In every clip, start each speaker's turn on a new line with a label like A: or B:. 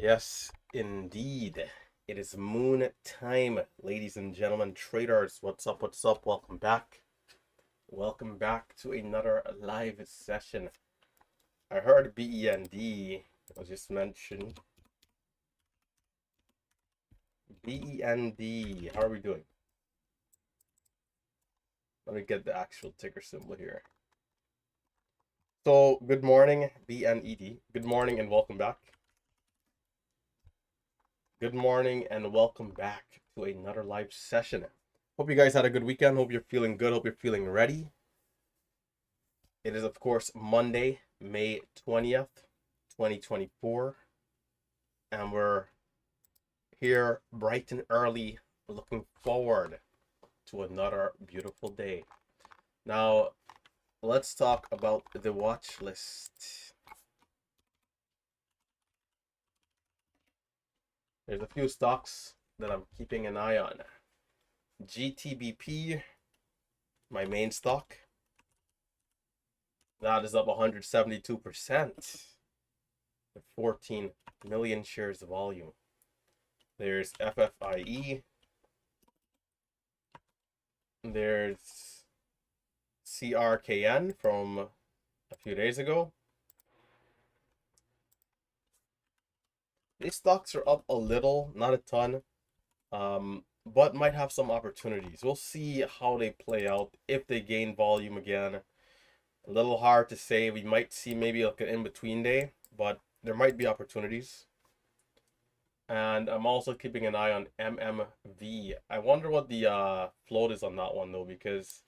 A: Yes, indeed. It is moon time, ladies and gentlemen, traders. What's up? What's up? Welcome back. Welcome back to another live session. I heard BEND was just mentioned. BEND, how are we doing? Let me get the actual ticker symbol here. So, good morning, BNED. Good morning and welcome back. Good morning and welcome back to another live session. Hope you guys had a good weekend. Hope you're feeling good. Hope you're feeling ready. It is, of course, Monday, May 20th, 2024. And we're here bright and early, looking forward to another beautiful day. Now, let's talk about the watch list. There's a few stocks that I'm keeping an eye on. GTBP, my main stock. That is up 172%. 14 million shares of volume. There's FFIE. There's CRKN from a few days ago. These stocks are up a little, not a ton, but might have some opportunities. We'll see how they play out if they gain volume again. A little hard to say. We might see maybe like an in-between day, but there might be opportunities. And I'm also keeping an eye on MMV. I wonder what the float is on that one though, because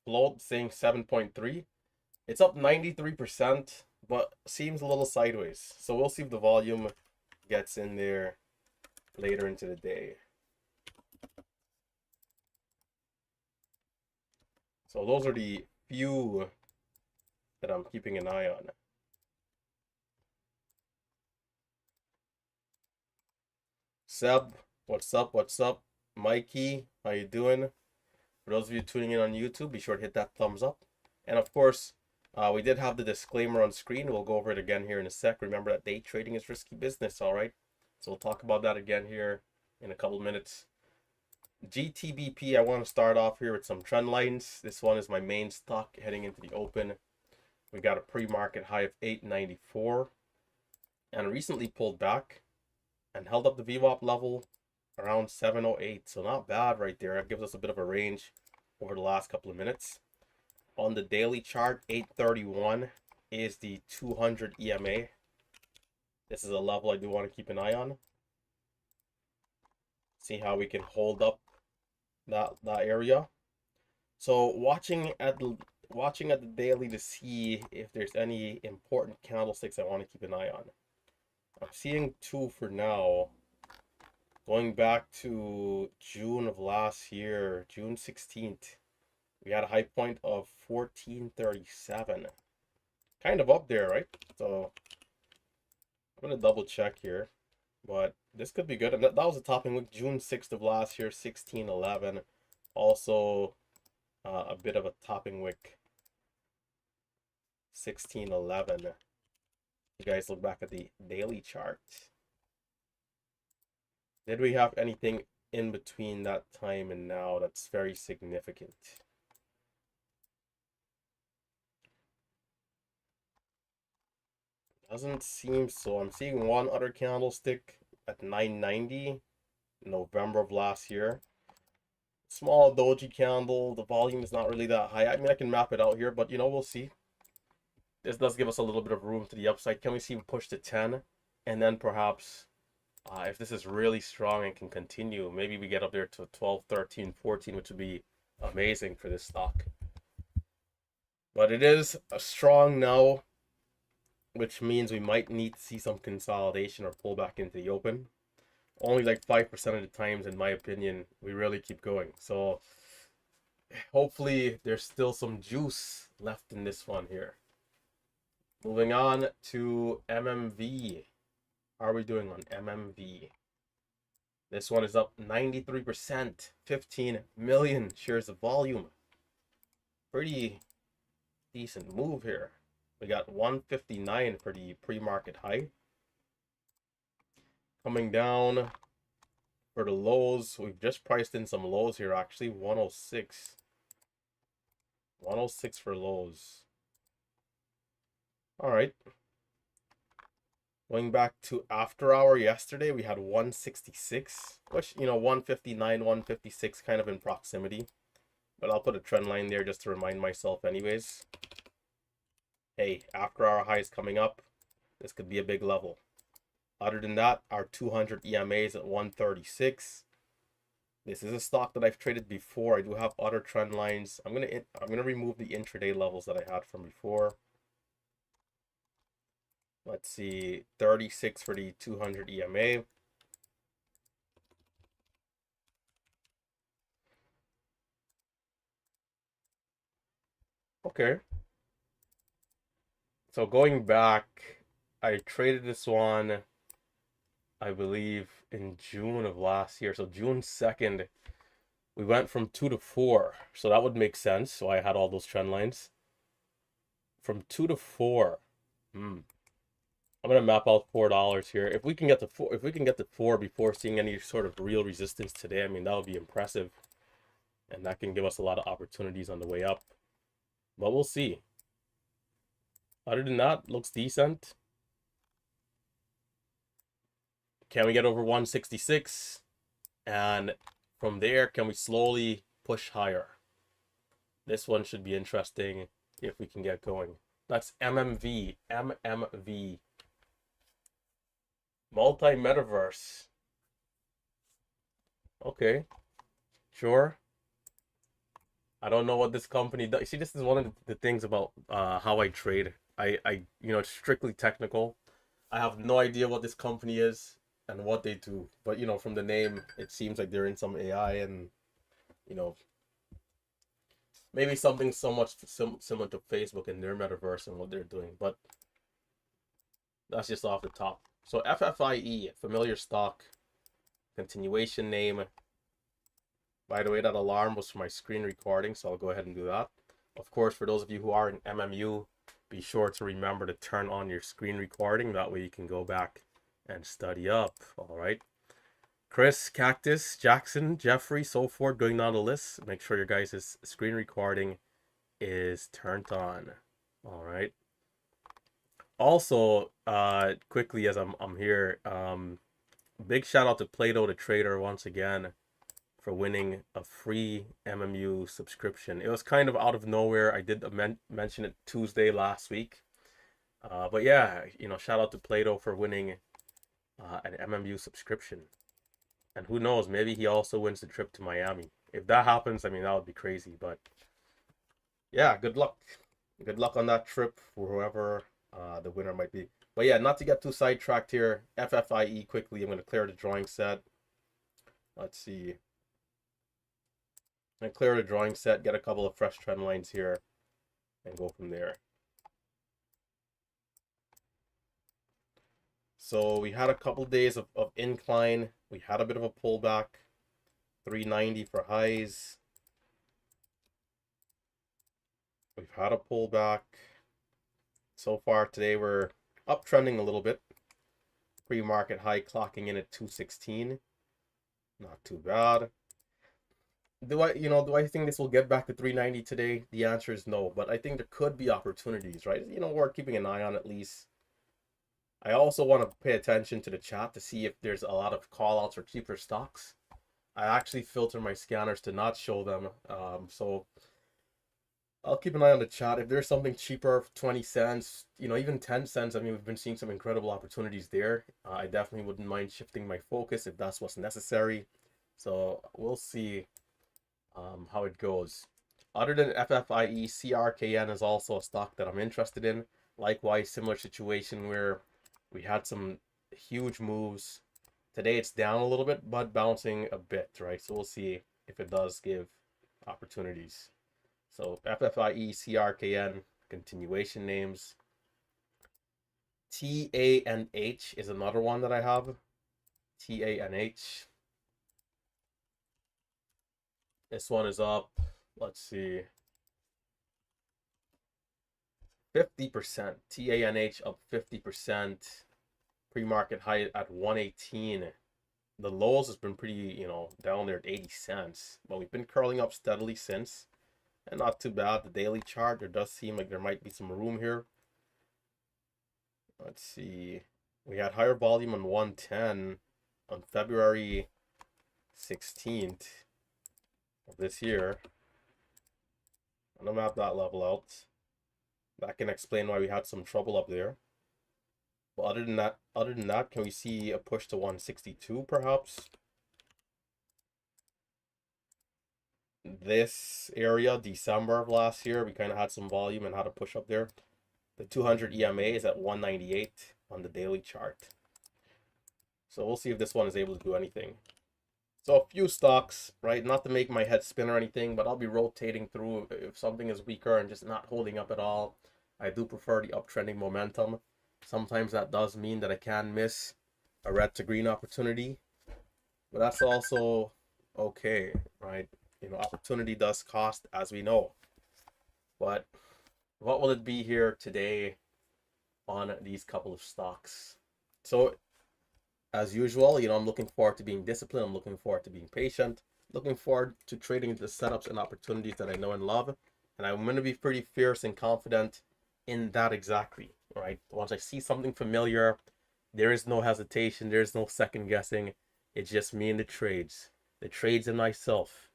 A: float saying 7.3. It's up 93%, but seems a little sideways. So we'll see if the volume gets in there later into the day. So those are the few that I'm keeping an eye on. Seb, what's up? What's up? Mikey, how you doing? For those of you tuning in on YouTube, be sure to hit that thumbs up. And of course, we did have the disclaimer on screen. We'll go over it again here in a sec. Remember that day trading is risky business, all right? So we'll talk about that again here in a couple minutes. GTBP, I want to start off here with some trend lines. This one is my main stock heading into the open. We got a pre-market high of 894 and recently pulled back and held up the VWAP level around 708. So not bad right there. That gives us a bit of a range over the last couple of minutes. On the daily chart, 831 is the 200 EMA. This is a level I do want to keep an eye on. See how we can hold up that area. So watching at the daily to see if there's any important candlesticks I want to keep an eye on. I'm seeing two for now. Going back to June of last year, June 16th, we had a high point of 1437. Kind of up there, right? So I'm going to double check here. But this could be good. And that was a topping week, June 6th of last year, 1611. Also a bit of a topping wick, 1611. You guys look back at the daily chart. Did we have anything in between that time and now that's very significant? Doesn't seem so. I'm seeing one other candlestick at 990, November of last year. Small doji candle. The volume is not really that high. I mean, I can map it out here, but we'll see. This does give us a little bit of room to the upside. Can we see him push to 10? And then perhaps, if this is really strong and can continue, maybe we get up there to 12, 13, 14, which would be amazing for this stock. But it is a strong now, which means we might need to see some consolidation or pullback into the open. Only like 5% of the times, in my opinion, we really keep going. So hopefully there's still some juice left in this one here. Moving on to MMV. How are we doing on MMV? This one is up 93%, 15 million shares of volume. Pretty decent move here. We got 159 for the pre-market high. Coming down for the lows, we've just priced in some lows here actually, 106. 106 for lows. All right. Going back to after hour yesterday, we had 166, which, 159, 156 kind of in proximity. But I'll put a trend line there just to remind myself anyways. Hey, after hour high is coming up. This could be a big level. Other than that, our 200 EMAs at 136. This is a stock that I've traded before. I do have other trend lines. I'm gonna remove the intraday levels that I had from before. Let's see, 36 for the 200 EMA. Okay. So going back, I traded this one, I believe, in June of last year. So June 2nd, we went from 2 to 4. So that would make sense. So I had all those trend lines. From 2 to 4. I'm gonna map out $4 here. If we can get to 4 before seeing any sort of real resistance today, I mean, that would be impressive. And that can give us a lot of opportunities on the way up. But we'll see. Other than that, looks decent. Can we get over 166? And from there, can we slowly push higher? This one should be interesting if we can get going. That's MMV. MMV. Multi-metaverse. Okay. Sure. I don't know what this company does. You see, this is one of the things about how I trade. It's strictly technical. I have no idea what this company is and what they do. But, from the name, it seems like they're in some AI and, maybe something so much similar to Facebook and their metaverse and what they're doing. But that's just off the top. So FFIE, familiar stock, continuation name. By the way, that alarm was for my screen recording, so I'll go ahead and do that. Of course, for those of you who are in MMU, be sure to remember to turn on your screen recording. That way you can go back and study up. All right. Chris, Cactus, Jackson, Jeffrey, so forth, going down the list. Make sure your guys' screen recording is turned on. All right. Also, quickly as I'm here, big shout out to Plato the Trader once again for winning a free MMU subscription. It was kind of out of nowhere. I did mention it Tuesday last week. But yeah, shout out to Plato for winning an MMU subscription. And who knows, maybe he also wins the trip to Miami. If that happens, I mean, that would be crazy. But yeah, good luck. Good luck on that trip for whoever the winner might be. But yeah, not to get too sidetracked here. FFIE quickly. I'm going to clear the drawing set. Let's see. I'm going to clear the drawing set, get a couple of fresh trend lines here, and go from there. So we had a couple days of incline. We had a bit of a pullback. 390 for highs. We've had a pullback. So far today we're uptrending a little bit. Pre-market high clocking in at 216. Not too bad. Do I think this will get back to 390 today? The answer is no, but I think there could be opportunities, right? We're keeping an eye on at least. I also want to pay attention to the chat to see if there's a lot of call outs or cheaper stocks. I actually filter my scanners to not show them. So I'll keep an eye on the chat. If there's something cheaper, 20 cents, even 10 cents, I mean, we've been seeing some incredible opportunities there. I definitely wouldn't mind shifting my focus if that's what's necessary. So we'll see how it goes. Other than FFIE, CRKN is also a stock that I'm interested in. Likewise, similar situation where we had some huge moves. Today it's down a little bit, but bouncing a bit, right? So we'll see if it does give opportunities. So FFIE, CRKN, continuation names. TANH is another one that I have. TANH. This one is up, let's see, 50%. TANH up 50%. Pre-market high at 118. The lows has been pretty, down there at 80 cents. But we've been curling up steadily since. And not too bad. The daily chart, there does seem like there might be some room here. Let's see. We had higher volume on 110 on February 16th of this year. I'm gonna map that level out. That can explain why we had some trouble up there. But other than that, can we see a push to 162 perhaps? This area, December of last year, we kind of had some volume and had a push up there. The 200 EMA is at 198 on the daily chart. So we'll see if this one is able to do anything. So a few stocks, right? Not to make my head spin or anything, but I'll be rotating through if something is weaker and just not holding up at all. I do prefer the uptrending momentum. Sometimes that does mean that I can miss a red to green opportunity, but that's also okay, right? Opportunity does cost, as we know. But what will it be here today on these couple of stocks? So as usual, I'm looking forward to being disciplined. I'm looking forward to being patient, looking forward to trading the setups and opportunities that I know and love. And I'm going to be pretty fierce and confident in that exactly, right? Once I see something familiar, there is no hesitation. There's no second guessing. It's just me and the trades and myself.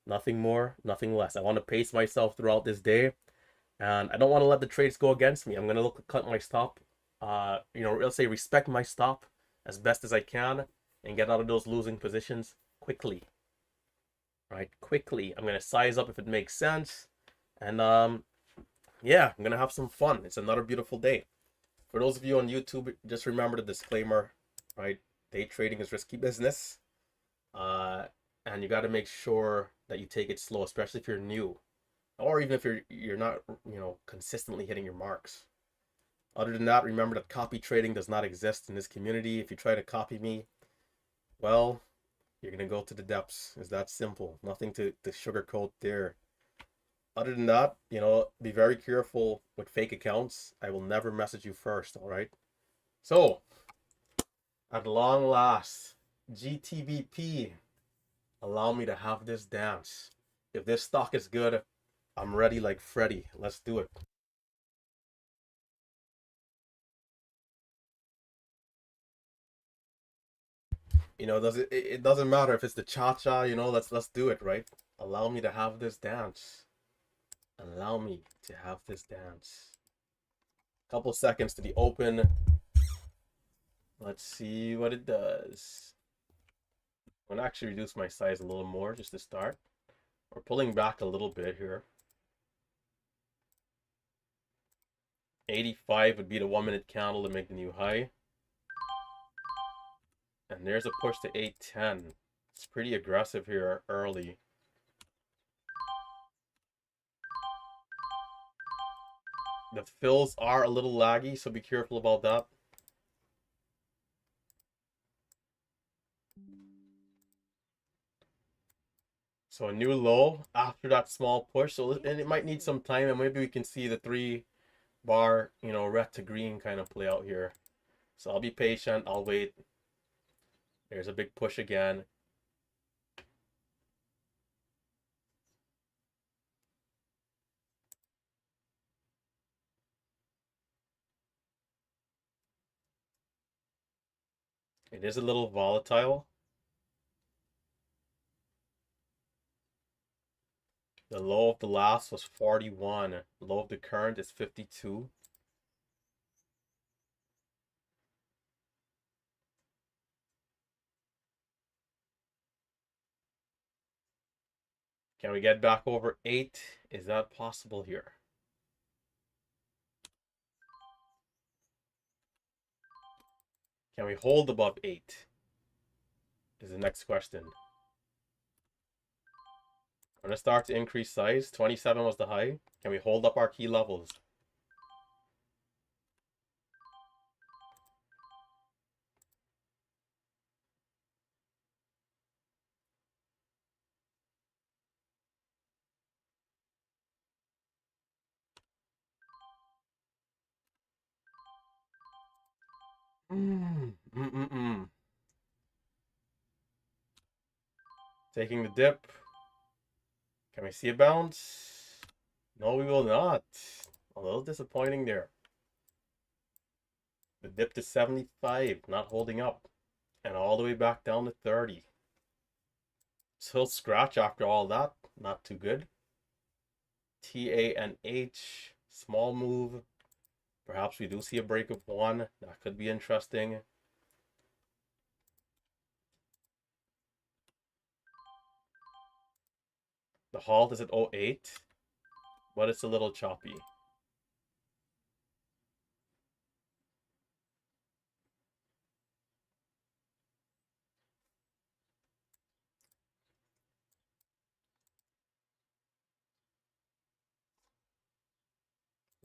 A: Nothing more, nothing less. I want to pace myself throughout this day. And I don't want to let the trades go against me. I'm going to look to cut my stop. Let's say respect my stop as best as I can and get out of those losing positions quickly. Right? Quickly. I'm going to size up if it makes sense. And yeah, I'm going to have some fun. It's another beautiful day. For those of you on YouTube, just remember the disclaimer, right? Day trading is risky business. And you got to make sure that you take it slow, especially if you're new. Or even if you're not, consistently hitting your marks. Other than that, remember that copy trading does not exist in this community. If you try to copy me, well, you're going to go to the depths. It's that simple. Nothing to sugarcoat there. Other than that, be very careful with fake accounts. I will never message you first, all right? So, at long last, GTBP, allow me to have this dance. If this stock is good, I'm ready like Freddy. Let's do it. It doesn't matter if it's the cha-cha, let's do it, right? Allow me to have this dance. Allow me to have this dance. Couple seconds to the open. Let's see what it does. I'm gonna actually reduce my size a little more just to start. We're pulling back a little bit here. 85 would be the 1 minute candle to make the new high. And there's a push to 810. It's pretty aggressive here early. The fills are a little laggy, so be careful about that. So a new low after that small push. So and it might need some time, and maybe we can see the 3-bar, red to green kind of play out here. So I'll be patient. I'll wait. There's a big push again. It is a little volatile. The low of the last was 41. Low of the current is 52. Can we get back over 8? Is that possible here? Can we hold above 8? Is the next question. I'm going to start to increase size. 27 was the high. Can we hold up our key levels? Taking the dip. Can we see a bounce? No, we will not. A little disappointing there. The dip to 75, not holding up. And all the way back down to 30. Still scratch after all that. Not too good. TNH, small move. Perhaps we do see a break of 1. That could be interesting. The halt is at 08, but it's a little choppy.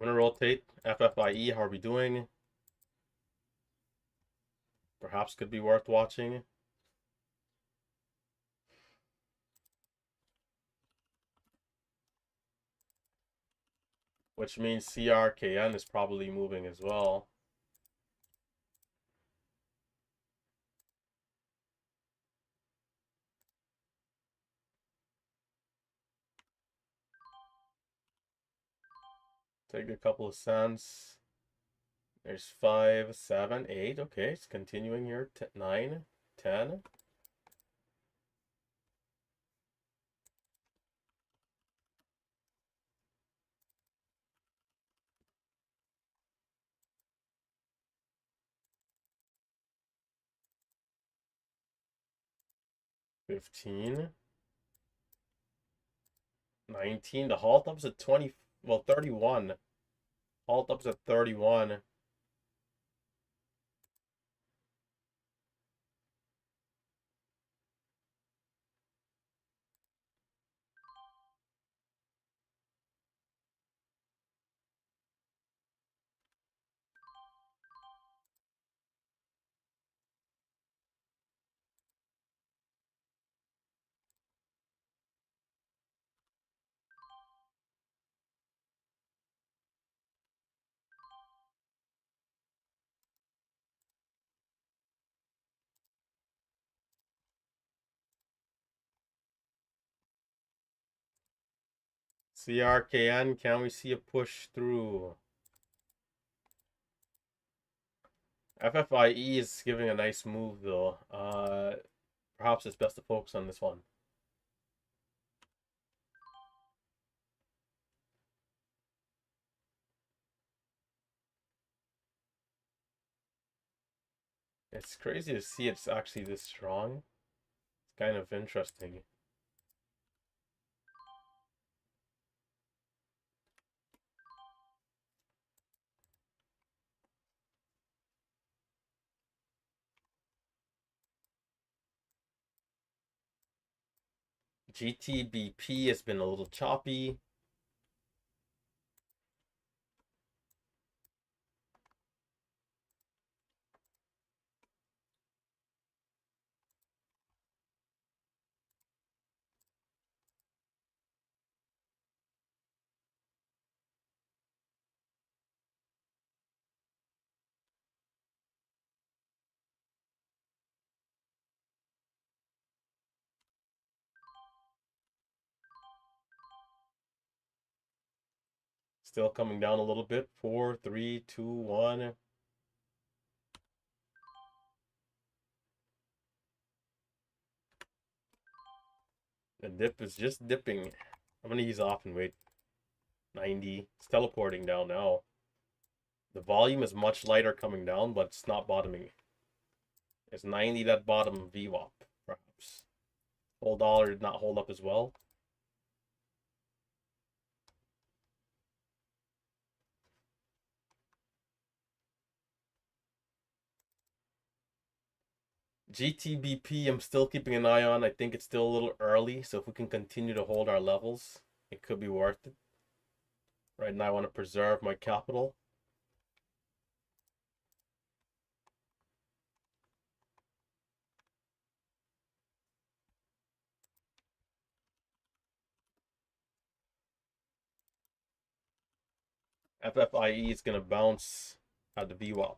A: I'm going to rotate FFIE. How are we doing? Perhaps could be worth watching. Which means CRKN is probably moving as well. Take a couple of cents. There's 5, 7, 8. Okay, it's continuing here. 9, 10. $15, $19. The halt up's at 20. Well, $31. Halt up's at $31. CRKN, can we see a push through? FFIE is giving a nice move though. Perhaps it's best to focus on this one. It's crazy to see it's actually this strong. It's kind of interesting. GTBP has been a little choppy. Still coming down a little bit. 4, 3, 2, 1. The dip is just dipping. I'm gonna ease off and wait. 90. It's teleporting down now. The volume is much lighter coming down, but it's not bottoming. Is 90 that bottom VWAP, perhaps? Whole dollar did not hold up as well. GTBP, I'm still keeping an eye on. I think it's still a little early, so if we can continue to hold our levels, it could be worth it. Right now, I want to preserve my capital. FFIE is going to bounce at the VWAP.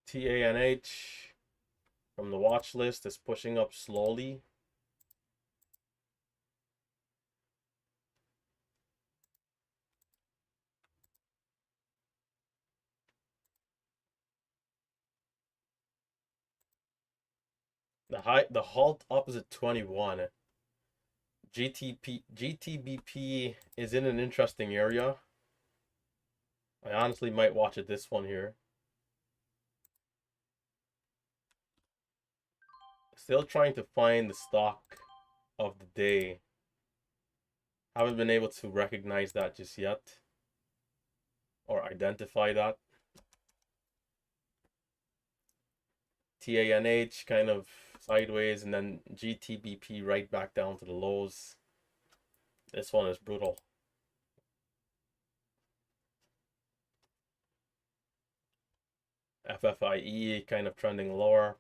A: TANH from the watch list is pushing up slowly. The halt opposite 21. GTBP is in an interesting area. I honestly might watch it this one here. Still trying to find the stock of the day. Haven't been able to recognize that just yet. Or identify that. TANH kind of sideways, and then GTBP right back down to the lows. This one is brutal. FFIE kind of trending lower.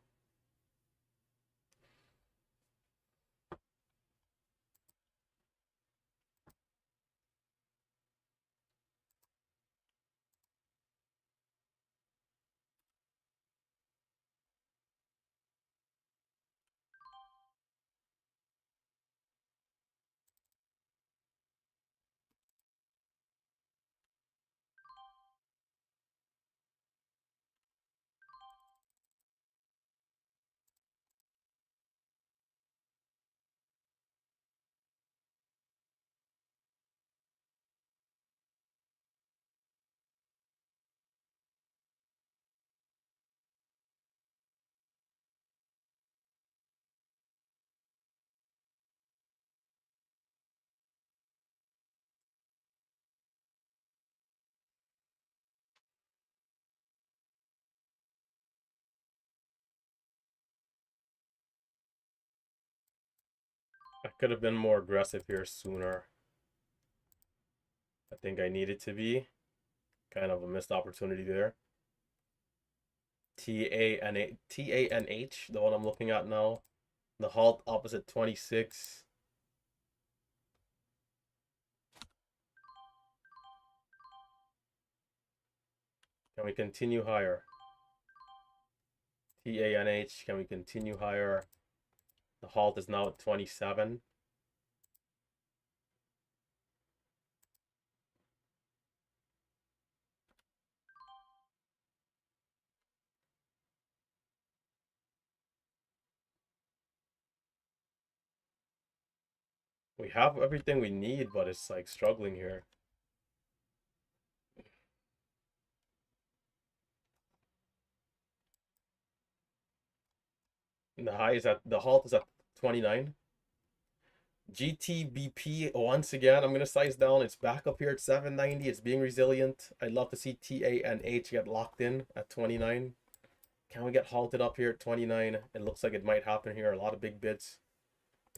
A: I could have been more aggressive here sooner. I think I needed to be. Kind of a missed opportunity there. TANH, the one I'm looking at now. The halt opposite 26. Can we continue higher? TANH, can we continue higher? The halt is now at 27. We have everything we need, but it's like struggling here. And the halt is at 29. GTBP once again, I'm gonna size down. It's back up here at 790. It's being resilient. I'd love to see TANH get locked in at 29. Can we get halted up here at 29? It looks like it might happen here. A lot of big bids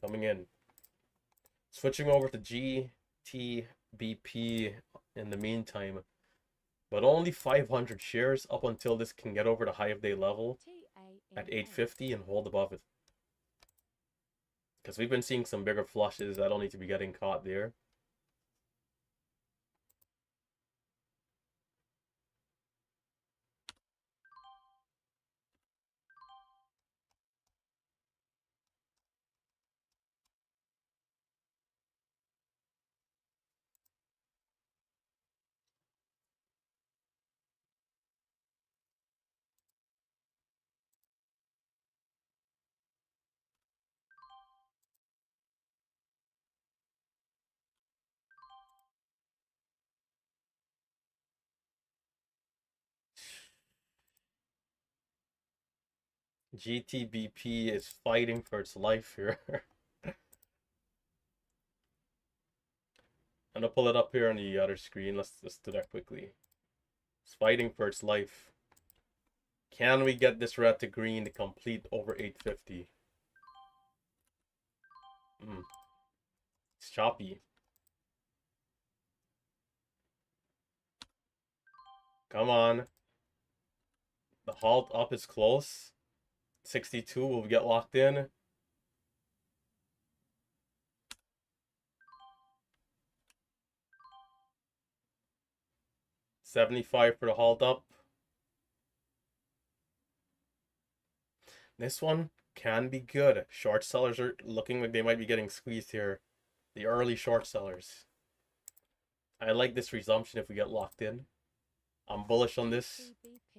A: coming in. Switching over to GTBP in the meantime, but only 500 shares up until this can get over the high of day level at 850 and hold above it. Because we've been seeing some bigger flushes. I don't need to be getting caught there. GTBP is fighting for its life here. I'm gonna pull it up here on the other screen. Let's just do that quickly. It's fighting for its life. Can we get this red to green to complete over 850? It's choppy. Come on. The halt up is close. 62, will we get locked in? $75 for the halt up. This one can be good. Short sellers are looking like they might be getting squeezed here. The early short sellers. I like this resumption if we get locked in. I'm bullish on this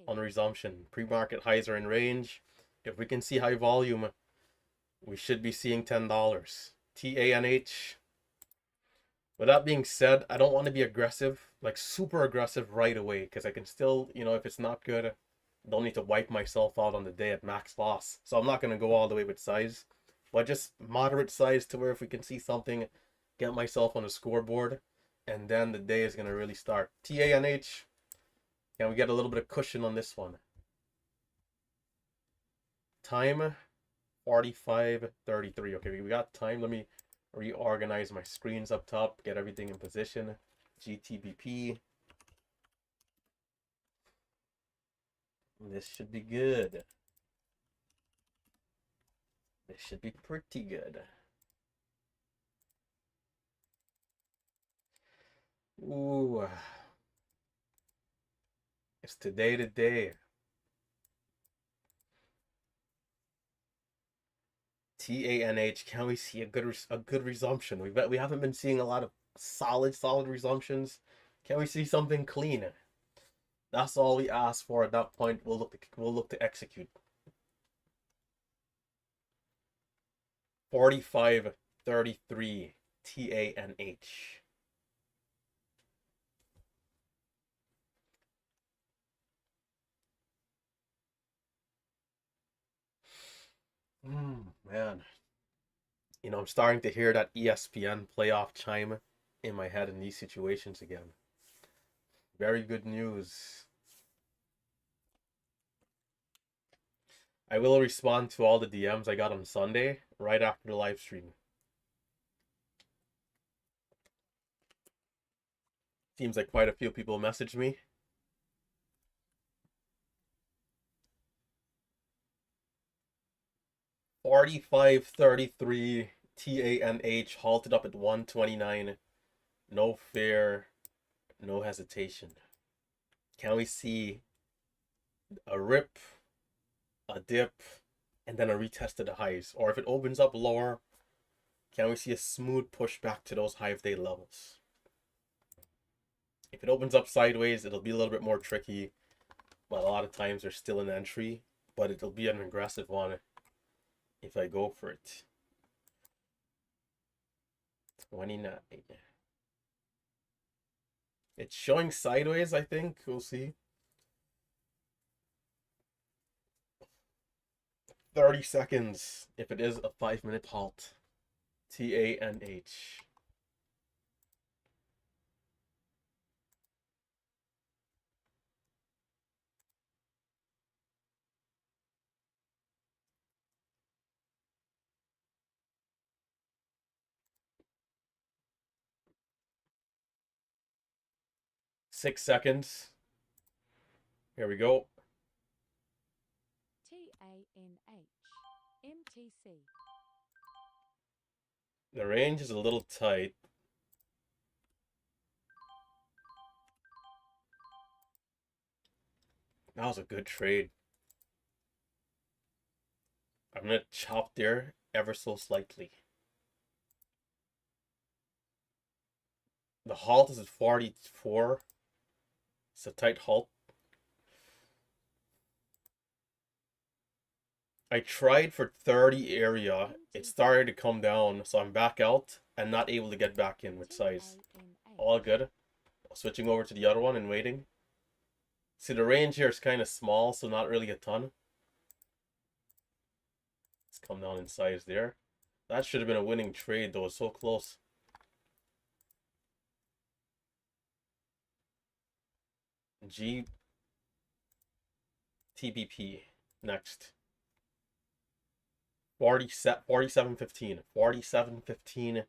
A: on resumption. Pre-market highs are in range. If we can see high volume, we should be seeing $10. TANH. With that being said, I don't want to be aggressive, like super aggressive right away, because I can still, if it's not good, I don't need to wipe myself out on the day at max loss. So I'm not going to go all the way with size, but just moderate size to where if we can see something, get myself on the scoreboard, and then the day is going to really start. TANH, can we get a little bit of cushion on this one? Time, 45:33. Okay, we got time. Let me reorganize my screens up top, get everything in position. GTBP. This should be good. This should be pretty good. Ooh. It's today to day. TANH, can we see a good resumption? We haven't been seeing a lot of solid resumptions. Can we see something clean? That's all we ask for at that point. We'll look to execute. 45:33 TANH. Man. I'm starting to hear that ESPN playoff chime in my head in these situations again. Very good news. I will respond to all the DMs I got on Sunday right after the live stream. Seems like quite a few people messaged me. $45.33 TANH halted up at 129. No fear, no hesitation. Can we see a rip, a dip, and then a retest of the highs? Or if it opens up lower, can we see a smooth push back to those hive day levels? If it opens up sideways, it'll be a little bit more tricky. But a lot of times there's still an entry, but it'll be an aggressive one if I go for it. 29. It's showing sideways, I think. We'll see. 30 seconds if it is a 5-minute halt. TANH. Six seconds. Here we go.
B: TANH MTC.
A: The range is a little tight. That was a good trade. I'm going to chop there ever so slightly. The halt is at 44. It's a tight halt. I tried for 30 area. It started to come down, so I'm back out and not able to get back in with size. All good. Switching over to the other one and waiting. See, the range here is kind of small, so not really a ton. It's come down in size there. That should have been a winning trade though. It's so close. GTBP next. 47.15. 47.15.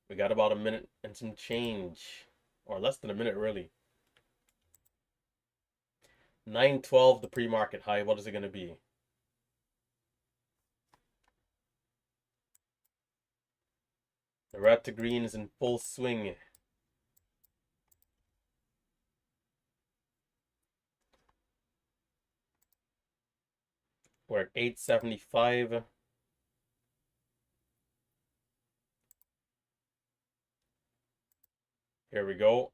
A: We got about a minute and some change. Or less than a minute, really. 9.12, the pre-market high. What is it going to be? The red to green is in full swing. We're at 8.75. Here we go.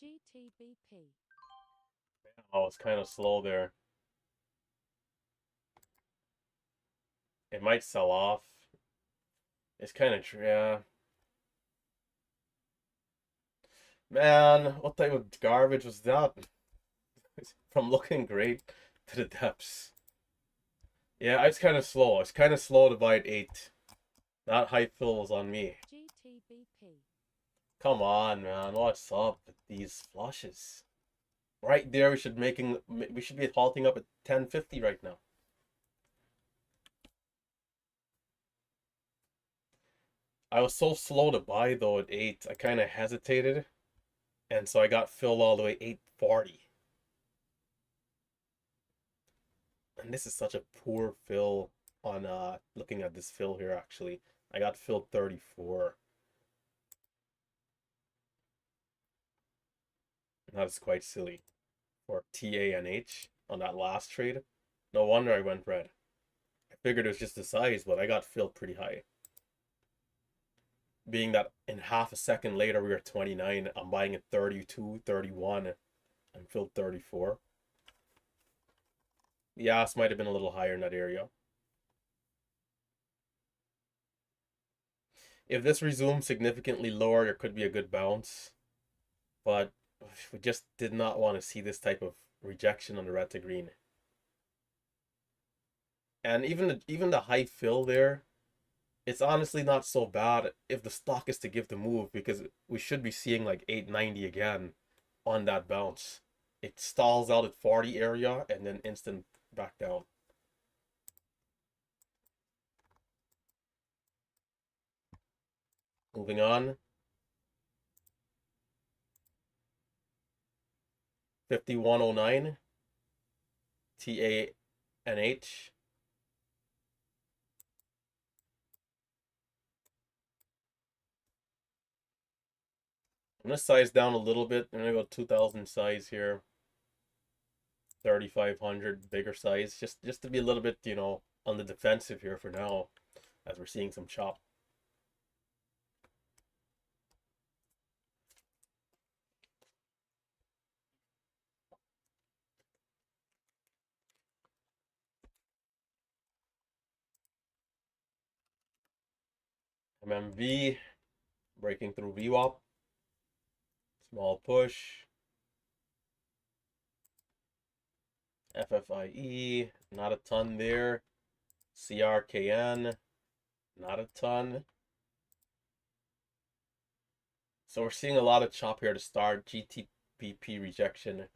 B: GTBP.
A: Oh, it's kind of slow there. It might sell off. It's kind of, yeah. Man, what type of garbage was that? From looking great to the depths. Yeah, it's kind of slow. It's kind of slow to buy at 8. That high fill was on me.
B: GTBP.
A: Come on, man. What's up with these flushes? Right there, we should be halting up at 10.50 right now. I was so slow to buy though at 8. I kind of hesitated, and so I got filled all the way 8.40. And this is such a poor fill on looking at this fill here actually. I got filled 34. That is quite silly for TANH on that last trade. No wonder I went red. I figured it was just the size, but I got filled pretty high. Being that in half a second later we were 29, I'm buying at 32, 31. I'm filled 34. The ask might have been a little higher in that area. If this resumes significantly lower, there could be a good bounce. But we just did not want to see this type of rejection on the red to green. And even the high fill there, it's honestly not so bad if the stock is to give the move, because we should be seeing like 890 again on that bounce. It stalls out at 40 area and then instant back down. Moving on. 5109 TANH. I'm gonna size down a little bit. I'm gonna go 2000 size here. 3500 bigger size, just to be a little bit, you know, on the defensive here for now, as we're seeing some chop. MMV breaking through VWAP. Small push. FFIE, not a ton there. CRKN, not a ton. So we're seeing a lot of chop here to start. GTBP rejection.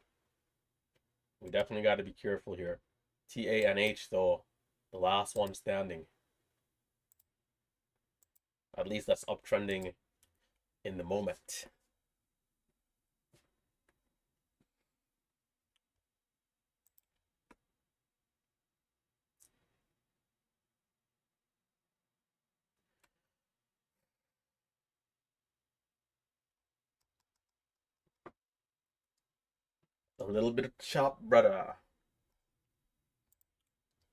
A: We definitely got to be careful here. TANH though, the last one standing. At least that's uptrending in the moment. A little bit of chop, brother.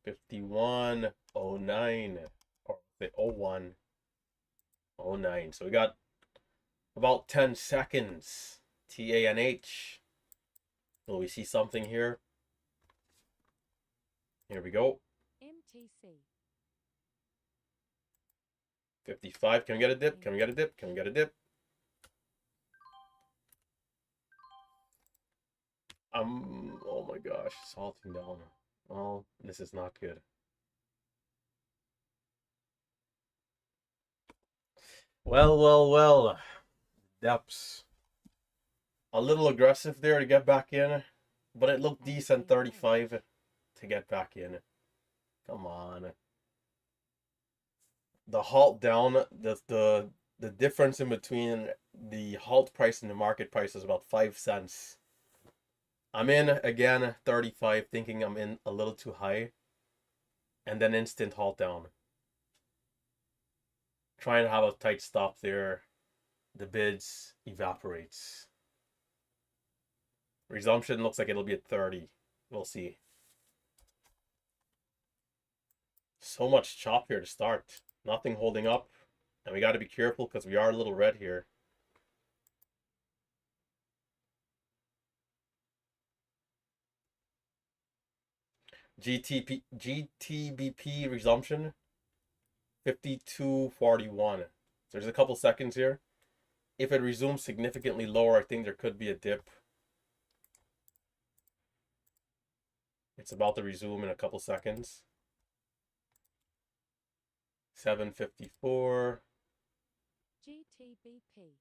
A: 5109 or the 0109. So we got about 10 seconds. TANH. Will we see something here? Here we go.
B: MTC.
A: 55. Can we get a dip? Can we get a dip? Can we get a dip? Oh my gosh, it's halting down. Well, this is not good. Well. Depths. A little aggressive there to get back in, but it looked decent 35 to get back in. Come on. The halt down, the difference in between the halt price and the market price is about 5 cents. I'm in again 35, thinking I'm in a little too high, and then instant halt down. Trying to have a tight stop there. The bids evaporates. Resumption looks like it'll be at 30. We'll see. So much chop here to start. Nothing holding up. And we got to be careful because we are a little red here. GTBP resumption. 52.41. So there's a couple seconds here. If it resumes significantly lower, I think there could be a dip. It's about to resume in a couple seconds. 7:54.
B: GTBP.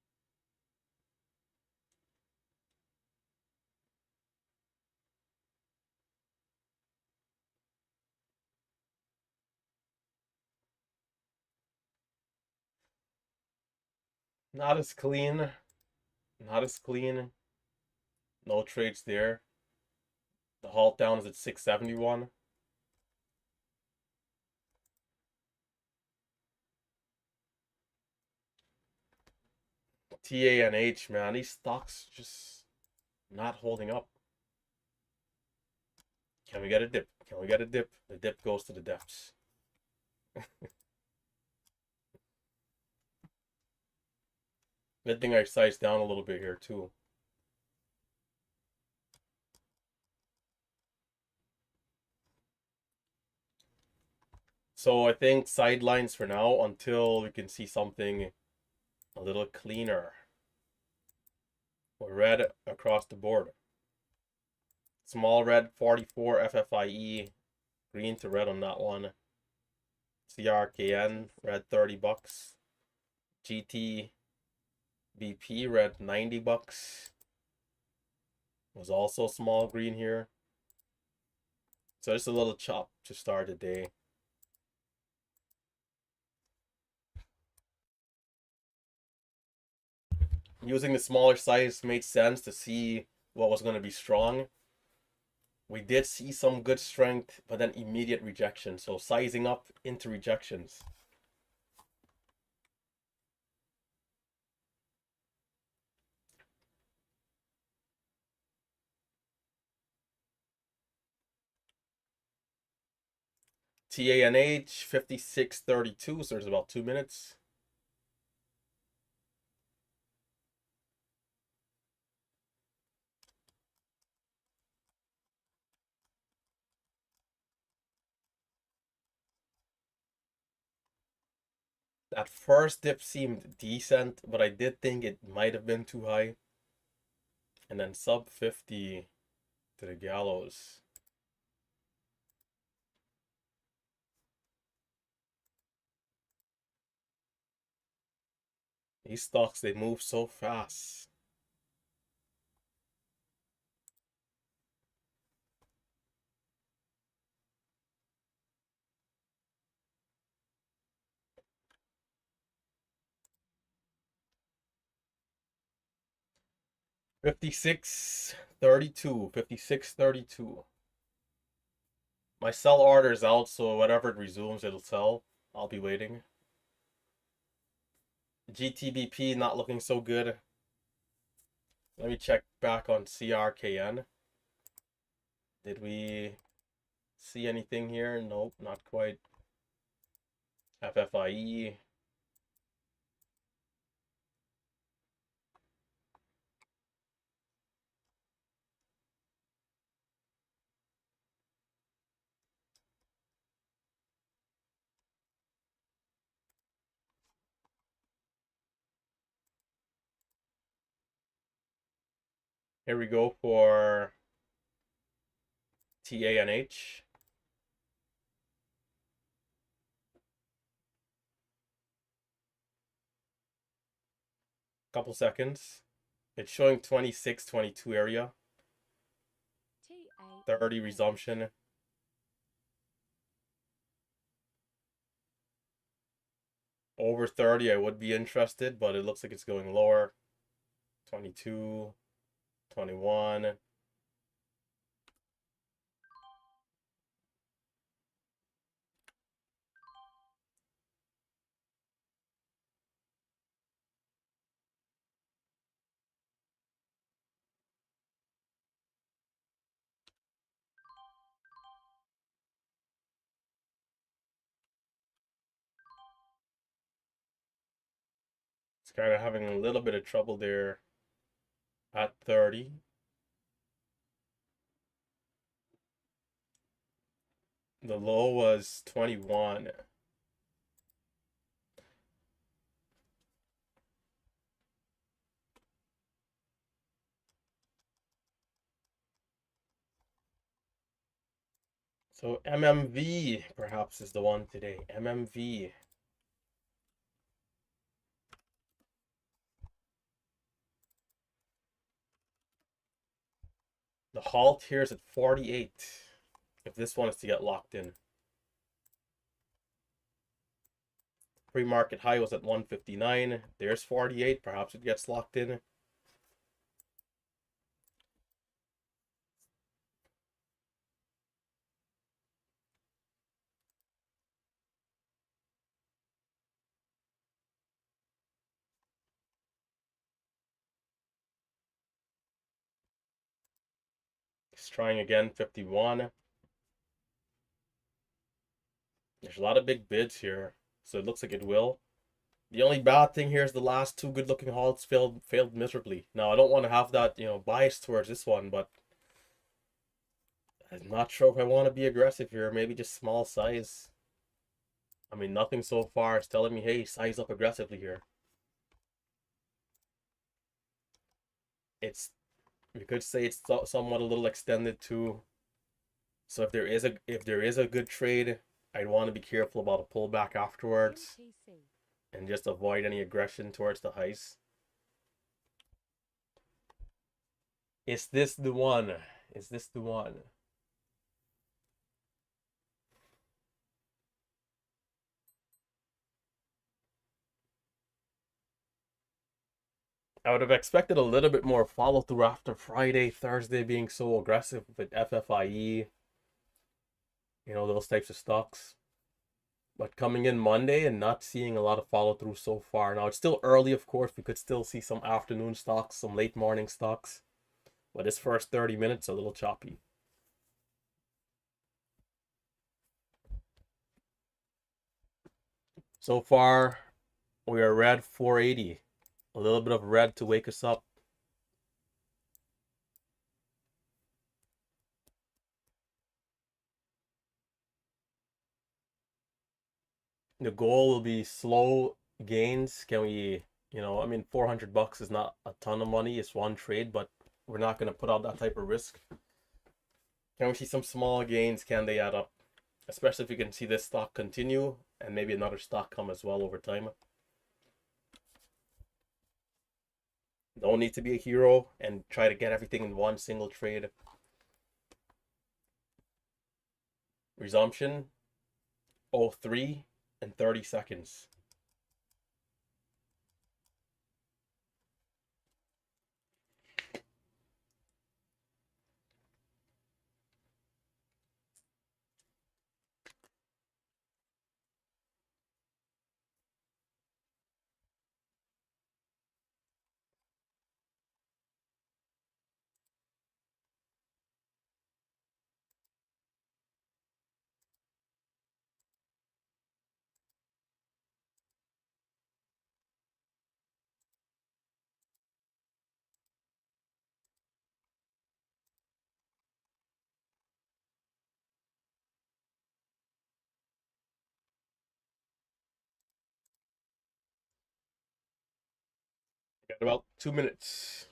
A: Not as clean. Not as clean. No trades there. The halt down is at 671. TANH, man, these stocks just not holding up. Can we get a dip? Can we get a dip? The dip goes to the depths. Good thing I sized down a little bit here too. So I think sidelines for now until we can see something a little cleaner. We're red across the board. Small red 44 FFIE, green to red on that one. CRKN red 30 bucks. GTBP red 90 bucks. Was also small green here. So just a little chop to start the day. Using the smaller size made sense to see what was going to be strong. We did see some good strength, but then immediate rejection. So sizing up into rejections. TANH 56.32, so there's about 2 minutes. That first dip seemed decent, but I did think it might have been too high. And then sub 50 to the gallows. These stocks, they move so fast. $56.32. My sell order is out, so whatever it resumes, it'll sell. I'll be waiting. GTBP not looking so good. Let me check back on CRKN. Did we see anything here? Nope, not quite. FFIE. Here we go for TANH. Couple seconds. It's showing 26, 22 area. 30 resumption. Over 30, I would be interested, but it looks like it's going lower. 22, 21. It's kind of having a little bit of trouble there at 30. The low was 21. So MMV perhaps is the one today. MMV. The halt here is at 48. If this one is to get locked in. Pre-market high was at 159. There's 48. Perhaps it gets locked in. It's trying again, 51. There's a lot of big bids here, so it looks like it will. The only bad thing here is the last two good-looking halts failed miserably. Now I don't want to have that bias towards this one, but I'm not sure if I want to be aggressive here. Maybe just small size. I mean, nothing so far is telling me, hey, size up aggressively here. We could say it's somewhat a little extended too. So if there is a good trade, I'd want to be careful about a pullback afterwards and just avoid any aggression towards the highs. Is this the one? Is this the one? I would have expected a little bit more follow through after Friday, Thursday being so aggressive with FFIE, those types of stocks. But coming in Monday and not seeing a lot of follow through so far. Now it's still early, of course. We could still see some afternoon stocks, some late morning stocks. But this first 30 minutes a little choppy. So far, we are red 480. A little bit of red to wake us up. The goal will be slow gains. Can we, I mean, $400 is not a ton of money. It's one trade, but we're not going to put out that type of risk. Can we see some small gains? Can they add up? Especially if we can see this stock continue and maybe another stock come as well over time. Don't need to be a hero and try to get everything in one single trade. Resumption, 03 and 30 seconds. Got about 2 minutes.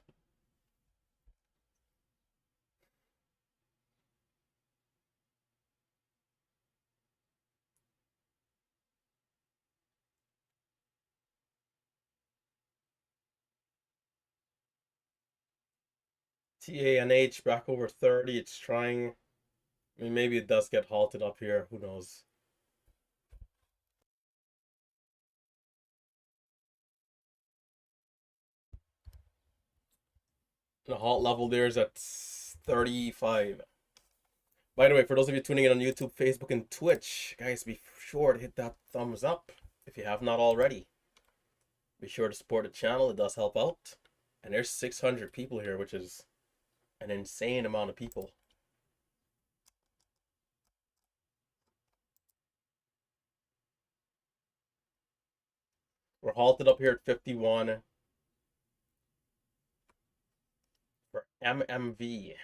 A: TANH back over 30. It's trying. I mean, maybe it does get halted up here. Who knows? The halt level there is at 35. By the way, for those of you tuning in on YouTube, Facebook, and Twitch, guys, be sure to hit that thumbs up if you have not already. Be sure to support the channel. It does help out. And there's 600 people here, which is an insane amount of people. We're halted up here at 51 for MMV.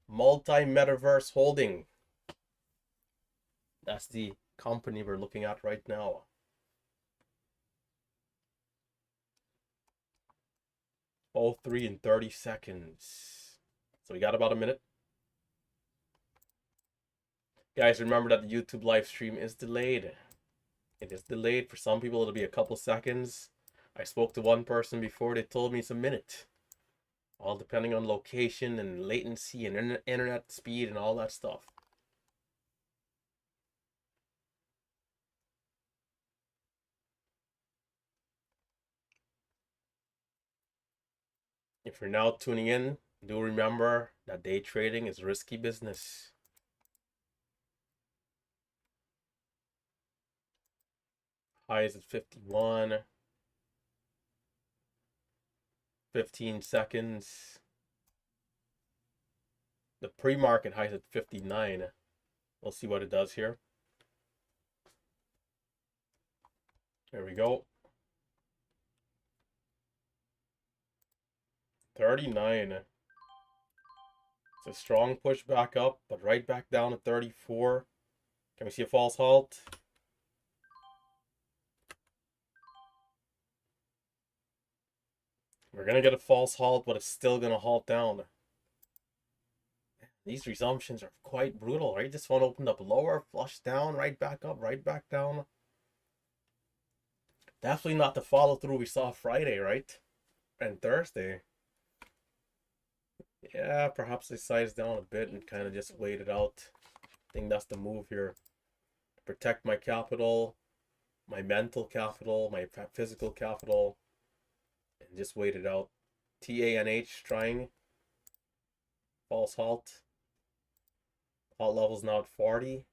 A: Multi-Metaverse Holding. That's the company we're looking at right now. Oh, 3 in 30 seconds. So we got about a minute. Guys, remember that the YouTube live stream is delayed. It is delayed. For some people, it'll be a couple seconds. I spoke to one person before. They told me it's a minute. All depending on location and latency and internet speed and all that stuff. If you're now tuning in, do remember that day trading is risky business. High is at 51. 15 seconds. The pre-market high is at 59. We'll see what it does here. There we go. 39. It's a strong push back up, but right back down to 34. Can we see a false halt? We're going to get a false halt, but it's still going to halt down. These resumptions are quite brutal, right? This one opened up lower, flushed down, right back up, right back down. Definitely not the follow through we saw Friday, right? And Thursday. Yeah, perhaps they sized down a bit and kind of just waited out. I think that's the move here. Protect my capital, my mental capital, my physical capital, and just wait it out. TANH trying. False halt. Halt level's now at 40.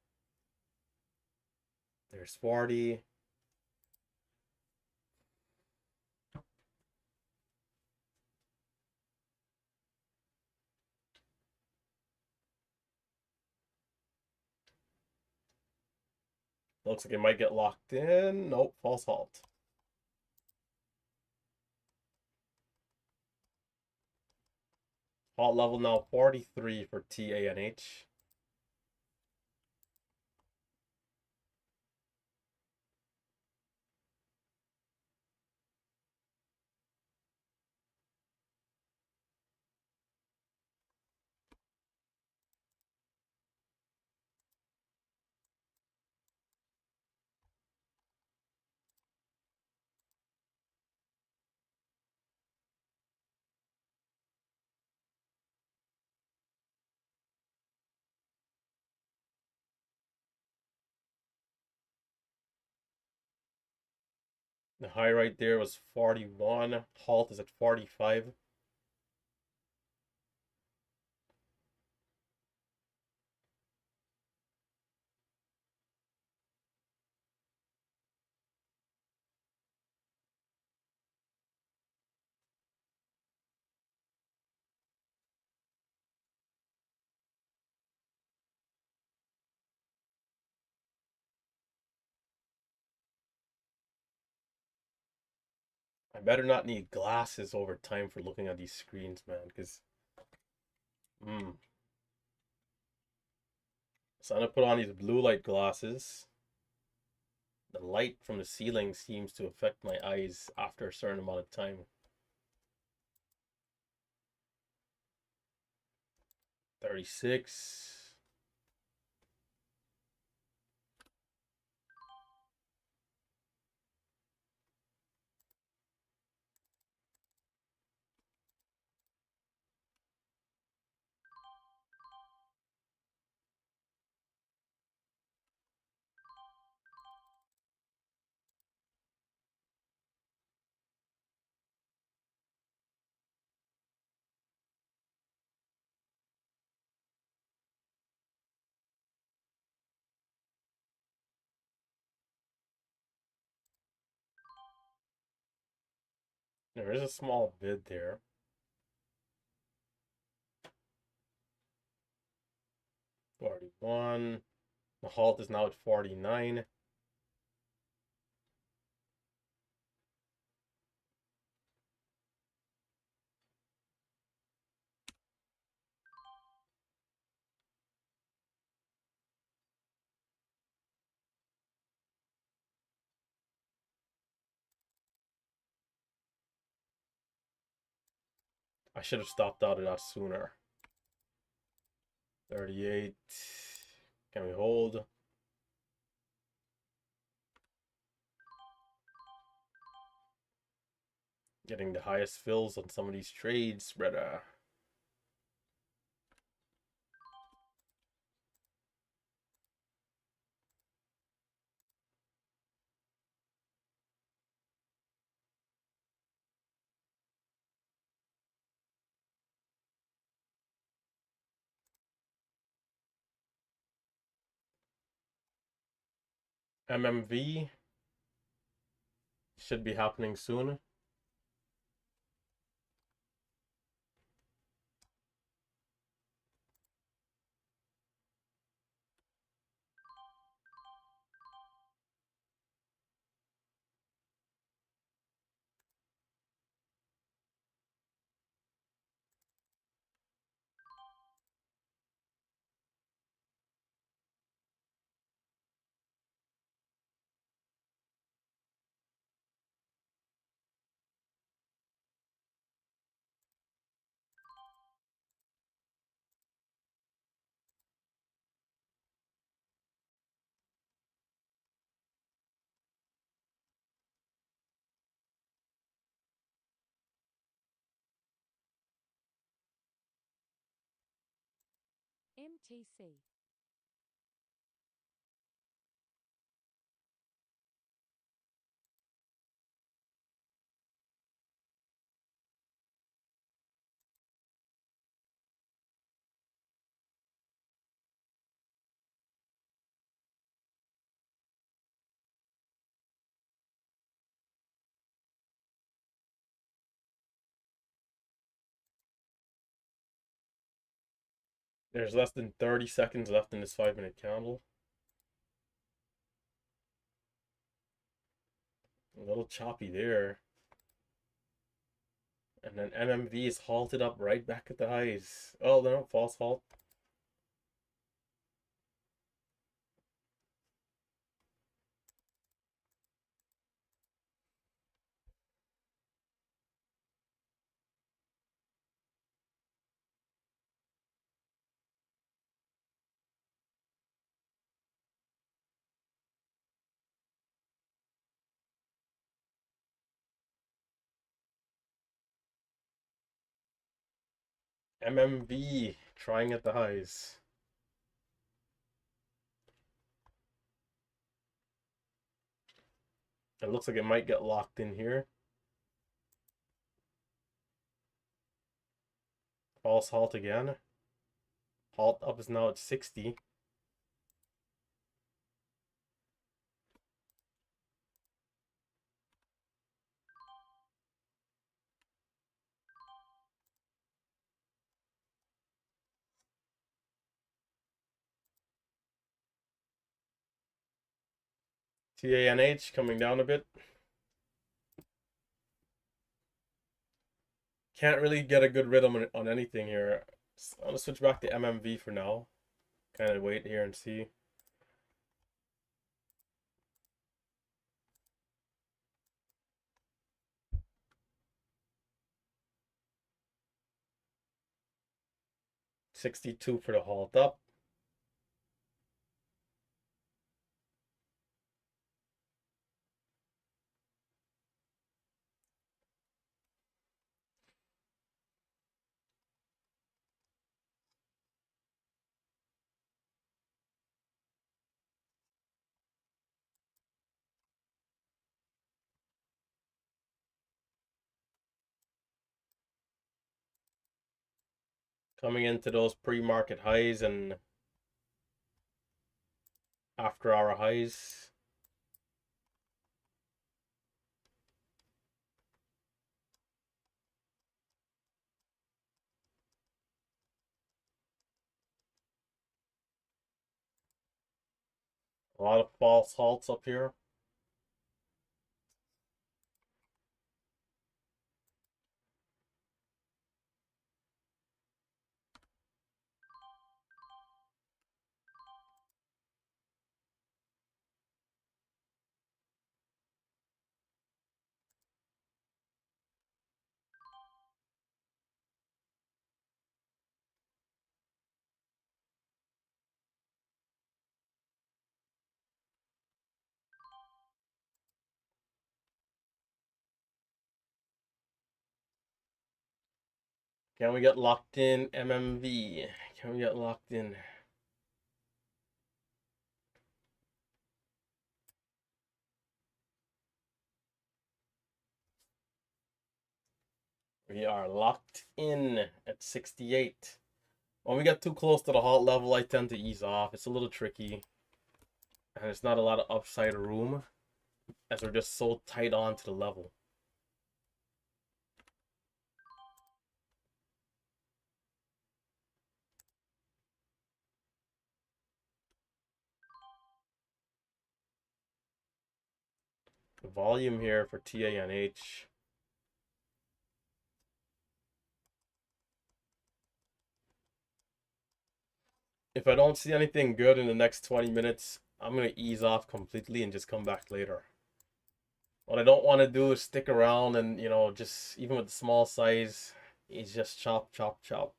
A: There's 40. Looks like it might get locked in. Nope, false halt. Halt level now 43 for TANH. The high right there was 41. Halt is at 45. I better not need glasses over time for looking at these screens, man, because so I'm gonna put on these blue light glasses. The light from the ceiling seems to affect my eyes after a certain amount of time. 36. There is a small bid there. $41. The halt is now at 49. I should have stopped out of that sooner. 38. Can we hold? Getting the highest fills on some of these trades, brother. MMV should be happening soon.
B: MTC.
A: There's less than 30 seconds left in this 5-minute candle. A little choppy there. And then MMV is halted up right back at the highs. Oh no, false halt. MMV trying at the highs. It looks like it might get locked in here. False halt again. Halt up is now at 60. TANH coming down a bit. Can't really get a good rhythm on anything here. I'm gonna switch back to MMV for now. Kind of wait here and see. $62 for the halt up. Coming into those pre-market highs and after hour highs. A lot of false halts up here. Can we get locked in MMV? Can we get locked in? We are locked in at 68. When we get too close to the halt level, I tend to ease off. It's a little tricky. And there's not a lot of upside room as we're just so tight on to the level. The volume here for TANH. If I don't see anything good in the next 20 minutes, I'm going to ease off completely and just come back later. What I don't want to do is stick around and, you know, just even with the small size, is just chop, chop, chop.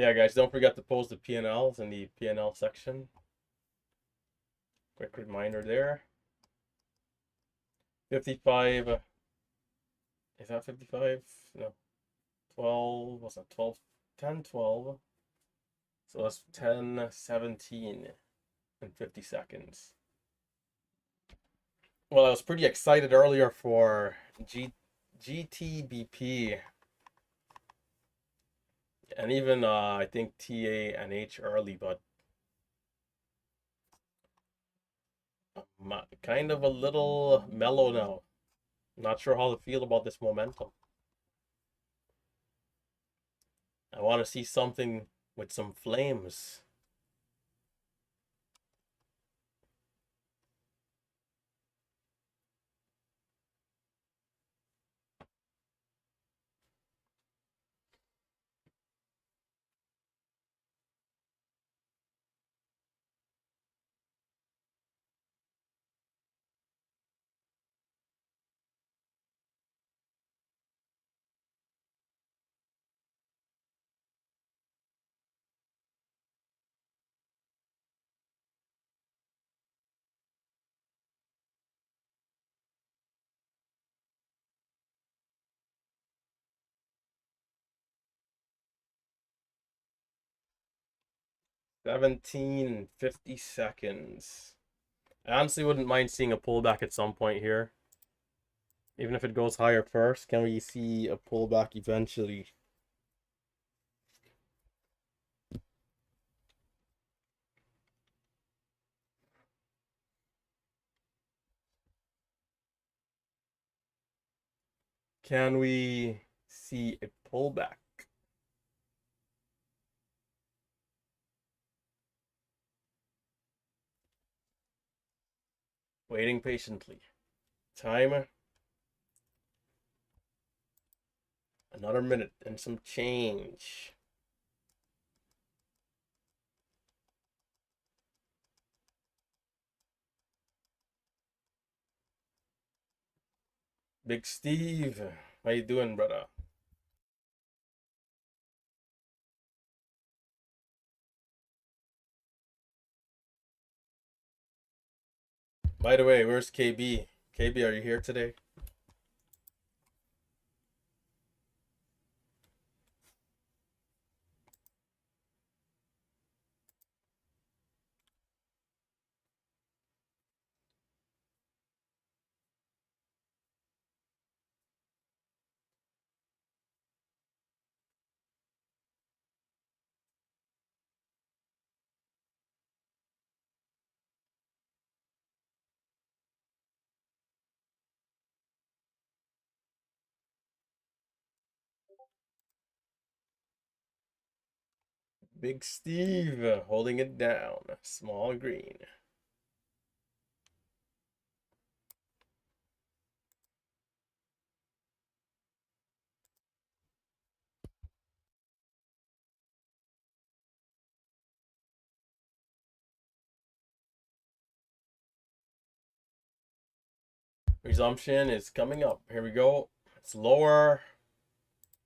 A: Yeah, guys, don't forget to post the P&Ls in the P&L section. Quick reminder there. 55. Is that 55? No. 12. What's that? 12. 10, 12. So that's 10, 17 in 50 seconds. Well, I was pretty excited earlier for GTBP and even I think TANH early, but I'm kind of a little mellow now. Not sure how to feel about this momentum. I want to see something with some flames. Seventeen 50 seconds. I honestly wouldn't mind seeing a pullback at some point here. Even if it goes higher first, can we see a pullback eventually? Can we see a pullback? Waiting patiently. Time. Another minute and some change. Big Steve, how you doing, brother? By the way, where's KB? KB, are you here today? Big Steve holding it down. Small green. Resumption is coming up. Here we go. It's lower.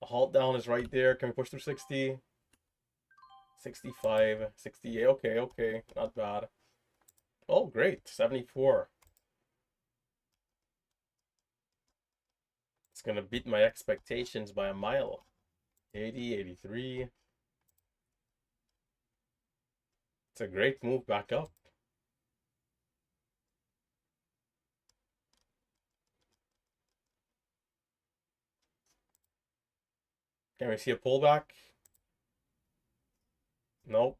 A: The halt down is right there. Can we push through 60? 65, 68. Okay, okay. Not bad. Oh, great. 74. It's going to beat my expectations by a mile. 80, 83. It's a great move back up. Can we see a pullback? Nope.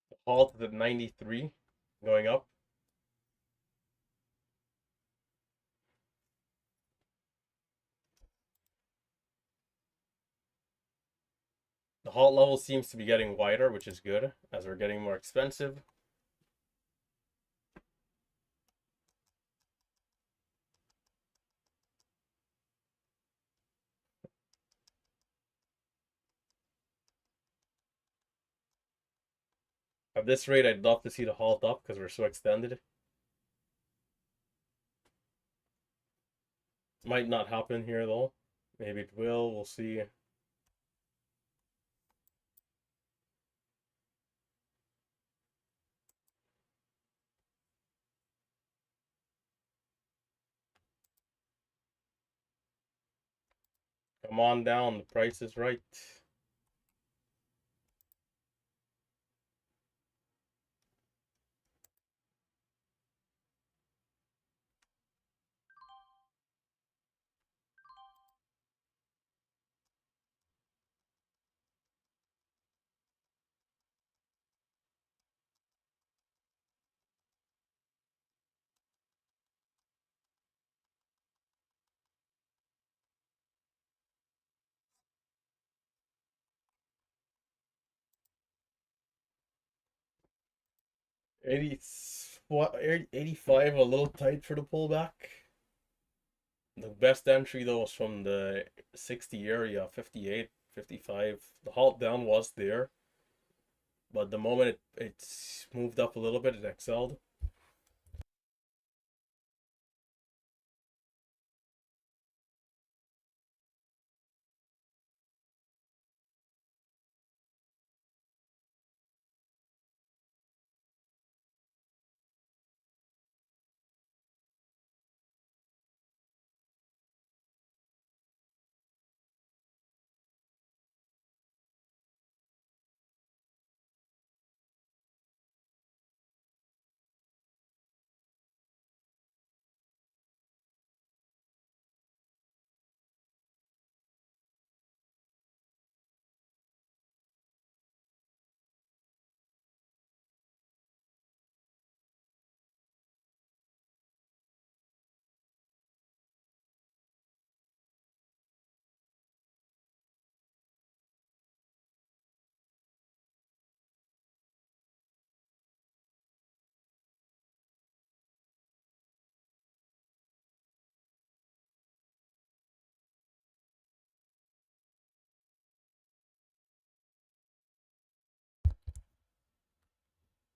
A: The halt is at 93, going up. The halt level seems to be getting wider, which is good, as we're getting more expensive. At this rate, I'd love to see the halt up because we're so extended. Might not happen here though. Maybe it will. We'll see. Come on down. The price is right. What, 85, a little tight for the pullback. The best entry though was from the 60 area, 58, 55. The halt down was there, but the moment it's moved up a little bit, it excelled.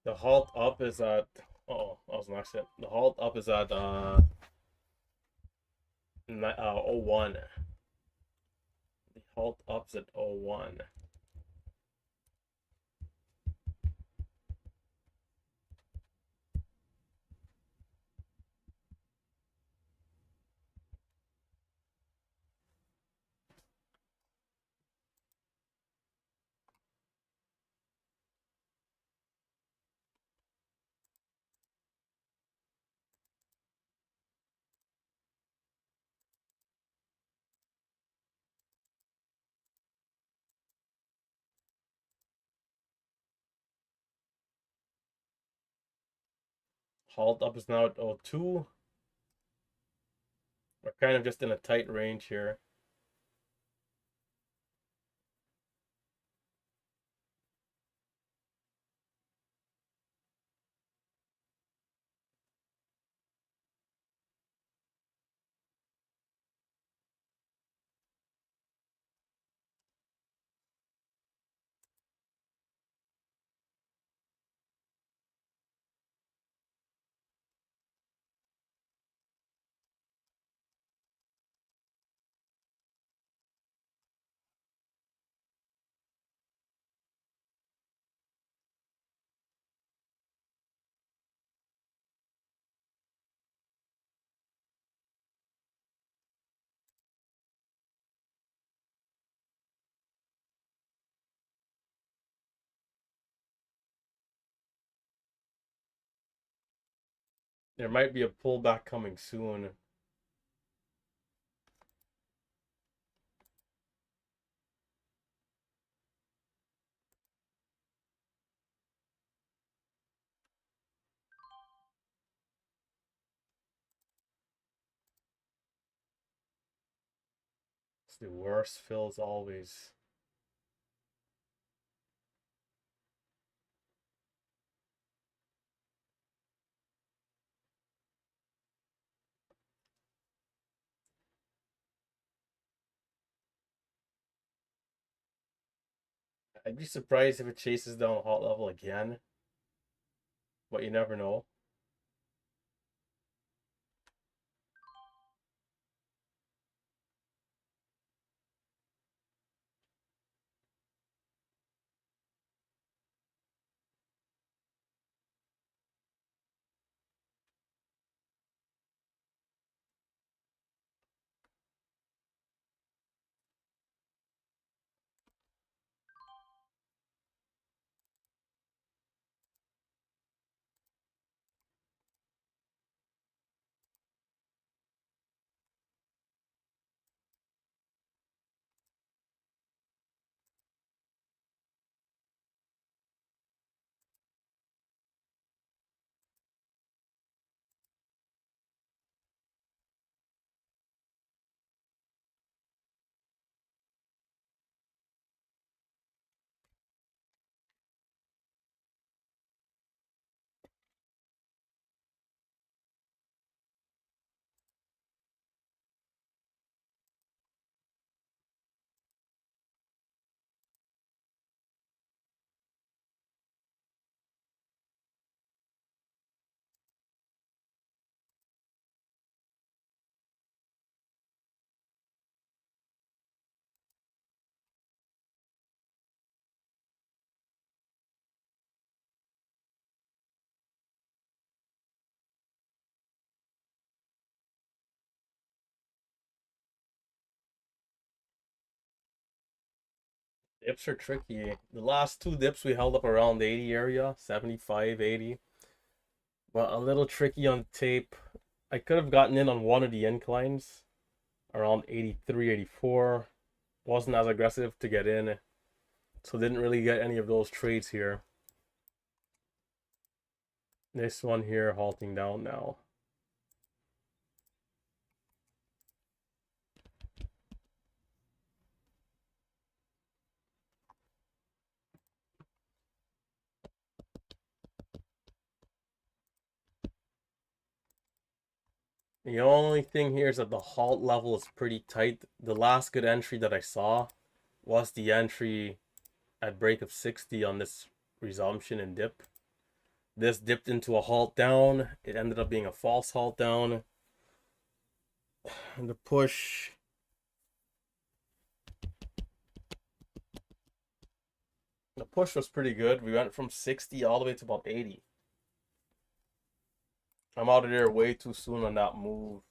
A: The halt up is at, oh, I was an accident. The halt up is at 01. The halt up is at 01. Halt up is now at 02. We're kind of just in a tight range here. There might be a pullback coming soon. It's the worst fills always. I'd be surprised if it chases down the halt level again, but you never know. Dips are tricky. The last two dips we held up around the 80 area, 75, 80. But a little tricky on tape. I could have gotten in on one of the inclines around 83, 84. Wasn't as aggressive to get in, so didn't really get any of those trades here. This one here halting down now. The only thing here is that the halt level is pretty tight. The last good entry that I saw was the entry at break of 60 on this resumption and dip. This dipped into a halt down. It ended up being a false halt down. And the push. The push was pretty good. We went from 60 all the way to about 80. I'm out of there way too soon on that move.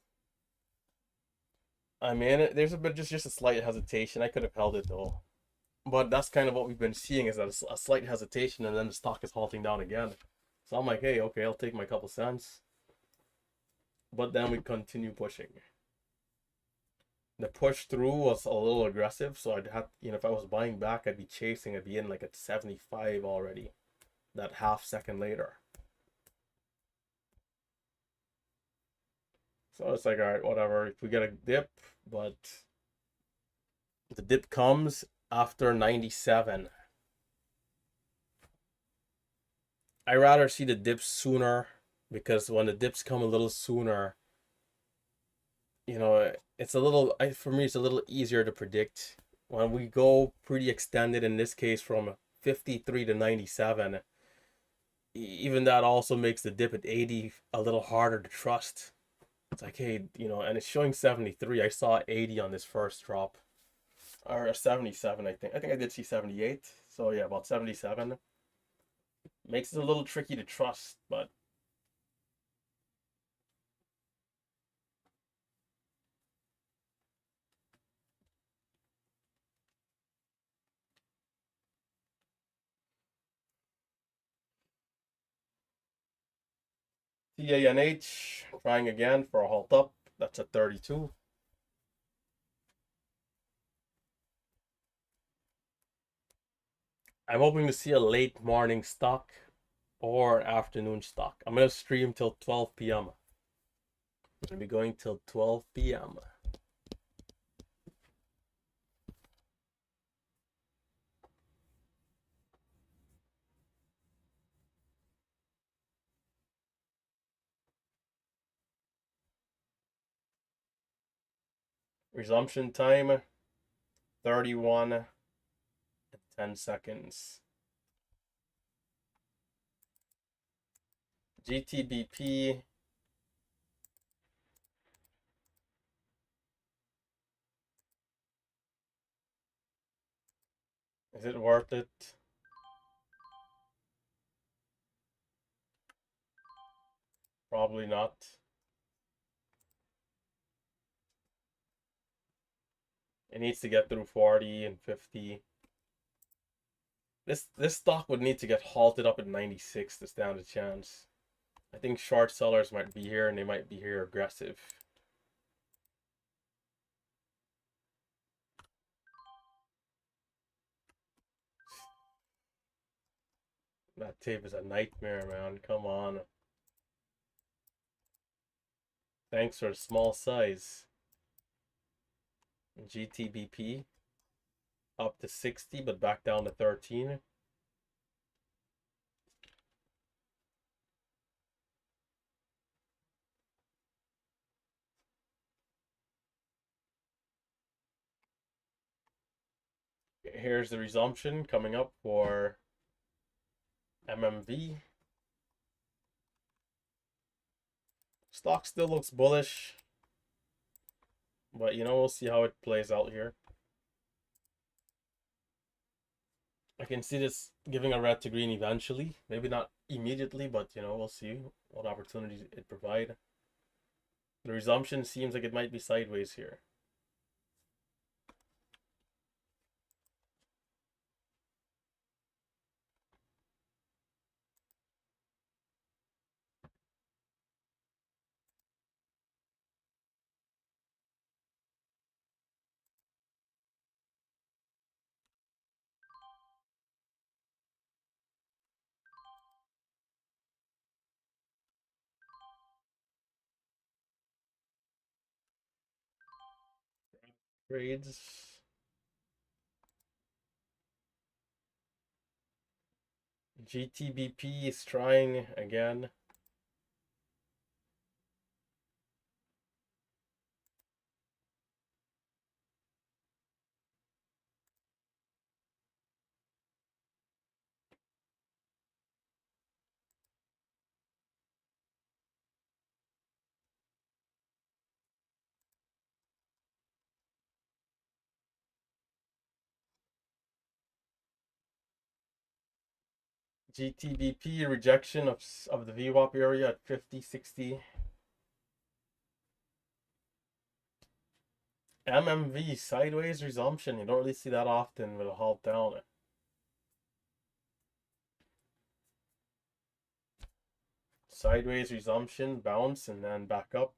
A: I mean, there's a bit just a slight hesitation. I could have held it though. But that's kind of what we've been seeing is that a slight hesitation and then the stock is halting down again. So I'm like, hey, okay, I'll take my couple cents. But then we continue pushing. The push through was a little aggressive, so I'd have, if I was buying back, I'd be chasing, I'd be in like at 75 already. That half second later. So it's like, all right, whatever. If we get a dip, but the dip comes after 97. I rather see the dips sooner, because when the dips come a little sooner, you know, it's a little, for me, it's a little easier to predict. When we go pretty extended, in this case from 53 to 97, even that also makes the dip at 80 a little harder to trust. It's like, hey, you know, and it's showing 73. I saw 80 on this first drop, or 77, I think. I think I did see 78. So yeah, about 77. Makes it a little tricky to trust, but TANH trying again for a halt up. That's a 32. I'm hoping to see a late morning stock or afternoon stock. I'm going to stream till 12 p.m. I'm going to be going till 12 p.m. Resumption time 31 and 10 seconds. GTBP is it worth it? Probably not. It needs to get through 40 and 50. This stock would need to get halted up at 96 to stand a chance. I think short sellers might be here, and they might be here aggressive. That tape is a nightmare, man. Come on. Thanks for the small size. GTBP up to 60, but back down to 13. Here's the resumption coming up for MMV. Stock still looks bullish, but you know, we'll see how it plays out here. I can see this giving a red to green eventually. Maybe not immediately, but you know, we'll see what opportunities it provide. The resumption seems like it might be sideways here. Trades. GTBP is trying again. GTBP rejection of the VWAP area at 50, 60. MMV sideways resumption. You don't really see that often with a halt down. Sideways resumption, bounce, and then back up.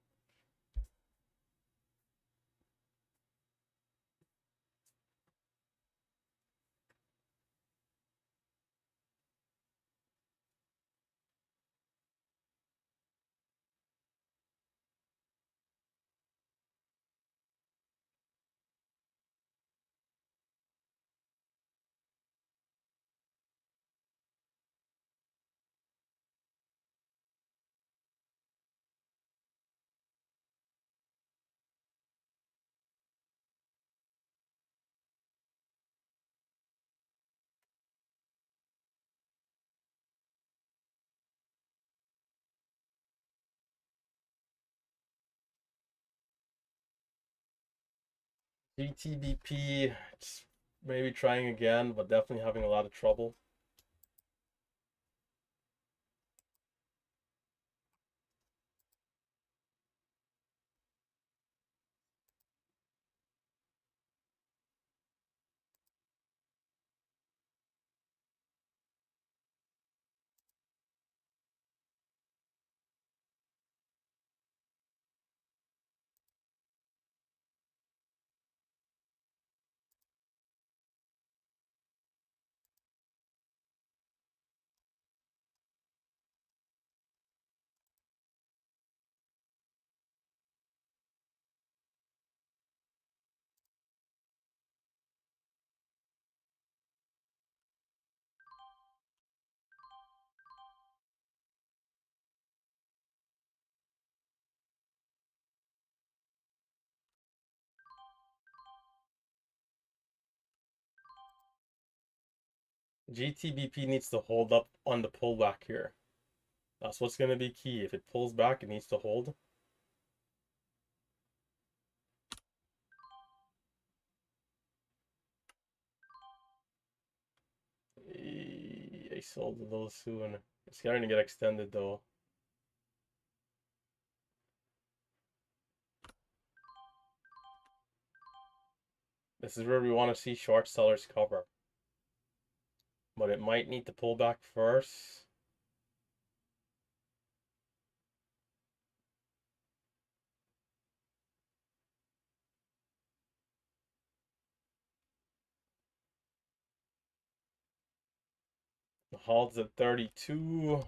A: GTBP, just maybe trying again, but definitely having a lot of trouble. GTBP needs to hold up on the pullback here. That's what's going to be key. If it pulls back, it needs to hold. I sold a little soon. It's starting to get extended though. This is where we want to see short sellers cover. But it might need to pull back first. The halt's at 32.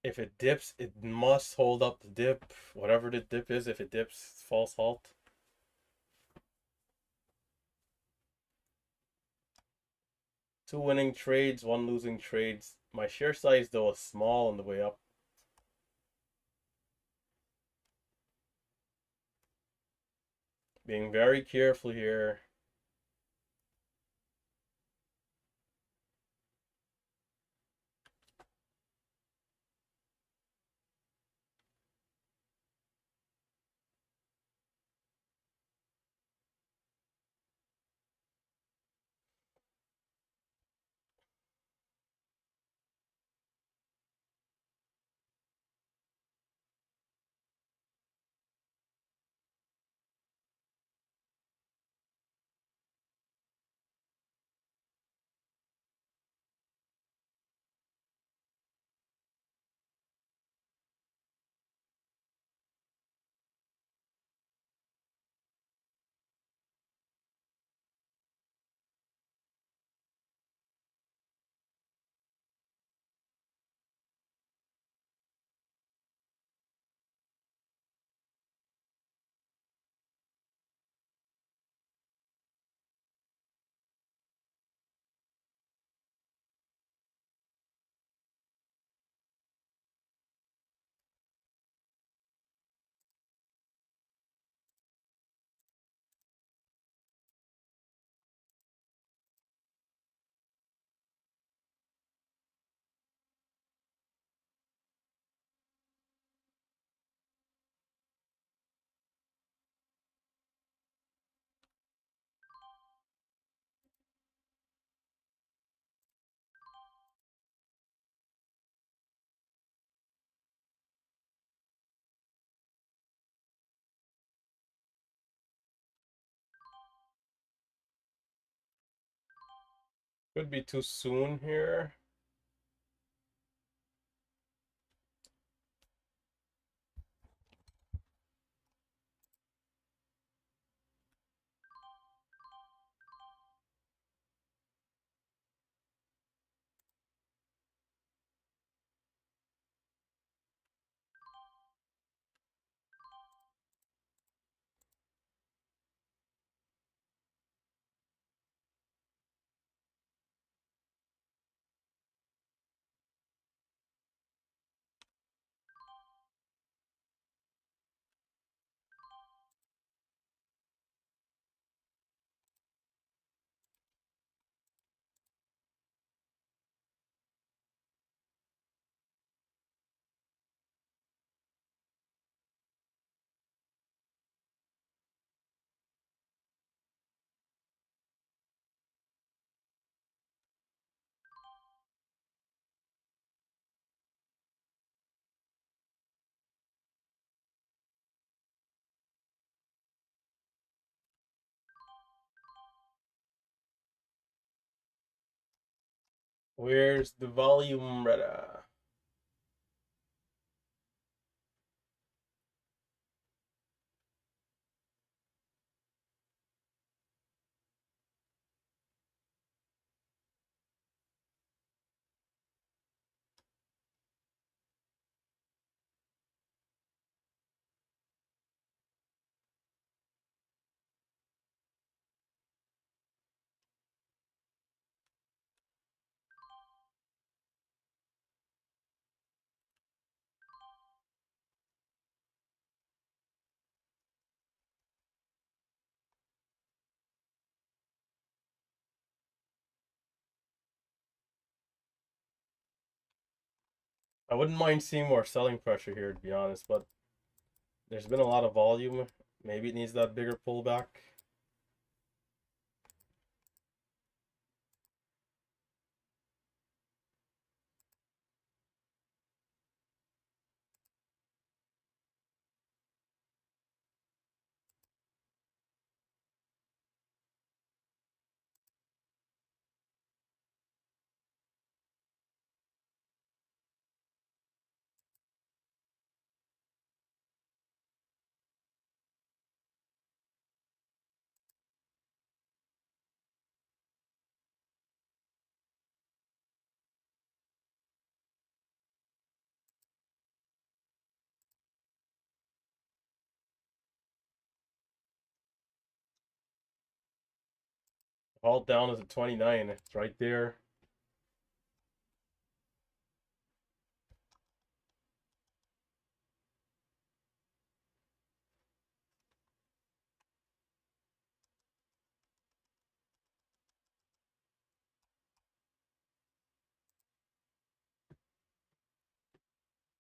A: If it dips, it must hold up the dip. Whatever the dip is, if it dips, false halt. Two winning trades, one losing trades. My share size though is small on the way up. Being very careful here. Could be too soon here. Where's the volume, Retta? I wouldn't mind seeing more selling pressure here, to be honest, but there's been a lot of volume. Maybe it needs that bigger pullback. Halt down is at 29. It's right there.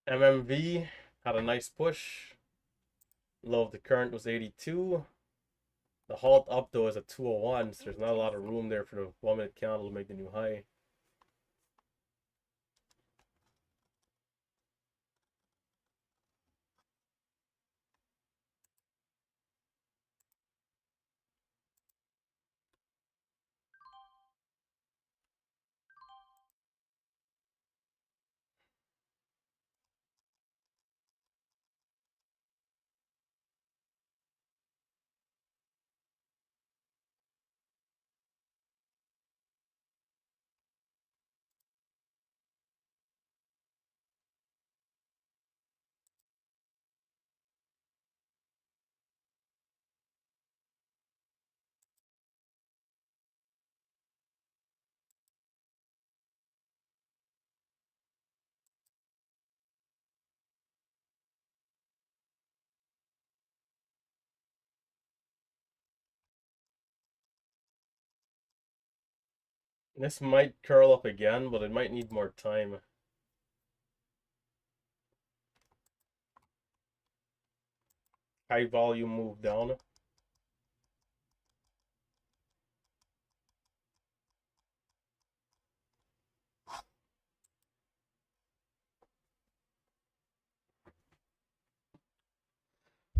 A: MMV had a nice push. Low of the current was 82. The halt up though is at 201, so there's not a lot of room there for the 1 minute candle to make the new high. This might curl up again, but it might need more time. High volume move down. I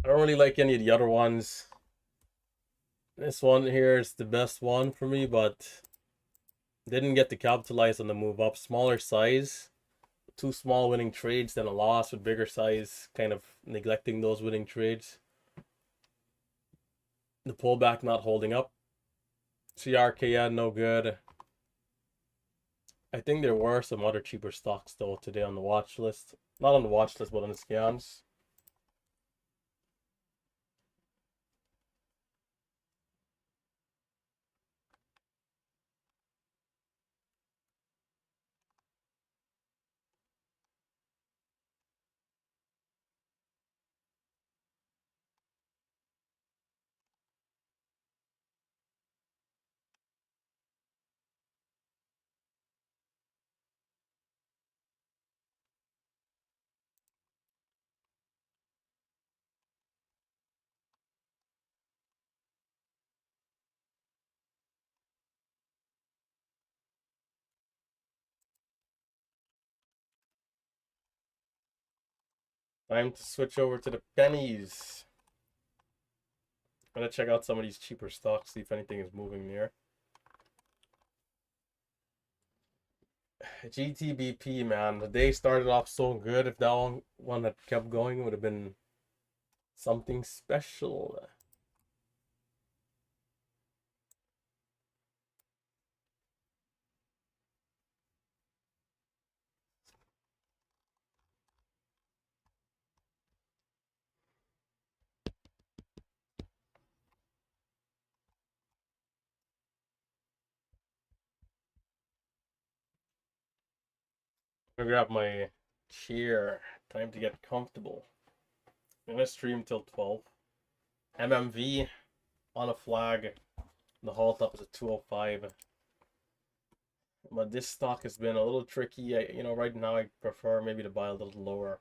A: don't really like any of the other ones. This one here is the best one for me, but didn't get to capitalize on the move up. Smaller size, 2 small winning trades, then a loss with bigger size, kind of neglecting those winning trades. The pullback not holding up. CRKN no good. I think there were some other cheaper stocks though today on the watch list. Not on the watch list, but on the scans. Time to switch over to the pennies. I'm gonna check out some of these cheaper stocks, see if anything is moving there. GTBP, man. The day started off so good. If that one had kept going, it would have been something special. I'm gonna grab my chair. Time to get comfortable. I'm gonna stream till 12. MMV on a flag. The halt up is at 205. But this stock has been a little tricky. Right now I prefer maybe to buy a little lower.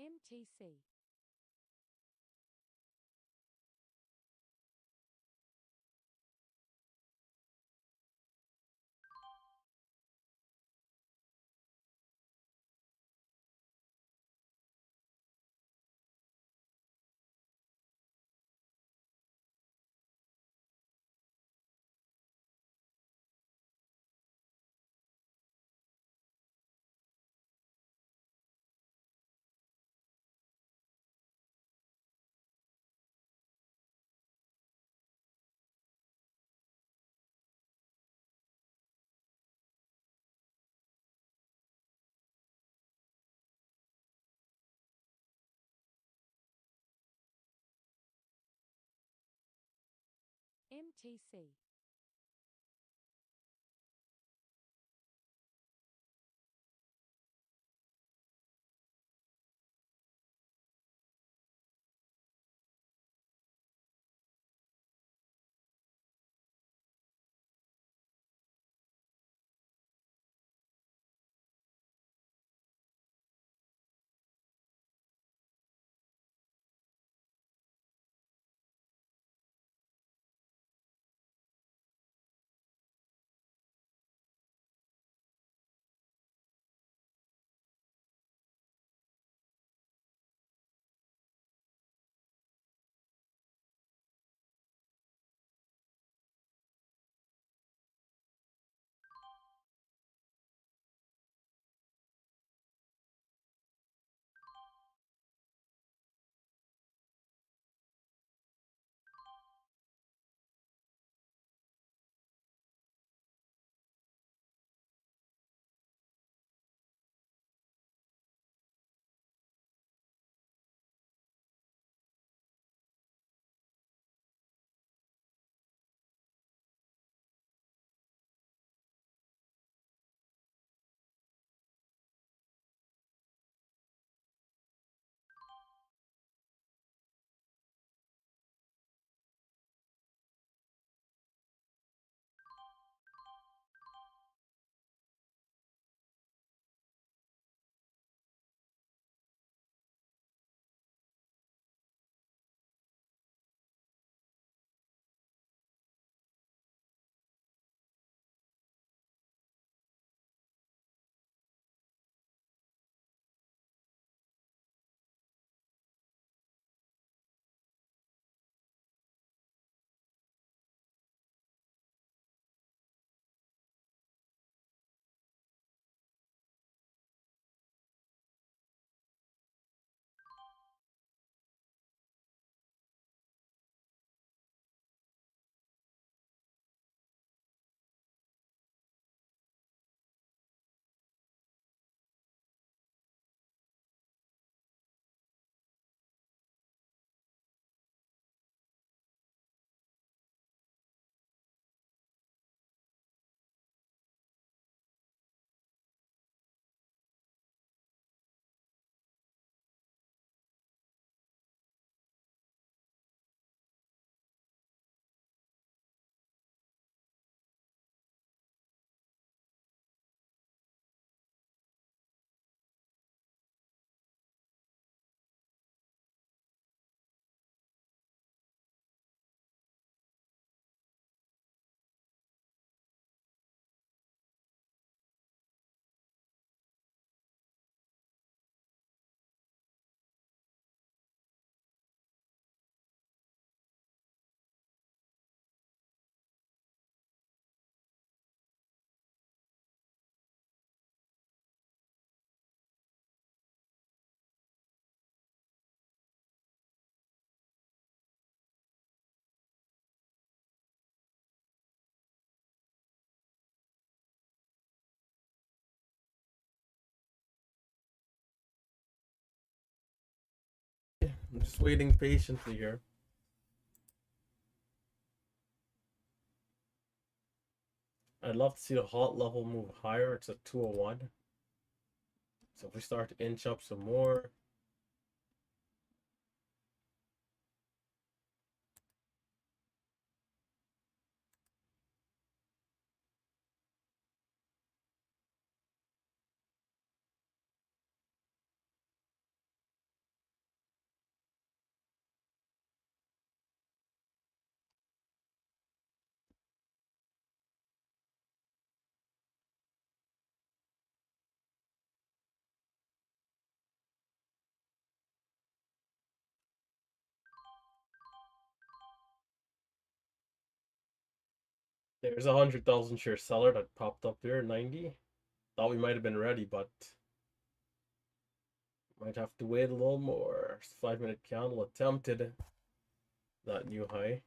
B: MTC. MTC.
A: just waiting patiently here. I'd love to see the halt level move higher. It's at 201. So if we start to inch up some more. There's a 100,000 share seller that popped up there, 90. Thought we might have been ready, but might have to wait a little more. 5-minute candle attempted that new high.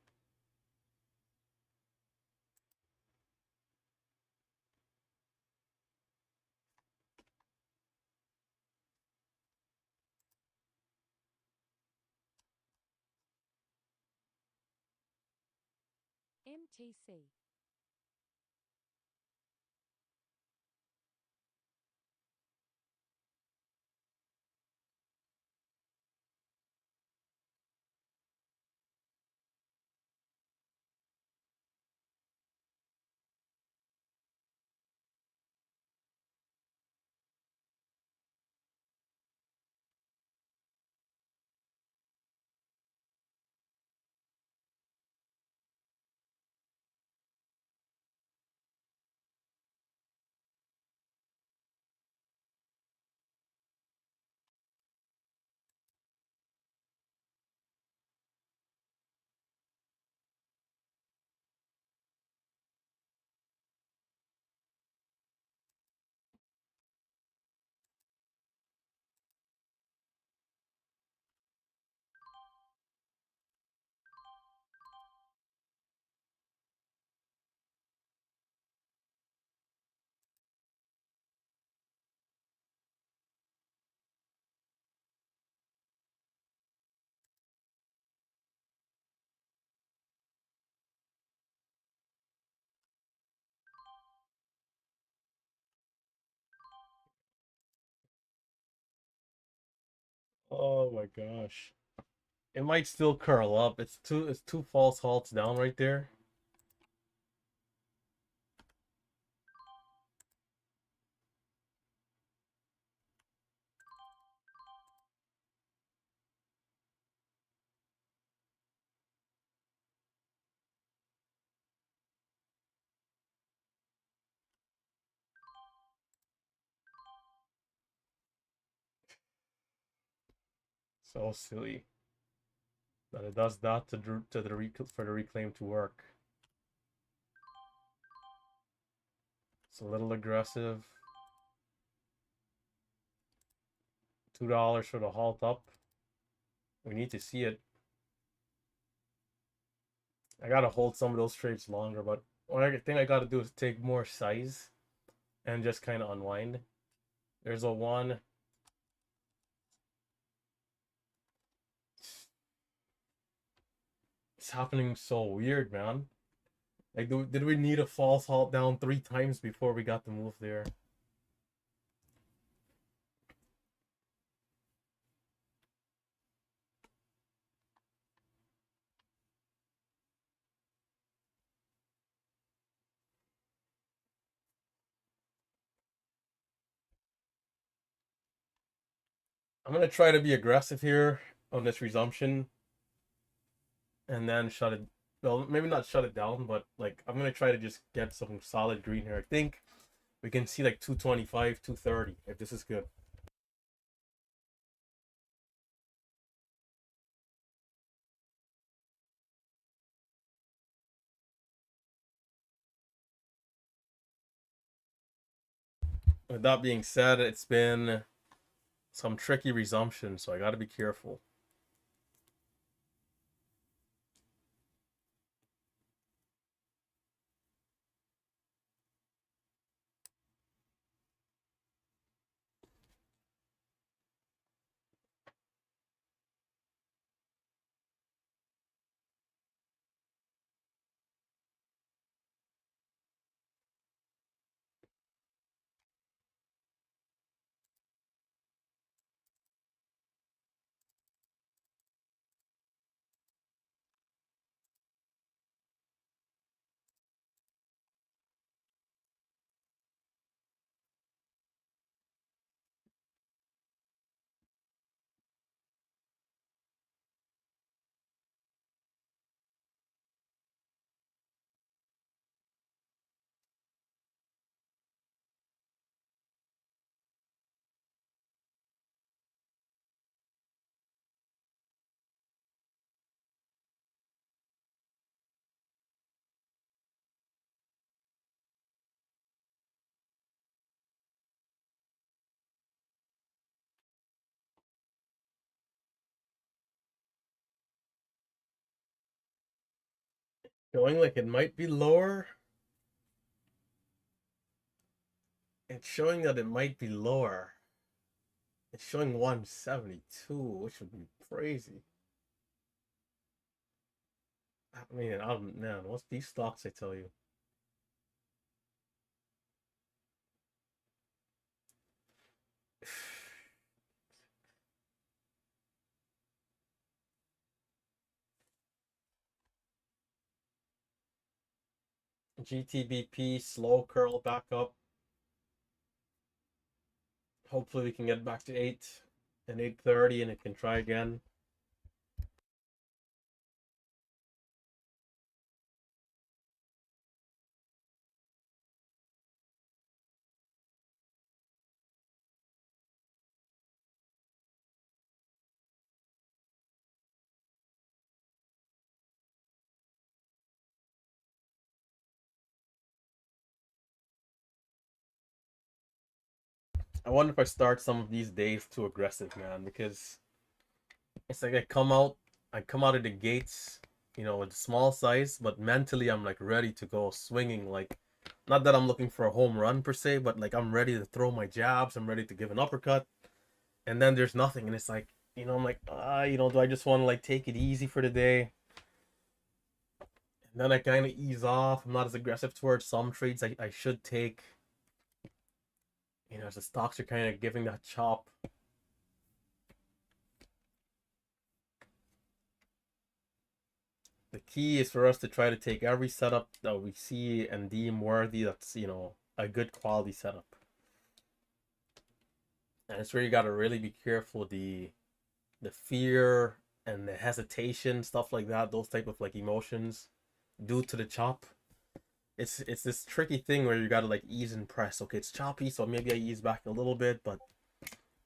B: MTC.
A: Oh my gosh. It might still curl up. It's two false halts down right there. So silly that it does that for the reclaim to work. It's a little aggressive. $2 for the halt up. We need to see it. I gotta hold some of those trades longer, but one thing I gotta do is take more size and just kind of unwind. There's a one. It's happening so weird, man. Like, did we need a false halt down 3 times before we got the move there? I'm gonna try to be aggressive here on this resumption, and then shut it. Well, maybe not shut it down, but like I'm gonna try to just get some solid green here. I think we can see like 225, 230 if this is good. With that being said, it's been some tricky resumption, so I got to be careful. Showing like it might be lower. It's showing that it might be lower. It's showing 172, which would be crazy. I mean, man, what's these stocks I tell you? GTBP, slow curl back up. Hopefully we can get back to 8 and 8:30 and it can try again. I wonder if I start some of these days too aggressive, man, because it's like I come out of the gates, with a small size, but mentally I'm like ready to go swinging. Like, not that I'm looking for a home run per se, but like I'm ready to throw my jabs. I'm ready to give an uppercut, and then there's nothing, and it's like, I'm like, do I just want to like take it easy for the day? And then I kind of ease off. I'm not as aggressive towards some trades I should take. The stocks are kind of giving that chop. The key is for us to try to take every setup that we see and deem worthy that's, a good quality setup. And it's where you got to really be careful the fear and the hesitation, stuff like that, those type of like emotions due to the chop. It's this tricky thing where you got to like ease and press. Okay, it's choppy, so maybe I ease back a little bit, but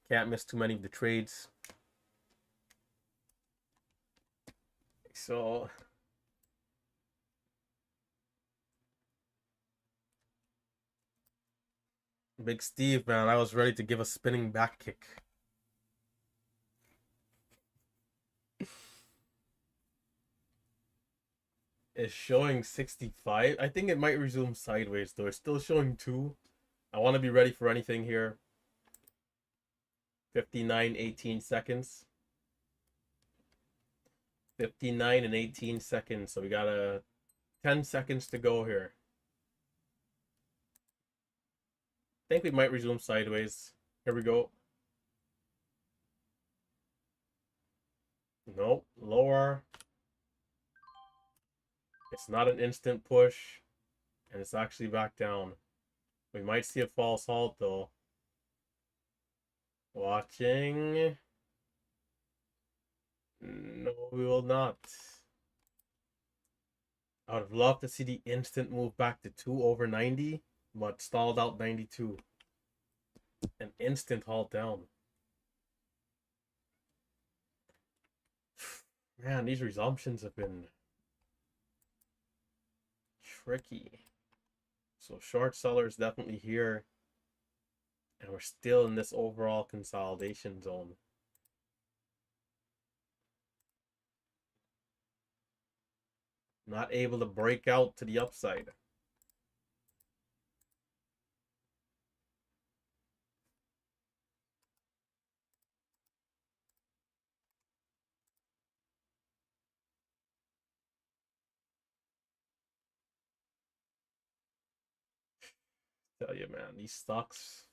A: can't miss too many of the trades. So Big Steve, man, I was ready to give a spinning back kick. Is showing 65. I think it might resume sideways though. It's still showing 2. I want to be ready for anything here. 59, 18 seconds. 59 and 18 seconds. So we got 10 seconds to go here. I think we might resume sideways. Here we go. Nope. Lower. It's not an instant push. And it's actually back down. We might see a false halt though. Watching. No, we will not. I would have loved to see the instant move back to 2 over 90, but stalled out 92. An instant halt down. Man, these resumptions have been tricky. So short sellers definitely here. And we're still in this overall consolidation zone. Not able to break out to the upside. Tell you, man, these stocks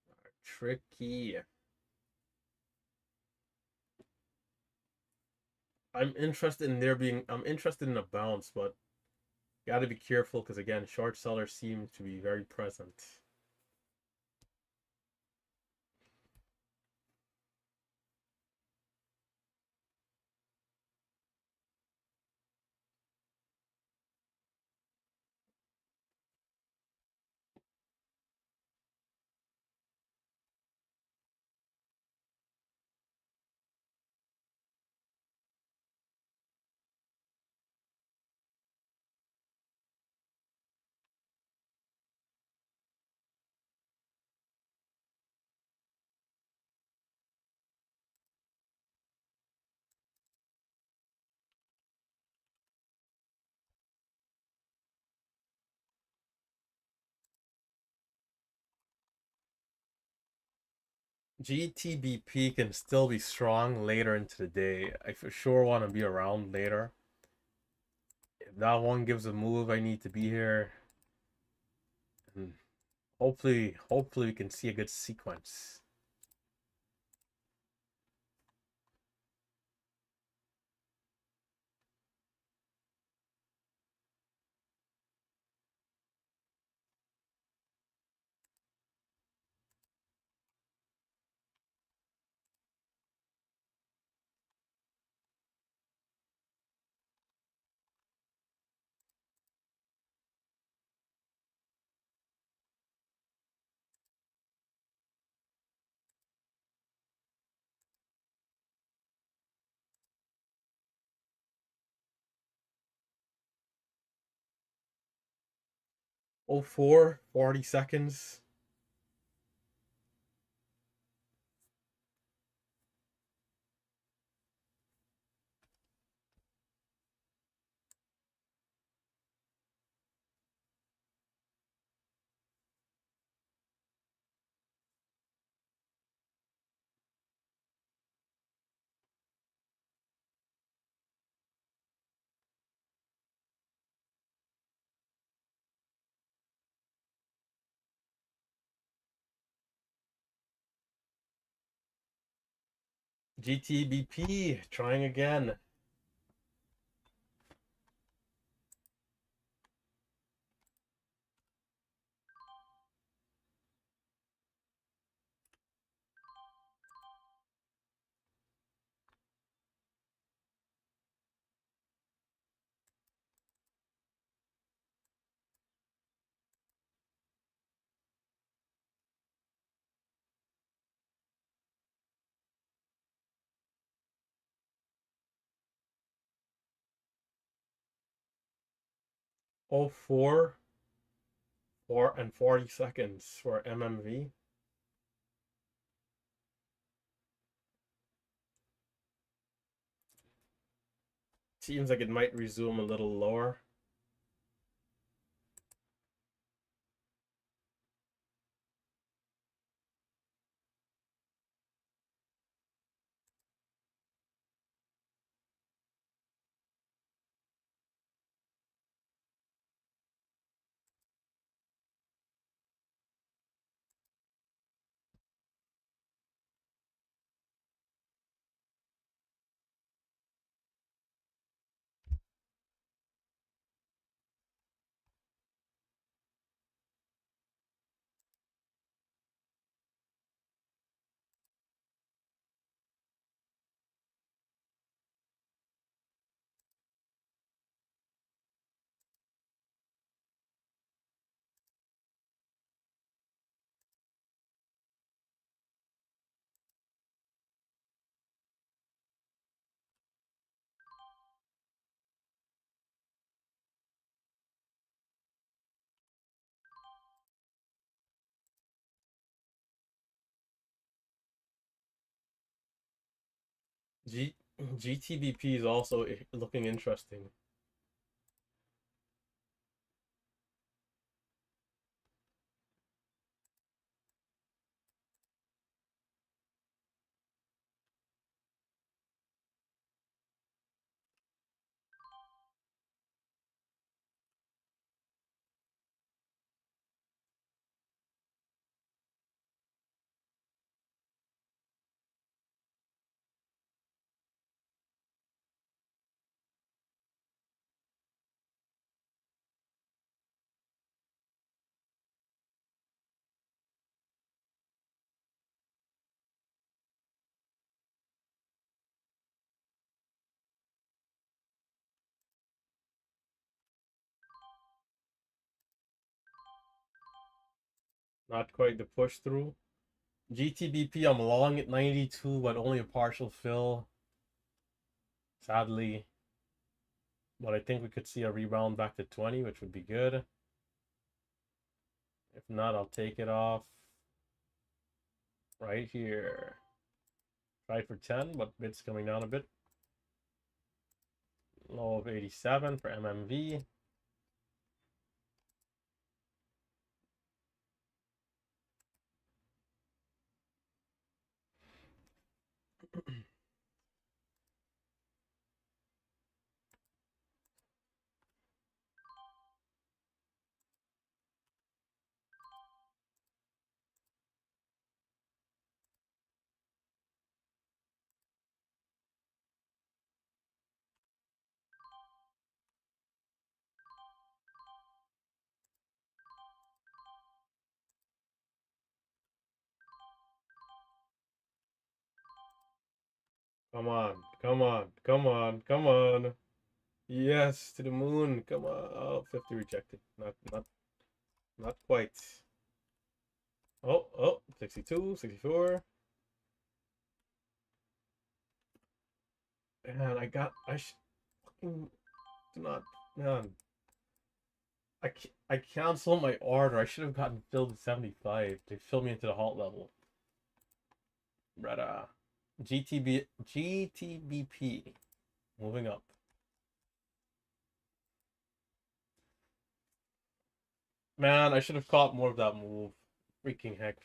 A: are tricky. I'm interested in a bounce, but gotta be careful because again, short sellers seem to be very present. GTBP can still be strong later into the day. I for sure want to be around later. If that one gives a move, I need to be here. And hopefully we can see a good sequence. Oh, 04, 40 seconds. GTBP trying again. Oh, 04, 4 and 40 seconds for MMV. Seems like it might resume a little lower. GTBP is also looking interesting. Not quite the push through. GTBP, I'm long at 92, but only a partial fill. Sadly. But I think we could see a rebound back to 20, which would be good. If not, I'll take it off right here. Try for 10, but bid's coming down a bit. Low of 87 for MMV. Come on, come on, come on, come on. Yes, to the moon. Come on. Oh, 50 rejected. Not quite. Oh, 62, 64. Man, I fucking do not, man. I canceled my order. I should have gotten filled at 75. They filled me into the halt level. Brother. GTBP. Moving up. Man, I should have caught more of that move. Freaking heck.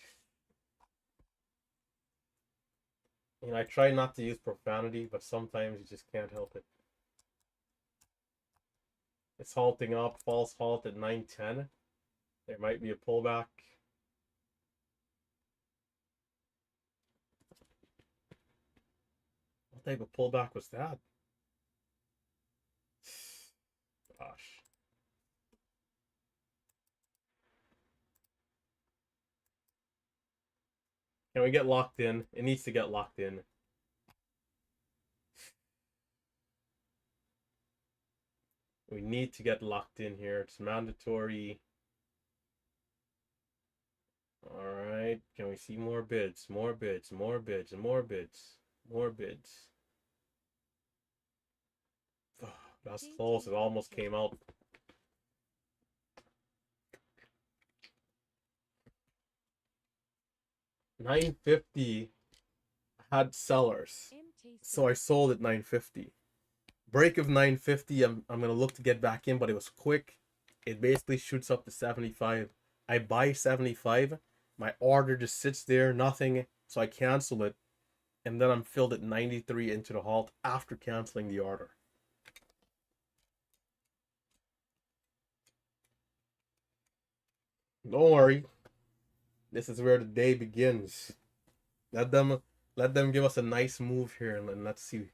A: You know, I try not to use profanity, but sometimes you just can't help it. It's halting up. False halt at 910. There might be a pullback. What type of pullback was that? Gosh. Can we get locked in? It needs to get locked in. We need to get locked in here. It's mandatory. All right. Can we see more bids? More bids. More bids. More bids. More bids. Oh, that's close. It almost came out. $9.50 had sellers, so I sold at $9.50. Break of $9.50. I'm gonna look to get back in, but it was quick. It basically shoots up to 75. I buy 75. My order just sits there, nothing, so I cancel it, and then I'm filled at 93 into the halt after canceling the order. Don't worry. This is where the day begins. Let them give us a nice move here, and let's see.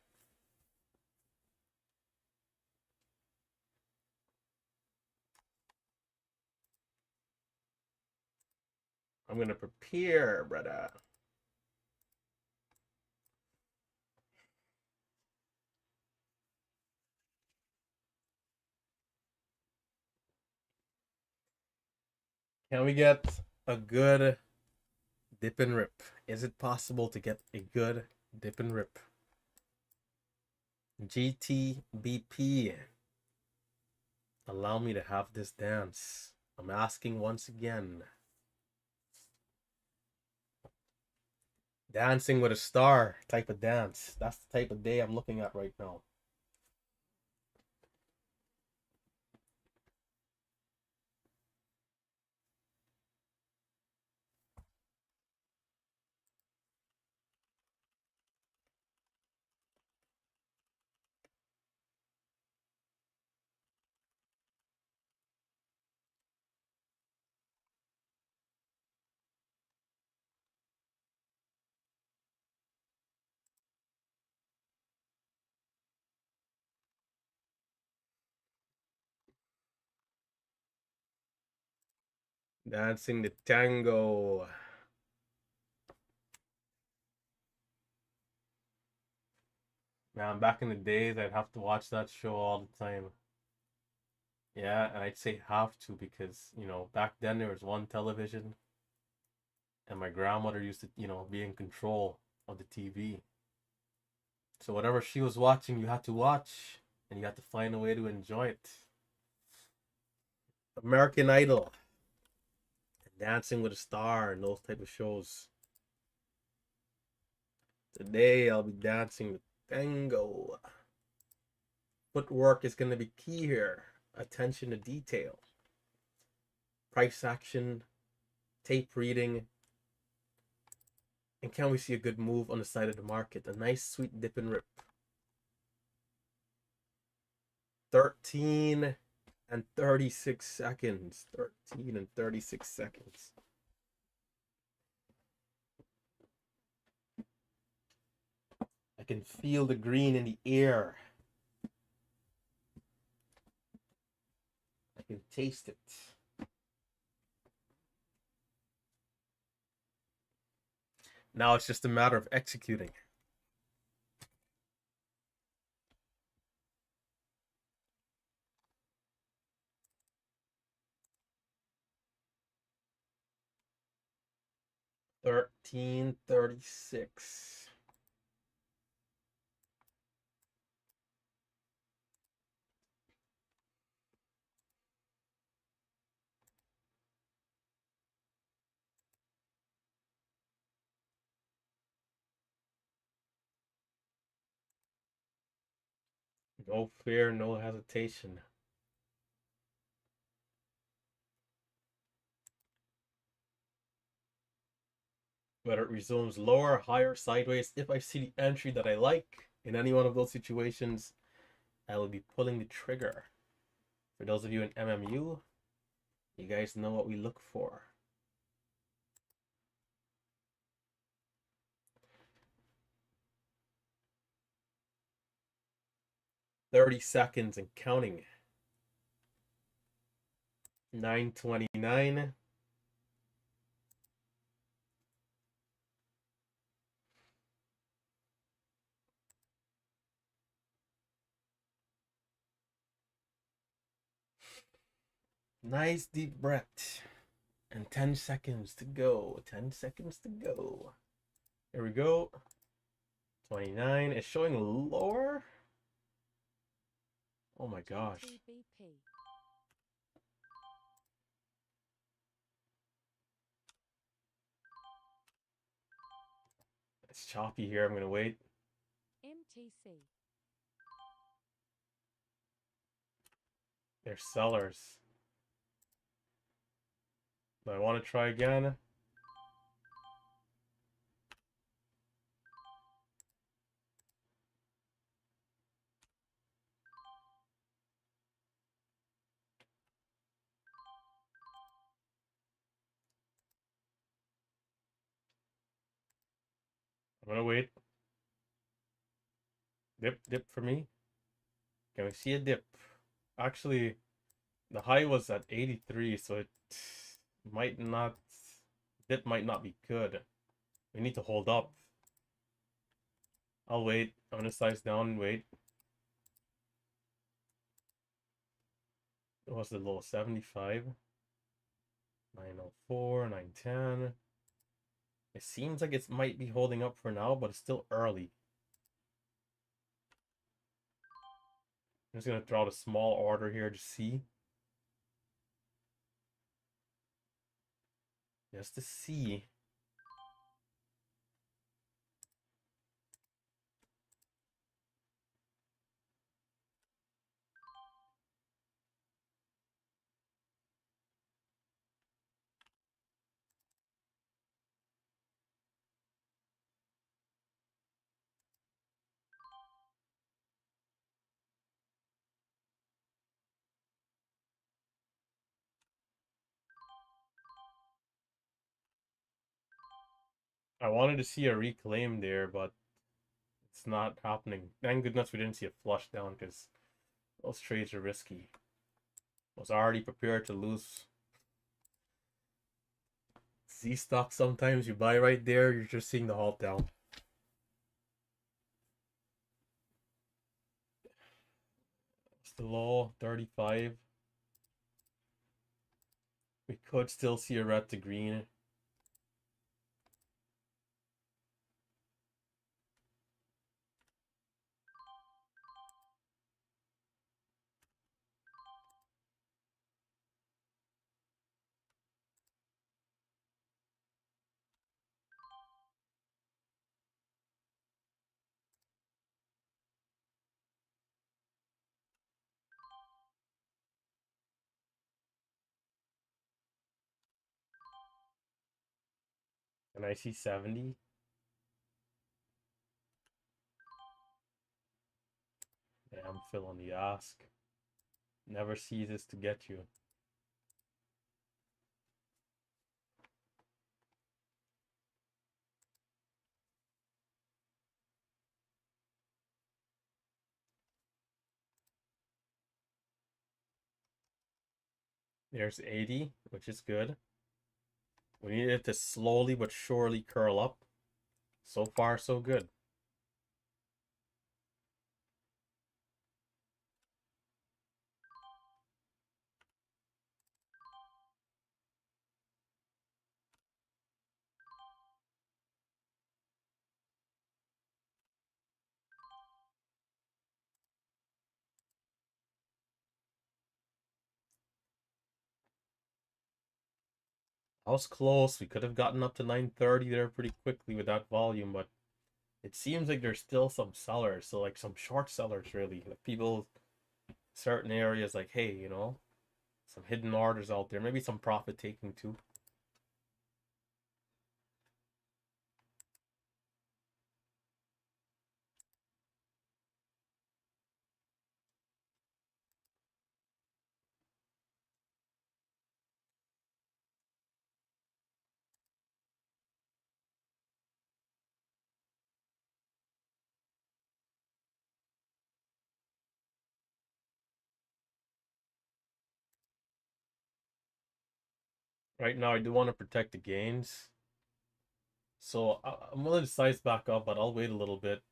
A: I'm gonna prepare, brother. Can we get a good dip and rip? Is it possible to get a good dip and rip? GTBP. Allow me to have this dance. I'm asking once again. Dancing with a star type of dance. That's the type of day I'm looking at right now. Dancing the tango. Man, back in the days, I'd have to watch that show all the time. Yeah, and I'd say have to because, you know, back then there was one television and my grandmother used to, you know, be in control of the TV. So whatever she was watching, you had to watch and you had to find a way to enjoy it. American Idol, Dancing with a Star, and those type of shows. Today I'll be dancing the tango. Footwork is going to be key here. Attention to detail. Price action, tape reading, And can we see a good move on the side of the market? A nice sweet dip and rip. 13 and 36 seconds. 13 and 36 seconds. I can feel the green in the air. I can taste it. Now it's just a matter of executing. $13.36. No fear, no hesitation. Whether it resumes lower, higher, sideways, if I see the entry that I like in any one of those situations, I will be pulling the trigger. For those of you in MMU, you guys know what we look for. $30 seconds and counting. 9:29. Nice deep breath. And 10 seconds to go. 10 seconds to go. Here we go. 29. It's showing lower. Oh my gosh.
B: GTBP.
A: It's choppy here. I'm going to wait.
B: MTC.
A: They're sellers. Do I want to try again? I'm going to wait. Dip for me. Can we see a dip? Actually, the high was at 83, so it might not, dip might not be good. We need to hold up. I'll wait. I'm gonna size down and wait. What's the low? 75. 904, 910. It seems like it might be holding up for now, but it's still early. I'm just gonna throw out a small order here to see. Just to see. I wanted to see a reclaim there, but it's not happening. Thank goodness we didn't see a flush down, because those trades are risky. I was already prepared to lose. Z stock, sometimes you buy right there, you're just seeing the halt down. It's the low, 35. We could still see a red to green. And I see 70. Damn, Phil on the ask. Never ceases to get you. There's 80, which is good. We need it to slowly but surely curl up. So far, so good. I was close. We could have gotten up to 930 there pretty quickly with that volume, but it seems like there's still some sellers. So like some short sellers really. Like people certain areas like, hey, you know, some hidden orders out there. Maybe some profit taking too. Right now I do want to protect the gains. So I'm willing to size back up, but I'll wait a little bit.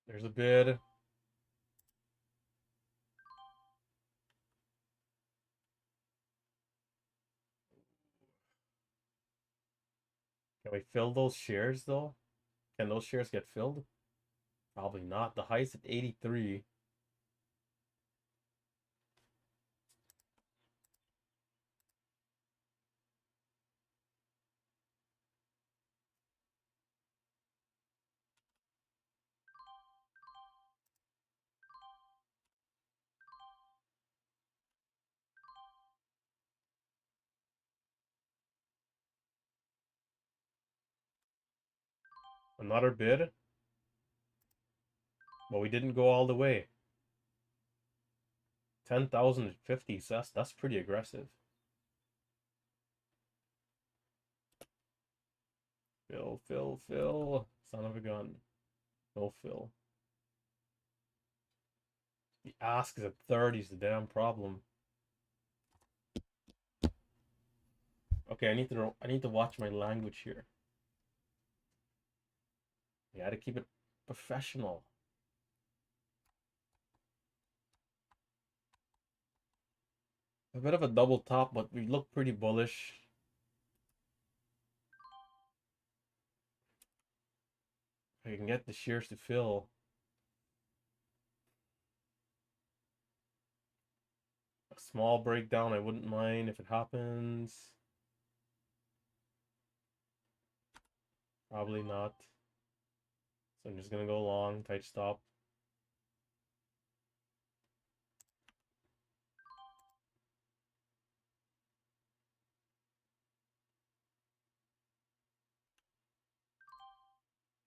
A: There's a bid. Can we fill those shares though? Can those shares get filled? Probably not. The high's at 83. Another bid. But we didn't go all the way. 10,050. So that's pretty aggressive. Fill. Son of a gun. No fill. The ask is at 30 is the damn problem. Okay, I need to watch my language here. You gotta keep it professional. A bit of a double top, but we look pretty bullish. If I can get the shares to fill. A small breakdown, I wouldn't mind if it happens. Probably not. So I'm just gonna go long, tight stop.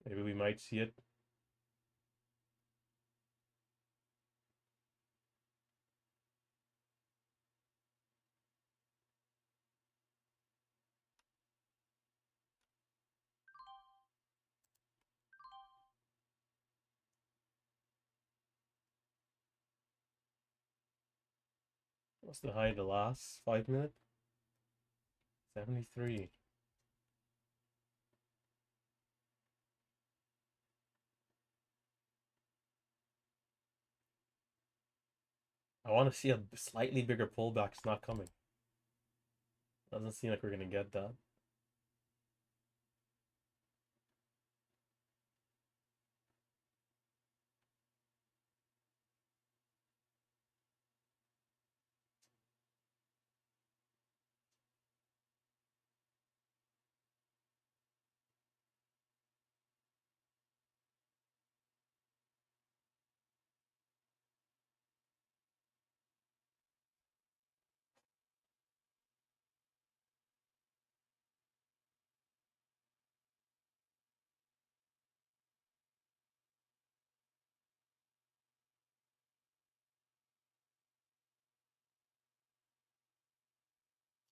A: Maybe we might see it. What's the high of the last 5 minutes? 73. I want to see a slightly bigger pullback. It's not coming. Doesn't seem like we're gonna get that.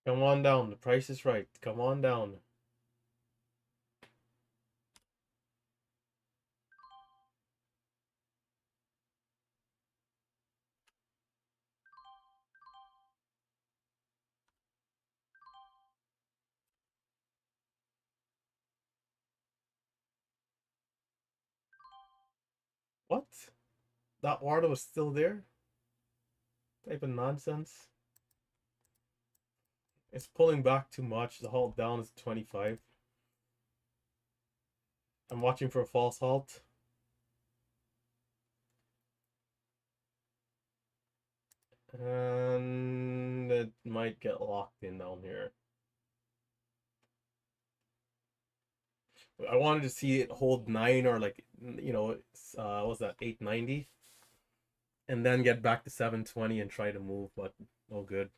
A: Come on down. The price is right. Come on down. What? That order was still there? Type of nonsense. It's pulling back too much. The halt down is 25. I'm watching for a false halt. And it might get locked in down here. I wanted to see it hold 9 or like, what's that, 890? And then get back to 720 and try to move, but no good.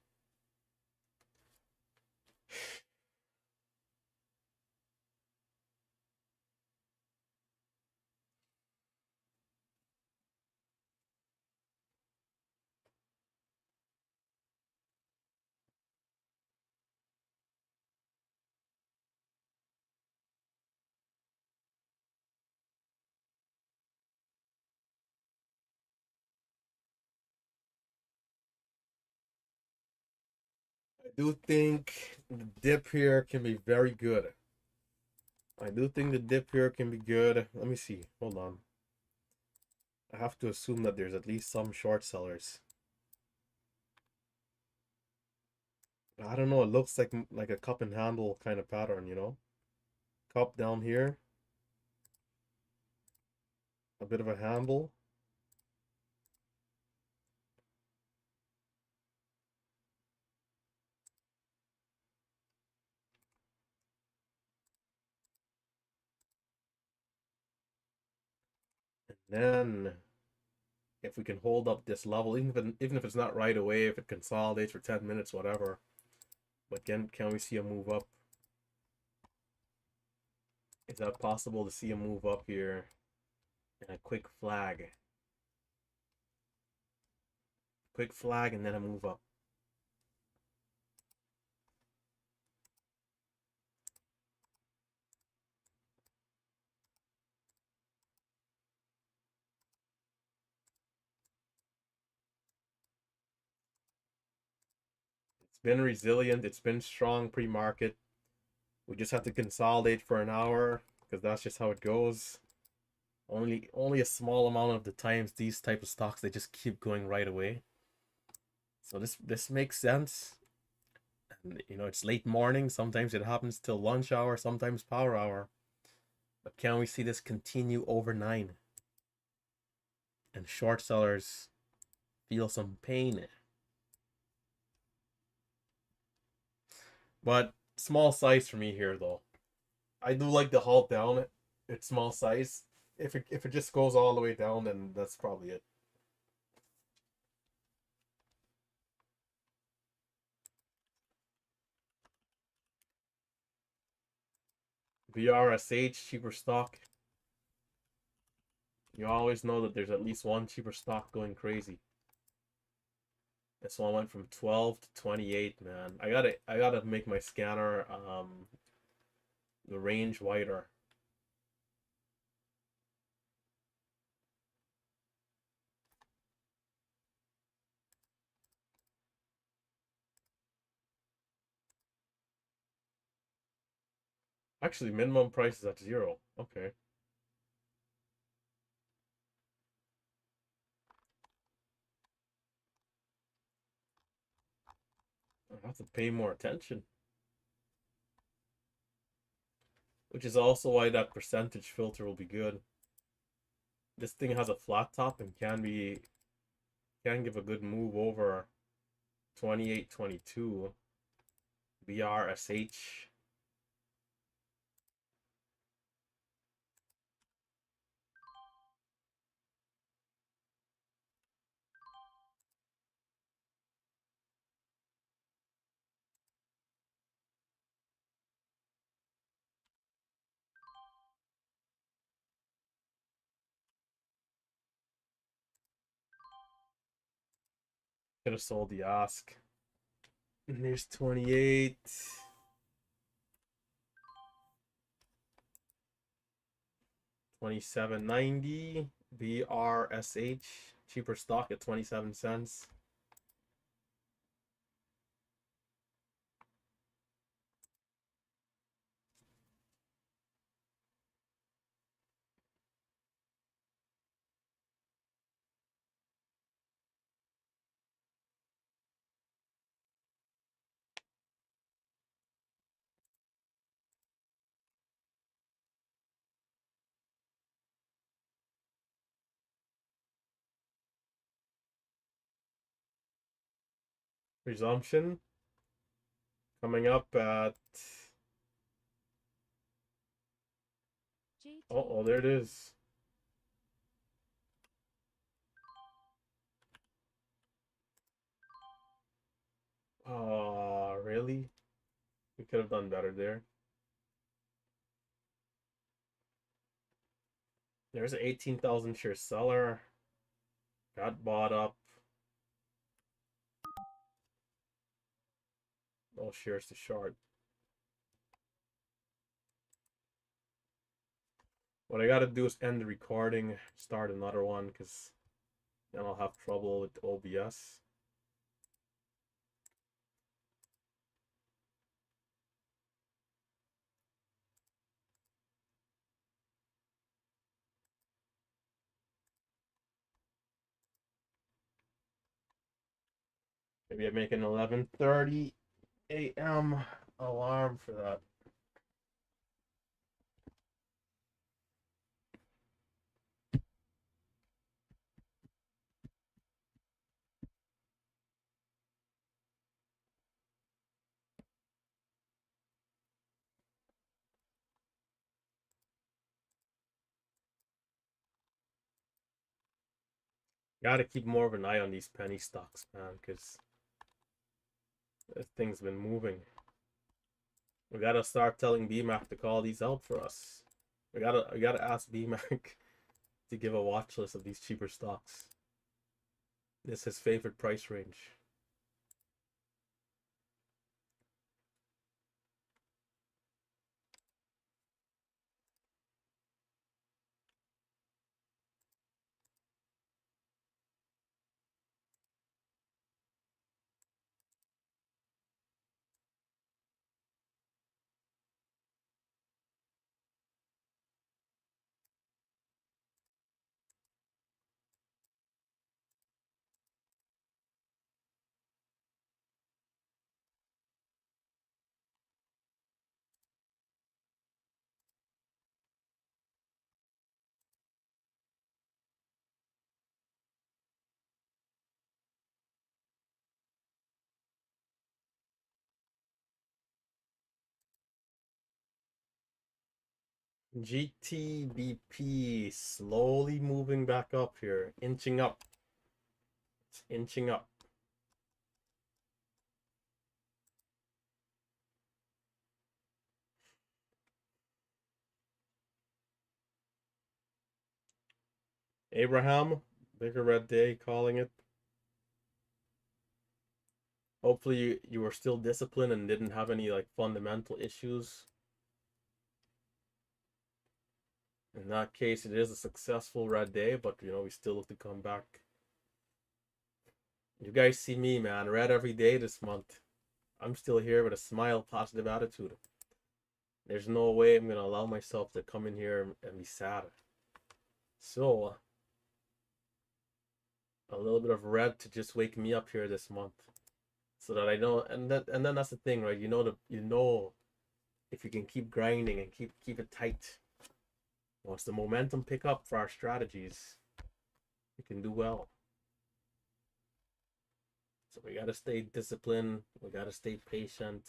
A: I do think the dip here can be very good. I do think the dip here can be good. Let me see. Hold on. I have to assume that there's at least some short sellers. I don't know. It looks like a cup and handle kind of pattern, you know? Cup down here. A bit of a handle. And then if we can hold up this level, even if it's not right away, if it consolidates for 10 minutes, whatever. But can we see a move up? Is that possible to see a move up here? And a quick flag. Quick flag and then a move up. It's been resilient. It's been strong pre-market. We just have to consolidate for an hour because that's just how it goes. Only a small amount of the times these type of stocks they just keep going right away. So this makes sense. And, it's late morning. Sometimes it happens till lunch hour. Sometimes power hour. But can we see this continue over 9? And short sellers feel some pain. But small size for me here though. I do like the halt down. It's small size. If it just goes all the way down, then that's probably it. BRSH, cheaper stock. You always know that there's at least one cheaper stock going crazy. This one went from 12 to 28, man. I gotta make my scanner the range wider. Actually, minimum price is at 0. Okay. I have to pay more attention. Which is also why that percentage filter will be good. This thing has a flat top and can give a good move over 28, 22. BRSH. Could have sold the ask. And there's 28. $27.90. BRSH. Cheaper stock at 27 cents. Resumption coming up at oh, there it is. Oh, really? We could have done better there. There's an 18,000 share seller. Got bought up. All shares to short. What I gotta do is end the recording, start another one, because then I'll have trouble with OBS. Maybe I make an 11:30 a.m. alarm for that. Gotta keep more of an eye on these penny stocks, man, because this thing's been moving. We gotta start telling BMAC to call these out for us. We gotta ask BMAC to give a watch list of these cheaper stocks. This is his favorite price range. GTBP slowly moving back up here, inching up. It's inching up. Abraham, bigger red day, calling it. Hopefully you were still disciplined and didn't have any like fundamental issues. In that case, it is a successful red day, but you know, we still look to come back. You guys see me, man, red every day this month. I'm still here with a smile, positive attitude. There's no way I'm gonna allow myself to come in here and be sad. So a little bit of red to just wake me up here this month, so that I know. And then that's the thing, right? You know if you can keep grinding and keep it tight. Once the momentum pick up for our strategies, we can do well. So we gotta stay disciplined. We gotta stay patient.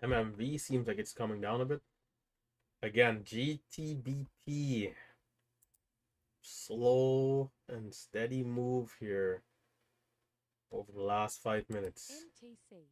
A: MMV seems like it's coming down a bit. Again, GTBP. Slow and steady move here. over the last 5 minutes.
B: MTC.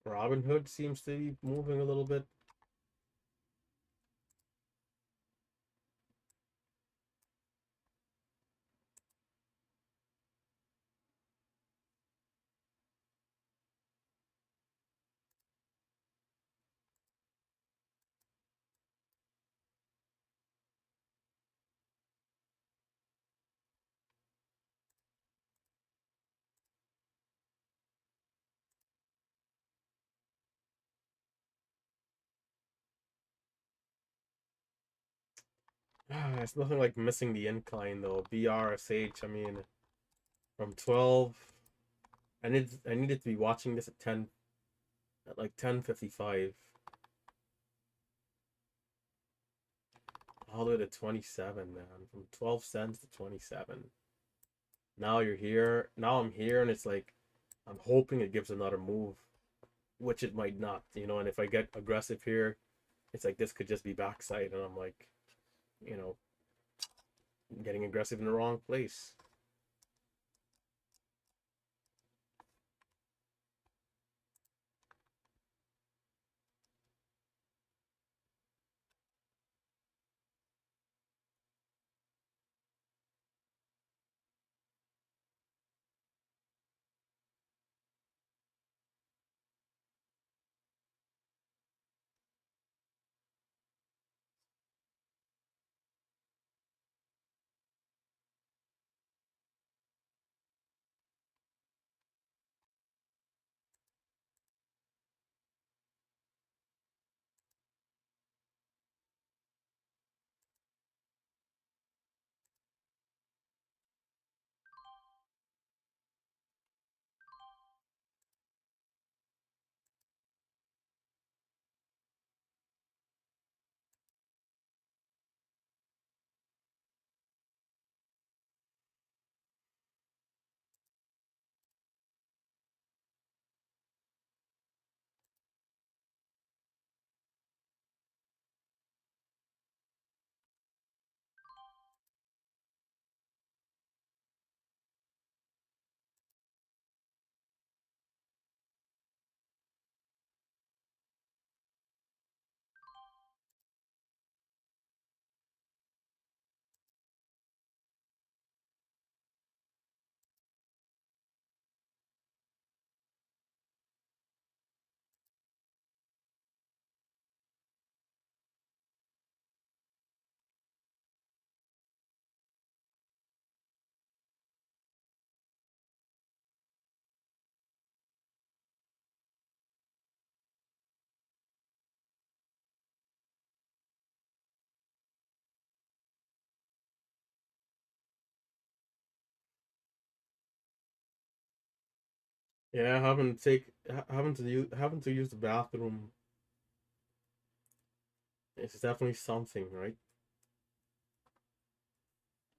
A: Robinhood seems to be moving a little bit. It's nothing like missing the incline though. BRSH, I mean, from 12. I needed to be watching this at 10, at like 10:55. All the way to 27, man. From 12 cents to 27. Now you're here. Now I'm here, and it's like I'm hoping it gives another move, which it might not, you know. And if I get aggressive here, it's like this could just be backside, and I'm like, you know, getting aggressive in the wrong place. Yeah, having to use the bathroom. It's definitely something, right?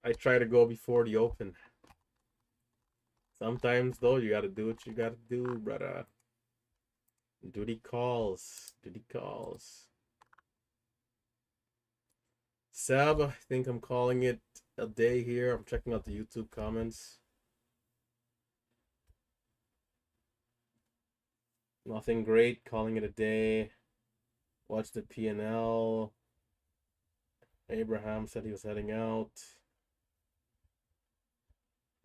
A: I try to go before the open. Sometimes though, you gotta do what you gotta do, brother. Duty calls. Duty calls. Seb, I think I'm calling it a day here. I'm checking out the YouTube comments. Nothing great. Calling it a day. Watch the P&L. Abraham said he was heading out.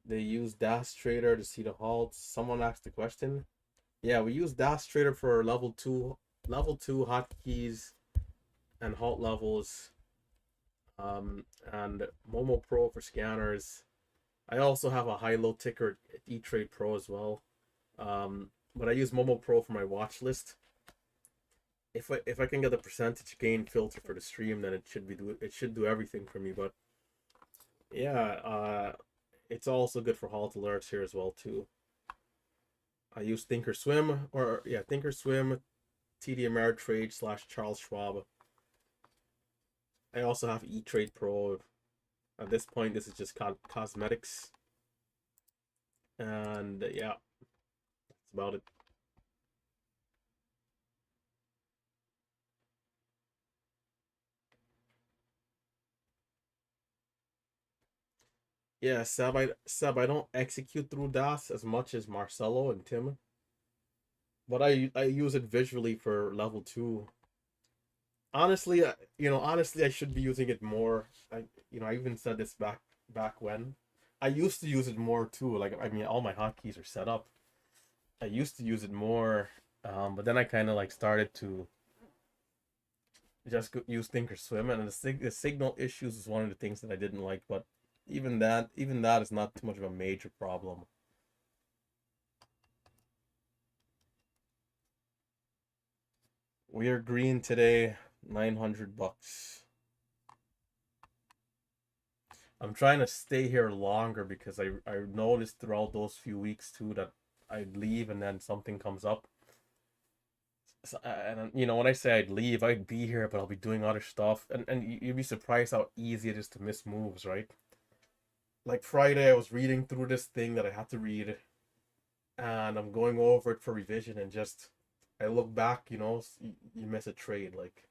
A: They use DAS Trader to see the halts. Someone asked the question. Yeah, we use DAS Trader for level 2 hotkeys and halt levels. And Momo Pro for scanners. I also have a high-low ticker E-Trade Pro as well. But I use Momo Pro for my watch list. if I can get the percentage gain filter for the stream, then it should do everything for me. But yeah, it's also good for halt alerts here as well too. I use Thinkorswim, or yeah, Thinkorswim, TD Ameritrade / Charles Schwab. I also have E-Trade Pro. At this point, this is just cosmetics. And yeah, that's about it. Yeah, Seb, I don't execute through DAS as much as Marcelo and Tim, but I use it visually for level 2. Honestly, honestly, I should be using it more. I even said this back when. I used to use it more too. Like, I mean, all my hotkeys are set up. I used to use it more, but then I kind of like started to just use Thinkorswim, and the signal issues is one of the things that I didn't like. But even that is not too much of a major problem. We are green today, $900. I'm trying to stay here longer because I noticed throughout those few weeks too that I'd leave and then something comes up. So, and when I say I'd leave, I'd be here, but I'll be doing other stuff, and you'd be surprised how easy it is to miss moves, right? Like Friday, I was reading through this thing that I had to read, and I'm going over it for revision, and just I look back, you miss a trade. Like,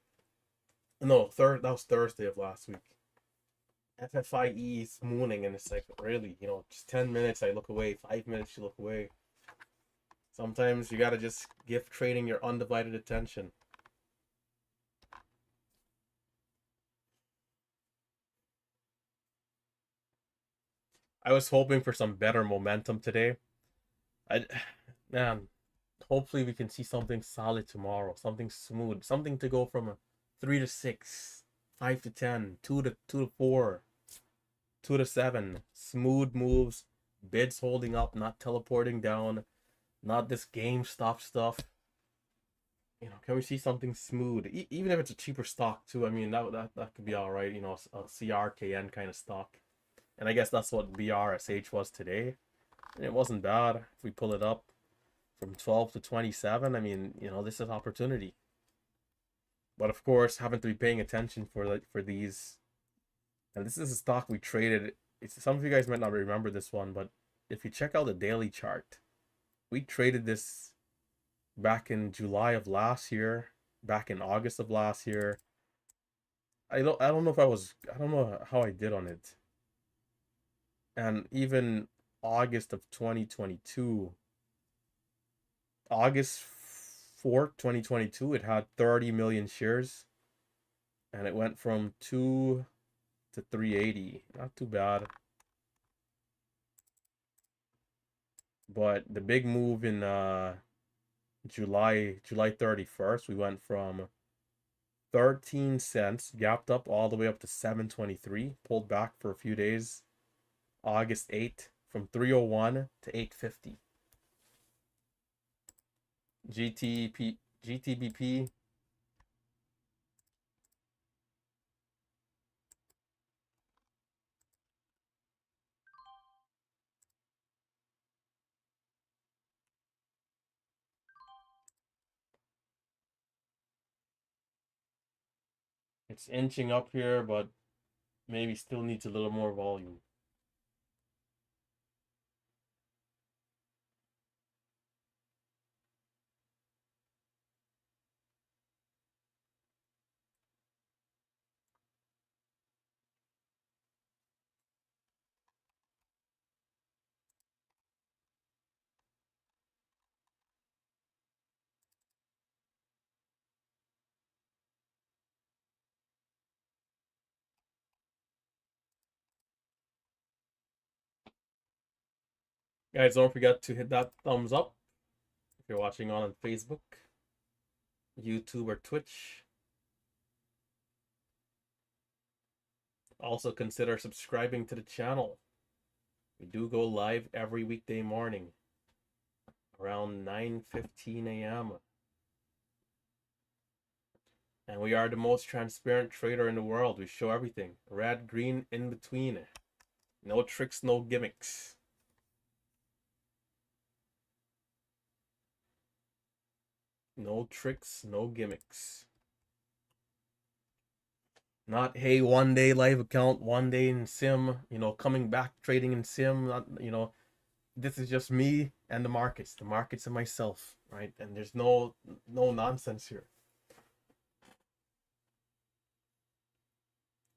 A: no, that was Thursday of last week. FFIE is mooning, and it's like, really, just 10 minutes I look away, 5 minutes you look away. Sometimes you gotta just give trading your undivided attention. I was hoping for some better momentum today. I, man, hopefully we can see something solid tomorrow, something smooth, something to go from a 3 to 6, 5 to 10, 2 to 4, 2 to 7. Smooth moves, bids holding up, not teleporting down, not this GameStop stuff. Can we see something smooth? Even if it's a cheaper stock too. I mean, that could be all right. A CRKN kind of stock. And I guess that's what BRSH was today. And it wasn't bad. If we pull it up from 12 to 27, I mean, this is opportunity. But of course, having to be paying attention for these. And this is a stock we traded. Some of you guys might not remember this one, but if you check out the daily chart, we traded this back in July of last year, back in August of last year. I don't know I don't know how I did on it. And even August of 2022, August 4th, 2022, it had 30 million shares, and it went from 2 to 380. Not too bad. But the big move in July 31st, we went from 13 cents, gapped up all the way up to 723, pulled back for a few days. August 8th, from 301 to 850. GTBP. It's inching up here, but maybe still needs a little more volume. Guys, don't forget to hit that thumbs up if you're watching on Facebook, YouTube, or Twitch. Also consider subscribing to the channel. We do go live every weekday morning around 9:15 a.m. And we are the most transparent trader in the world. We show everything. Red, green, in between. No tricks, no gimmicks. No tricks, no gimmicks. Not, hey, 1 day live account, 1 day in sim, coming back trading in sim. Not, this is just me and the markets and myself, right? And there's no nonsense here.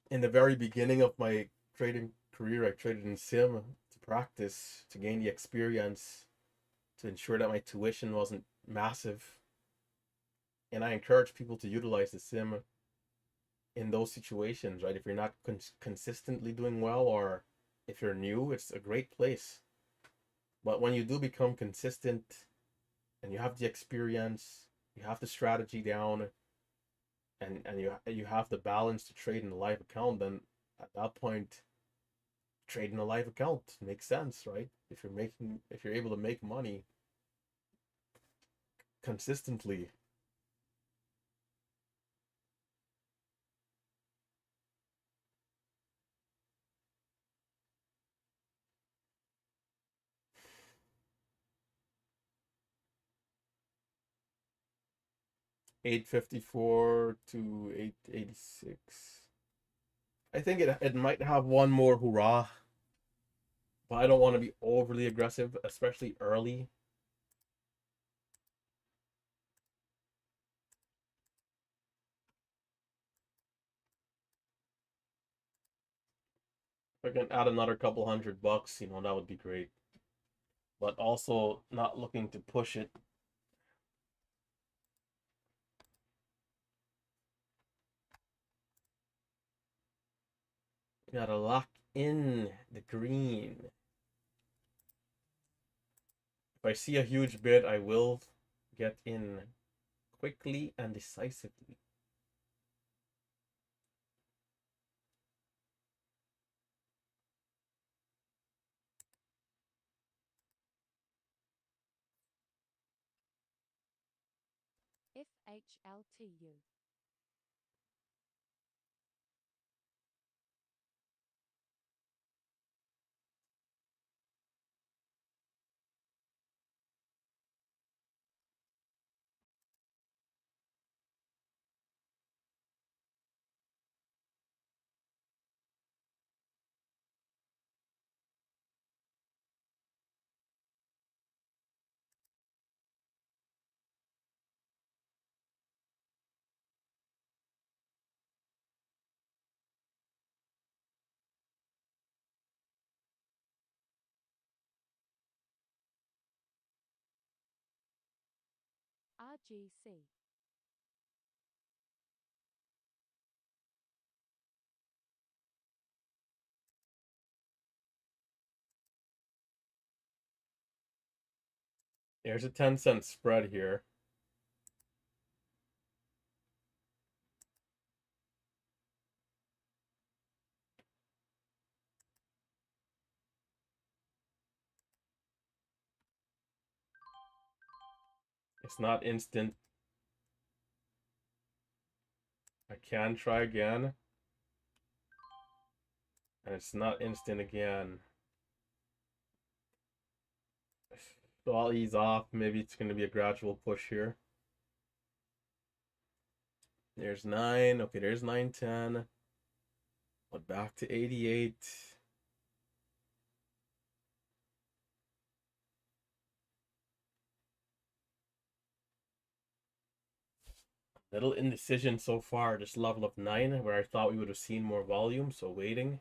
A: In the very beginning of my trading career, I traded in sim to practice, to gain the experience, to ensure that my tuition wasn't massive. And I encourage people to utilize the sim in those situations, right? If you're not consistently doing well, or if you're new, it's a great place. But when you do become consistent and you have the experience, you have the strategy down, and you have the balance to trade in a live account, then at that point, trading a live account makes sense, right? If you're able to make money consistently. $8.54 to $8.86. I think it might have one more hurrah, but I don't want to be overly aggressive, especially early. If I can add another couple $100, that would be great. But also not looking to push it. Gotta lock in the green. If I see a huge bid, I will get in quickly and decisively.
B: FHLTU. RGC.
A: There's a 10-cent spread here. It's not instant. I can try again. And it's not instant again. So I'll ease off. Maybe it's going to be a gradual push here. There's 9. Okay, there's 9.10. But back to 88. Little indecision so far. This level of 9, where I thought we would have seen more volume. So waiting.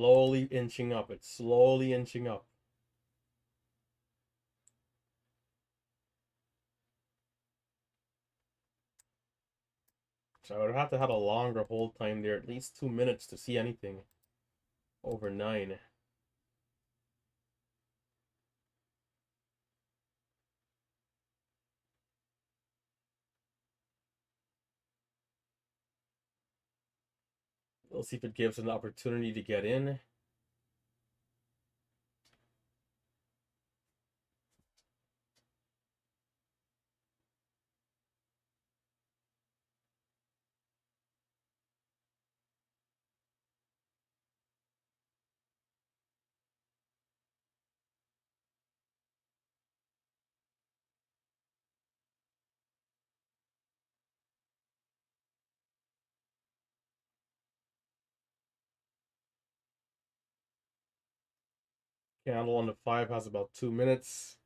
A: Slowly inching up. It's slowly inching up. So I would have to have a longer hold time there, at least 2 minutes to see anything over 9. We'll see if it gives an opportunity to get in. Candle on the 5 has about 2 minutes.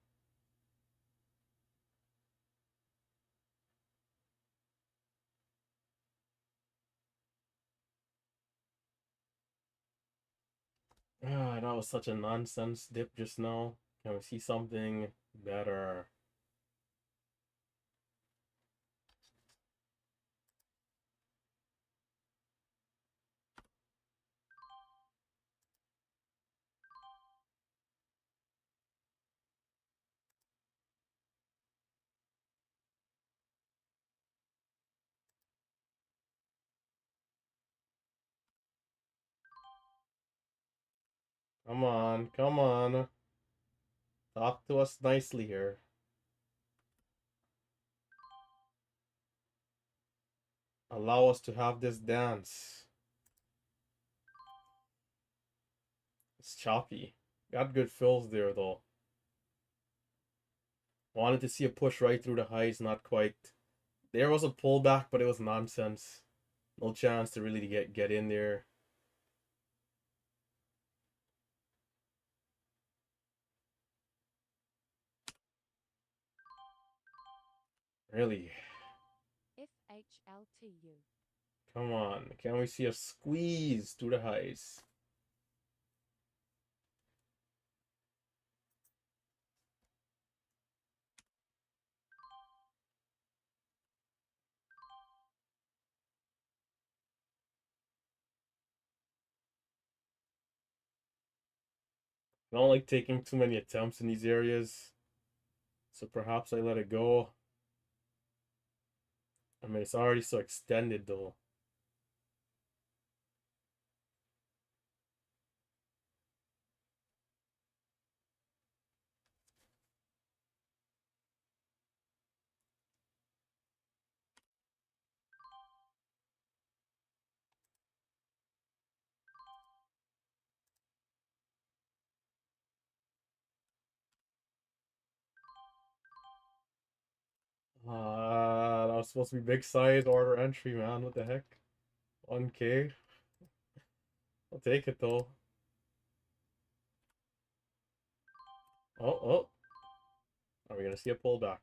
A: Ah, that was such a nonsense dip just now. Can we see something better? Come on, come on. Talk to us nicely here. Allow us to have this dance. It's choppy. Got good fills there though. Wanted to see a push right through the highs, not quite. There was a pullback, but it was nonsense. No chance to really get in there. Really.
B: FHLTU.
A: Come on. Can we see a squeeze through the highs? I don't like taking too many attempts in these areas, so perhaps I let it go. I mean, it's already so extended though. That was supposed to be big size order entry, man. What the heck? 1K. I'll take it though. Oh. Are we gonna see a pullback?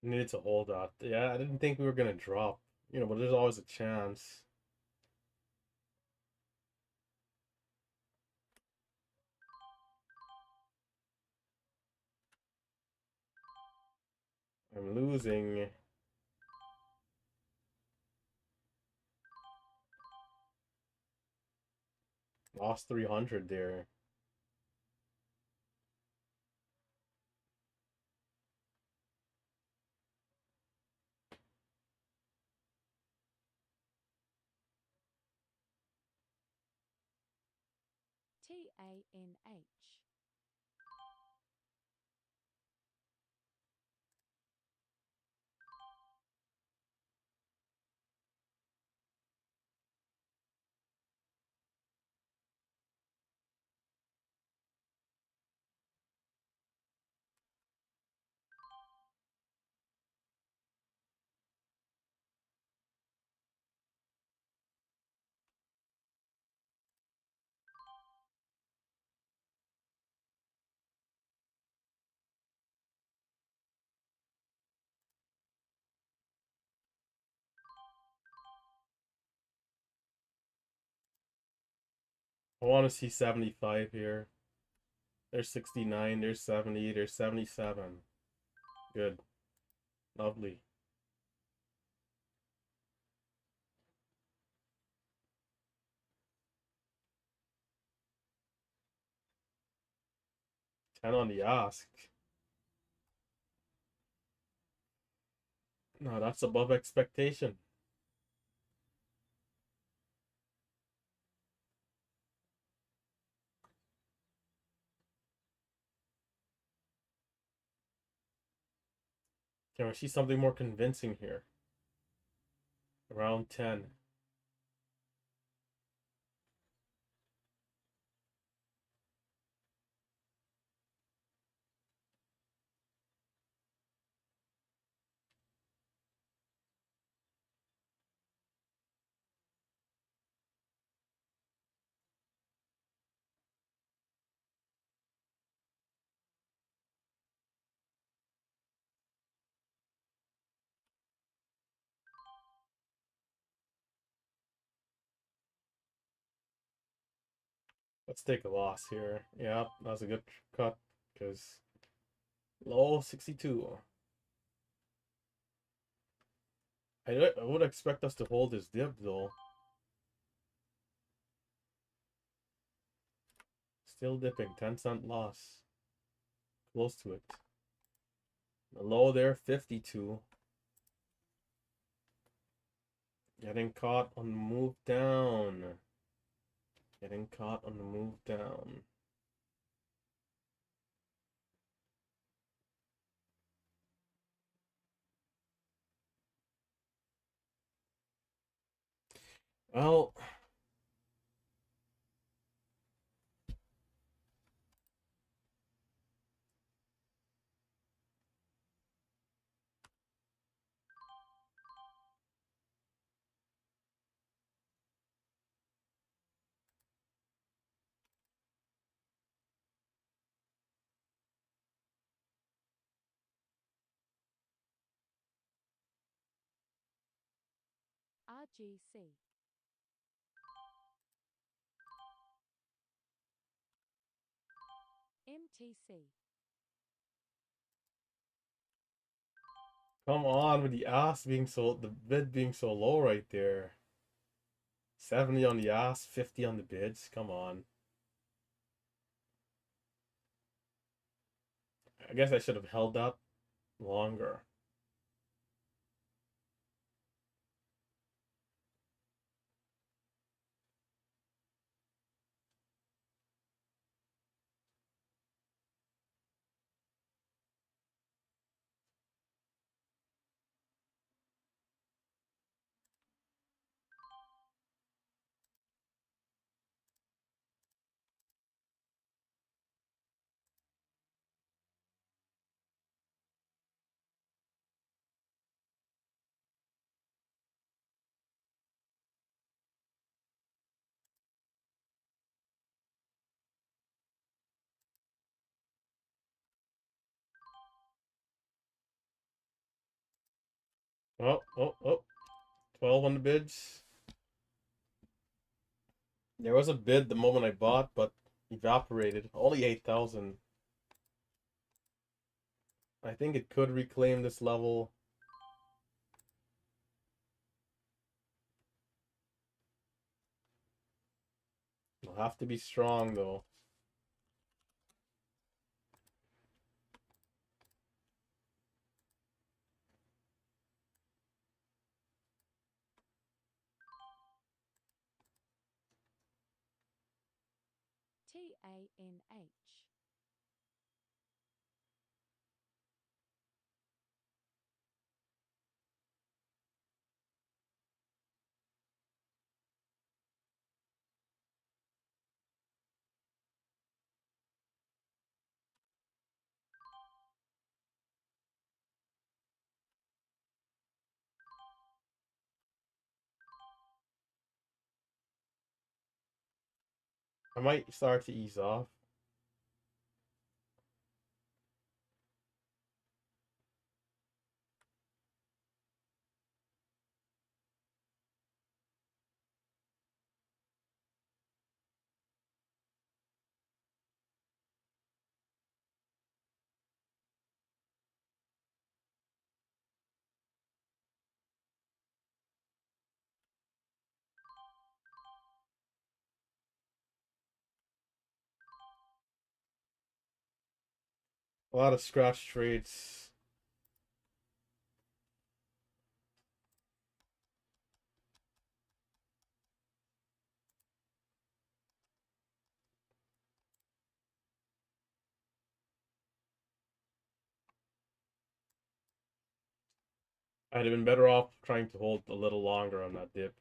A: Needed to hold that. Yeah, I didn't think we were gonna drop. But there's always a chance. I'm losing. Lost 300 there.
B: TANH.
A: I want to see 75 here. There's 69, there's 70, there's 77. Good. Lovely. Ten on the ask. No, that's above expectation. Can we see something more convincing here? Around 10. Let's take a loss here. Yeah, that was a good cut because low 62. I would expect us to hold this dip though. Still dipping, 10-cent loss. Close to it. The low there, 52. Getting caught on the move down. Getting caught on the move down. Well,
B: RGC. MTC.
A: come on with the ass being the bid being so low right there. 70 on the ass, 50 on the bids. Come on. I guess I should have held that longer. Oh. 12 on the bids. There was a bid the moment I bought, but evaporated. Only 8,000. I think it could reclaim this level. It'll have to be strong though.
B: TANH.
A: I might start to ease off. A lot of scratch trades. I'd have been better off trying to hold a little longer on that dip.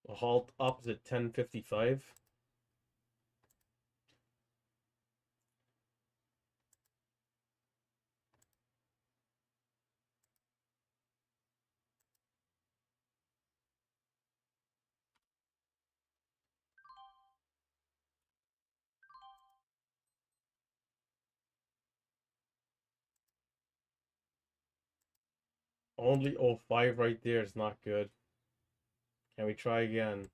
A: A halt opposite 1055. Only 05 right there is not good. Can we try again?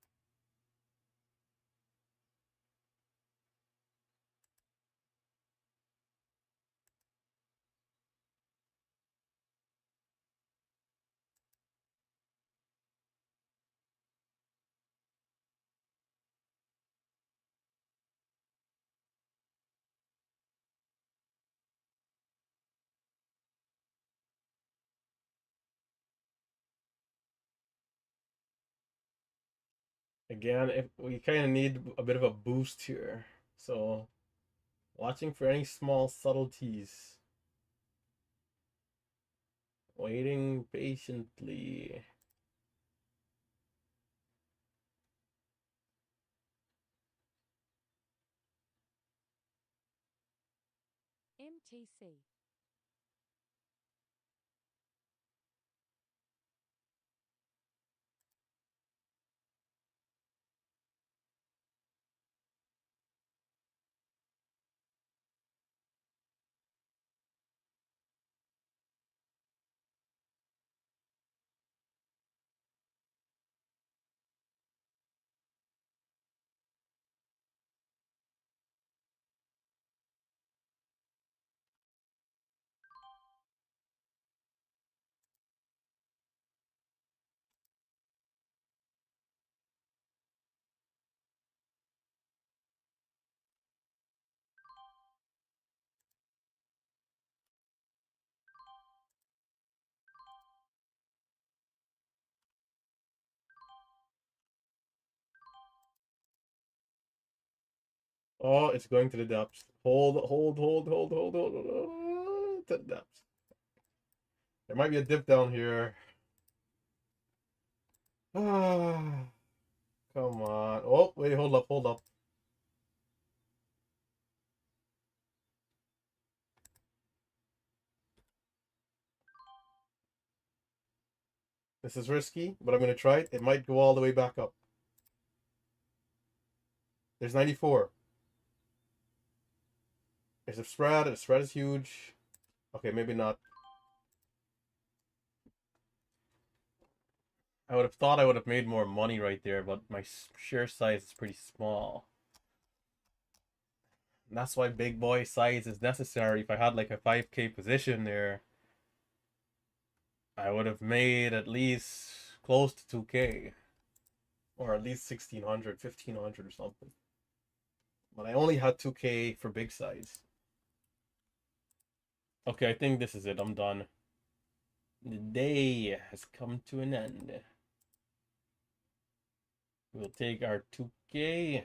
A: Again, if we kind of need a bit of a boost here. So, watching for any small subtleties. Waiting patiently.
B: MTC.
A: Oh, it's going to the depths. Hold, hold, hold, hold, hold, hold, hold, hold to the depths. There might be a dip down here. Ah, come on. Oh, wait, hold up, hold up. This is risky, but I'm going to try it. It might go all the way back up. There's 94. There's a spread. The spread is huge. Okay, maybe not. I would have thought I would have made more money right there, but my share size is pretty small. And that's why big boy size is necessary. If I had like a 5K position there, I would have made at least close to 2K. Or at least 1600, 1500 or something. But I only had 2K for big size. Okay, I think this is it. I'm done. The day has come to an end. We'll take our 2K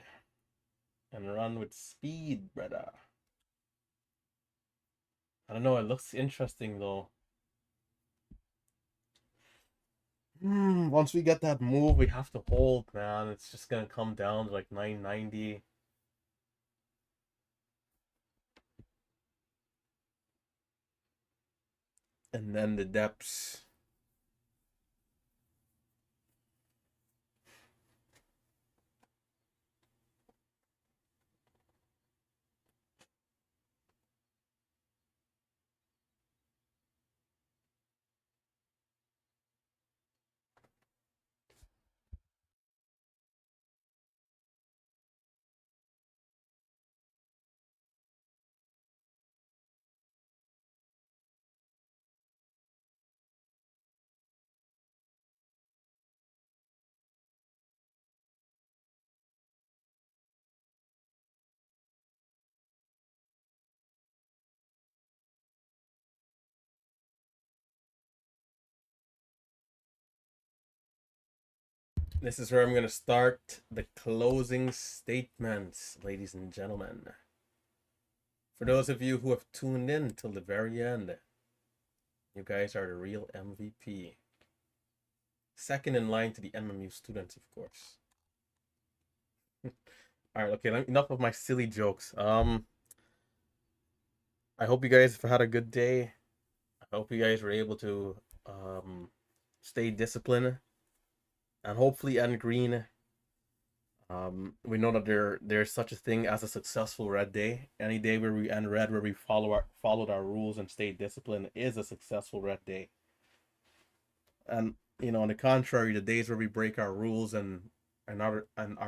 A: and run with speed, brother. I don't know, it looks interesting though. Once we get that move, we have to hold, man. It's just gonna come down to like 990. And then the depths. This is where I'm going to start the closing statements, ladies and gentlemen. For those of you who have tuned in till the very end, you guys are the real MVP. Second in line to the MMU students, of course. All right, okay, enough of my silly jokes. I hope you guys have had a good day. I hope you guys were able to stay disciplined and hopefully end green. We know that there's such a thing as a successful red day. Any day where we end red, where we followed our rules and stayed disciplined, is a successful red day. And on the contrary, the days where we break our rules and are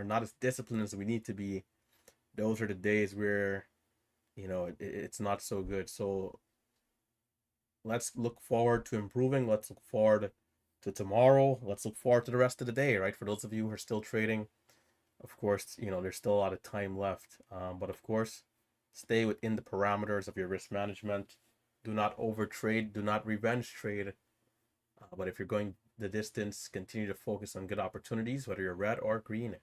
A: not as disciplined as we need to be, those are the days where it's not so good. So let's look forward to improving. Let's look forward to tomorrow. Let's look forward to the rest of the day, right? For those of you who are still trading, of course, there's still a lot of time left. But of course, stay within the parameters of your risk management. Do not overtrade. Do not revenge trade. But if you're going the distance, continue to focus on good opportunities, whether you're red or green.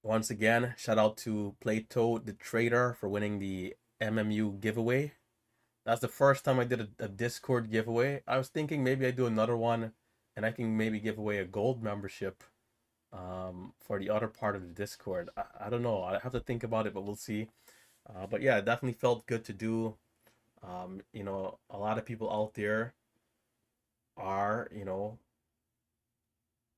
A: Once again, shout out to Plato the Trader for winning the MMU giveaway. That's the first time I did a Discord giveaway. I was thinking maybe I do another one and I can maybe give away a gold membership for the other part of the Discord. I don't know. I have to think about it, but we'll see. But yeah, it definitely felt good to do. A lot of people out there are,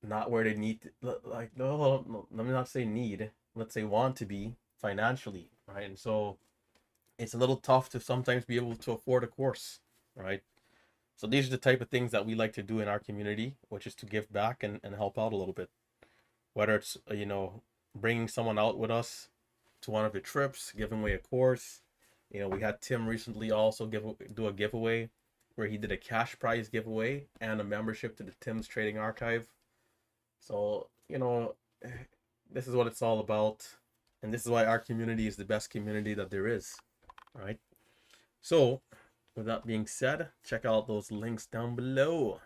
A: not where they need to, like, no, let me not say need, let's say want to be financially, right? And so it's a little tough to sometimes be able to afford a course, right? So these are the type of things that we like to do in our community, which is to give back and help out a little bit. Whether it's, bringing someone out with us to one of the trips, giving away a course. We had Tim recently also do a giveaway where he did a cash prize giveaway and a membership to the Tim's Trading Archive. So, this is what it's all about. And this is why our community is the best community that there is, right? So, with that being said, check out those links down below.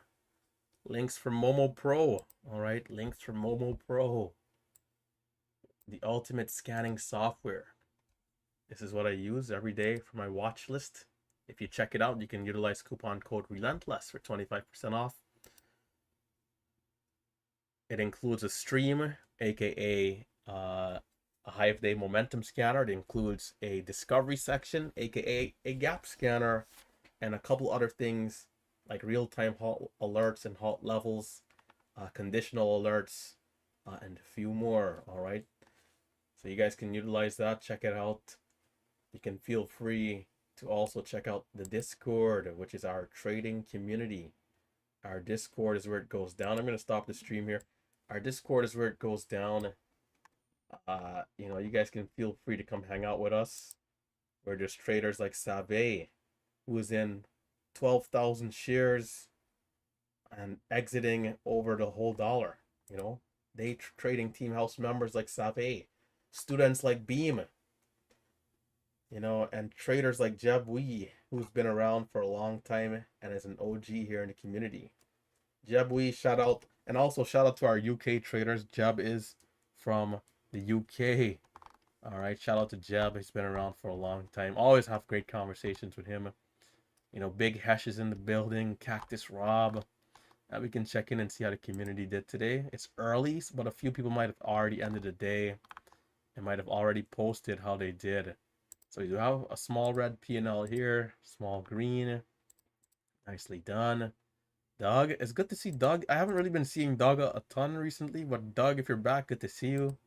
A: Links for Momo Pro, all right? Links for Momo Pro, the ultimate scanning software. This is what I use every day for my watch list. If you check it out, you can utilize coupon code Relentless for 25% off. It includes a stream, aka a Hive Day momentum scanner. It includes a discovery section, aka a gap scanner, and a couple other things like real-time halt alerts and halt levels, conditional alerts, and a few more. All right, so you guys can utilize that. Check it out. You can feel free to also check out the Discord, which is our trading community. Our Discord is where it goes down. I'm going to stop the stream here. Our Discord is where it goes down. You guys can feel free to come hang out with us. Where there's traders like Save, who is in 12,000 shares and exiting over the whole dollar. Day trading team house members like Save, students like Beam, and traders like Jeb Wee, who's been around for a long time and is an OG here in the community. Jeb Wee, shout out. And also shout out to our UK traders. Jeb is from the UK. All right, shout out to Jeb. He's been around for a long time. Always have great conversations with him. Big Hesh is in the building. Cactus Rob. We can check in and see how the community did today. It's early, but a few people might have already ended the day and might have already posted how they did. So you have a small red P&L here, small green. Nicely done. Doug, it's good to see Doug. I haven't really been seeing Doug a ton recently, but Doug, if you're back, good to see you.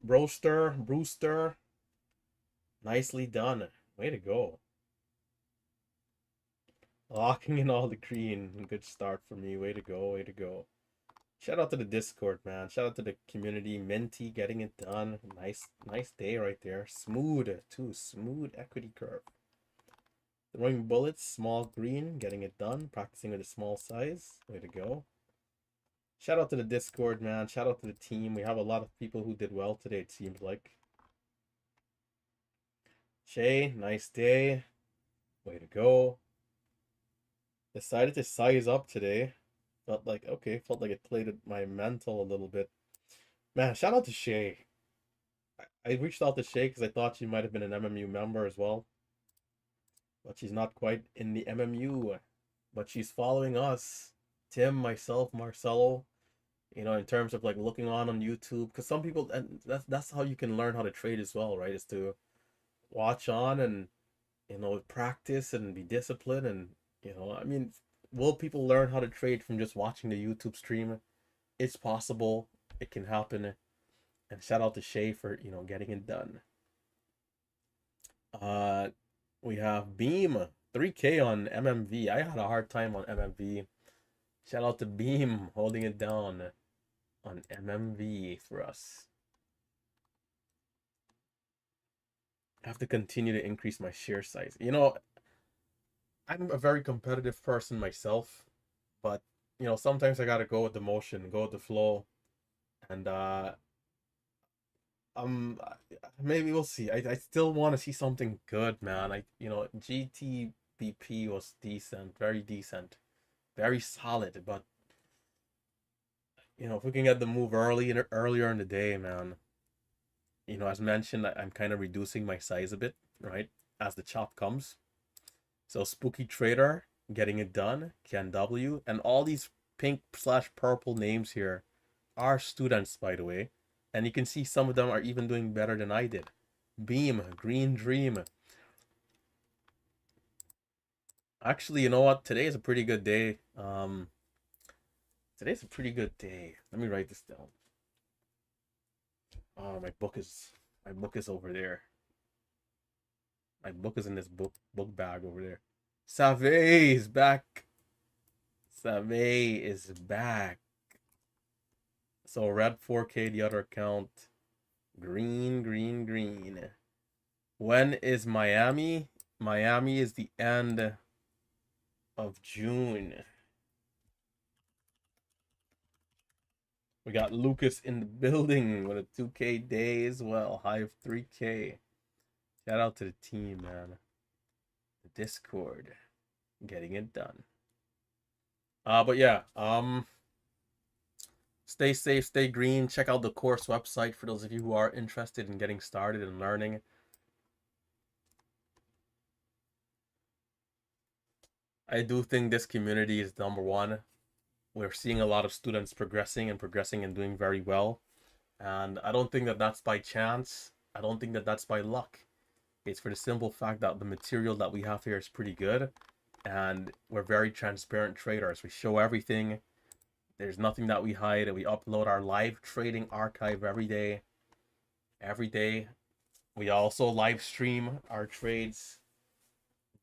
A: Brewster, nicely done. Way to go. Locking in all the green. Good start for me. Way to go, way to go. Shout out to the Discord, man. Shout out to the community. Minty getting it done. Nice day right there. Smooth, too. Smooth equity curve. Throwing bullets, small green, getting it done. Practicing with a small size. Way to go. Shout out to the Discord, man. Shout out to the team. We have a lot of people who did well today, it seems like. Shay, nice day. Way to go. Decided to size up today. Felt like, okay, felt like it played at my mental a little bit. Man, shout out to Shay. I reached out to Shay because I thought she might have been an MMU member as well, but she's not quite in the MMU. But she's following us, Tim, myself, Marcelo. In terms of like looking on YouTube, because some people, and that's how you can learn how to trade as well, right? Is to watch on and practice and be disciplined, and I mean, will people learn how to trade from just watching the YouTube stream? It's possible. It can happen. And shout out to Shay for getting it done. Uh, we have Beam 3K on MMV. I had a hard time on MMV. Shout out to Beam holding it down on MMV for us. I have to continue to increase my share size. I'm a very competitive person myself, but sometimes I gotta go with the motion, go with the flow, and maybe we'll see. I still want to see something good, man. GTBP was decent, very decent, very solid, but if we can get the move earlier in the day, man. As mentioned, I'm kind of reducing my size a bit, right? As the chop comes. So Spooky Trader getting it done, Ken W, and all these pink/purple names here are students, by the way. And you can see some of them are even doing better than I did. Beam, Green Dream. Actually, you know what? Today is a pretty good day. Today's a pretty good day. Let me write this down. Oh, my book is over there. My book is in this book bag over there. Save is back. Save is back. So red 4K, the other account. Green, green, green. When is Miami? Miami is the end of June. We got Lucas in the building with a 2K day as well. High of 3K. Shout out to the team, man. The Discord. Getting it done. But yeah, stay safe, stay green. Check out the course website for those of you who are interested in getting started and learning. I do think this community is number one. We're seeing a lot of students progressing and doing very well. And I don't think that that's by chance. I don't think that that's by luck. It's for the simple fact that the material that we have here is pretty good. And we're very transparent traders. We show everything. There's nothing that we hide. We upload our live trading archive every day. Every day. We also live stream our trades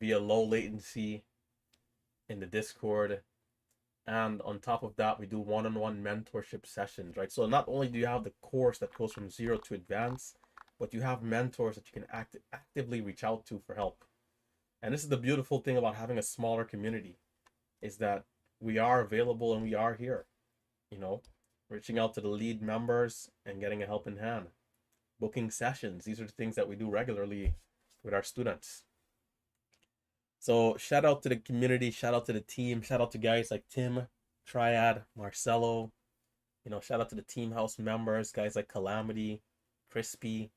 A: via low latency in the Discord. And on top of that, we do one-on-one mentorship sessions, right? So not only do you have the course that goes from 0 to advanced, but you have mentors that you can actively reach out to for help. And this is the beautiful thing about having a smaller community, is that we are available and we are here, reaching out to the lead members and getting a helping hand. Booking sessions. These are the things that we do regularly with our students. So shout out to the community, shout out to the team, shout out to guys like Tim, Triad, Marcelo, shout out to the team house members, guys like Calamity, Crispy.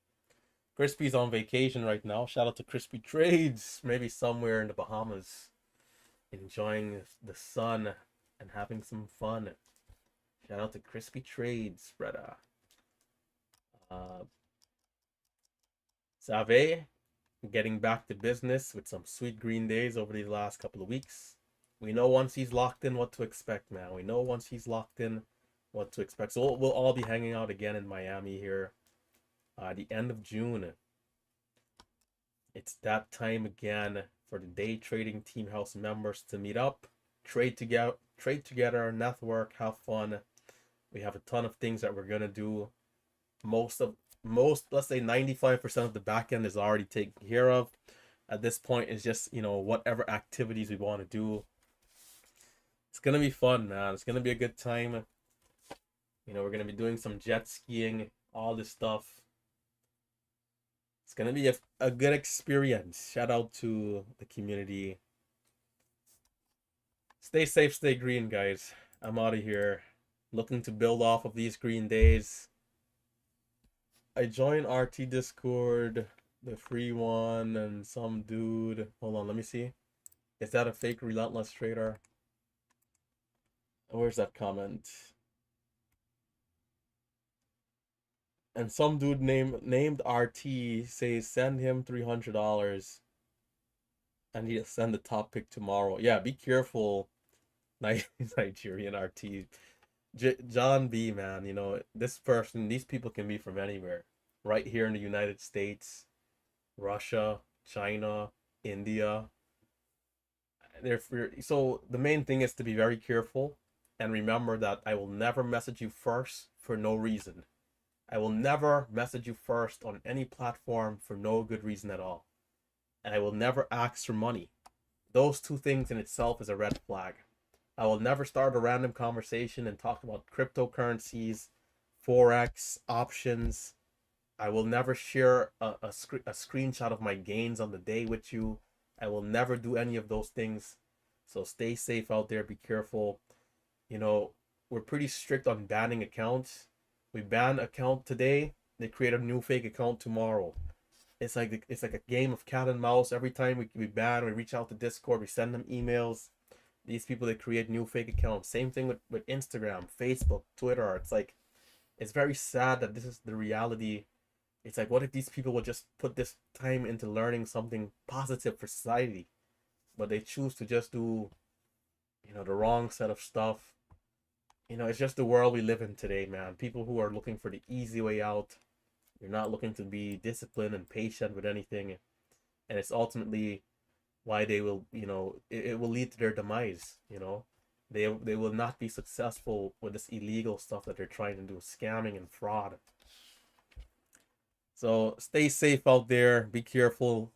A: Crispy's on vacation right now. Shout out to Crispy Trades, maybe somewhere in the Bahamas, enjoying the sun and having some fun. Shout out to Crispy Trades, brother. Save, getting back to business with some sweet green days over these last couple of weeks. We know once he's locked in what to expect, man. We know once he's locked in what to expect. So we'll all be hanging out again in Miami here the end of June. It's that time again for the day trading team house members to meet up, trade together, network, have fun. We have a ton of things that we're gonna do. Let's say 95% of the back end is already taken care of. At this point, it's just whatever activities we want to do. It's gonna be fun, man. It's gonna be a good time. We're gonna be doing some jet skiing, all this stuff. It's gonna be a good experience. Shout out to the community. Stay safe, stay green, guys. I'm out of here. Looking to build off of these green days. I joined RT Discord, the free one, and some dude. Hold on, let me see. Is that a fake Relentless trader? Where's that comment? And some dude named RT says send him $300. I need to send the top pick tomorrow. Yeah, be careful, Nigerian RT. John B, man, you know, this person, these people can be from anywhere. Right here in the United States, Russia, China, India. So the main thing is to be very careful and remember that I will never message you first for no reason. I will never message you first on any platform for no good reason at all. And I will never ask for money. Those two things in itself is a red flag. I will never start a random conversation and talk about cryptocurrencies, forex, options. I will never share a screenshot of my gains on the day with you. I will never do any of those things. So stay safe out there. Be careful. You know, we're pretty strict on banning accounts. We ban account today, they create a new fake account tomorrow. It's like a game of cat and mouse. Every time we ban, we reach out to Discord, we send them emails. These people, they create new fake accounts. Same thing with Instagram, Facebook, Twitter. It's like, it's very sad that this is the reality. It's like, what if these people would just put this time into learning something positive for society, but they choose to just do, you know, the wrong set of stuff. You know, it's just the world we live in today, man. People who are looking for the easy way out. You're not looking to be disciplined and patient with anything, and it's ultimately why they will, you know, it will lead to their demise. You know, they will not be successful with this illegal stuff that they're trying to do, scamming and fraud. So stay safe out there, be careful,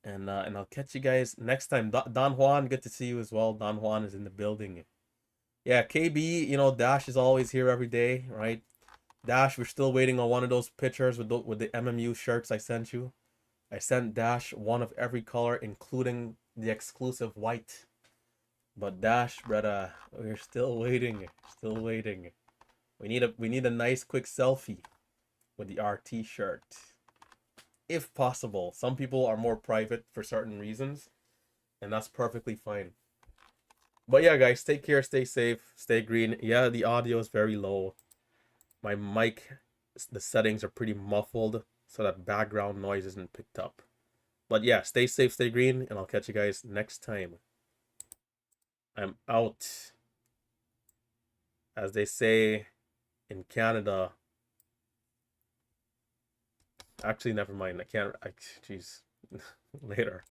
A: and I'll catch you guys next time. Don Juan, good to see you as well. Don Juan is in the building. Yeah, KB, you know, Dash is always here every day, right? Dash, we're still waiting on one of those pictures with the MMU shirts I sent you. I sent Dash one of every color, including the exclusive white. But Dash, brother, we're still waiting. Still waiting. We need a nice quick selfie with the RT shirt. If possible. Some people are more private for certain reasons, and that's perfectly fine. But yeah, guys, take care, stay safe, stay green. Yeah, the audio is very low. My mic, the settings are pretty muffled, so that background noise isn't picked up. But yeah, stay safe, stay green, and I'll catch you guys next time. I'm out. As they say in Canada. Actually, never mind. Jeez. Later.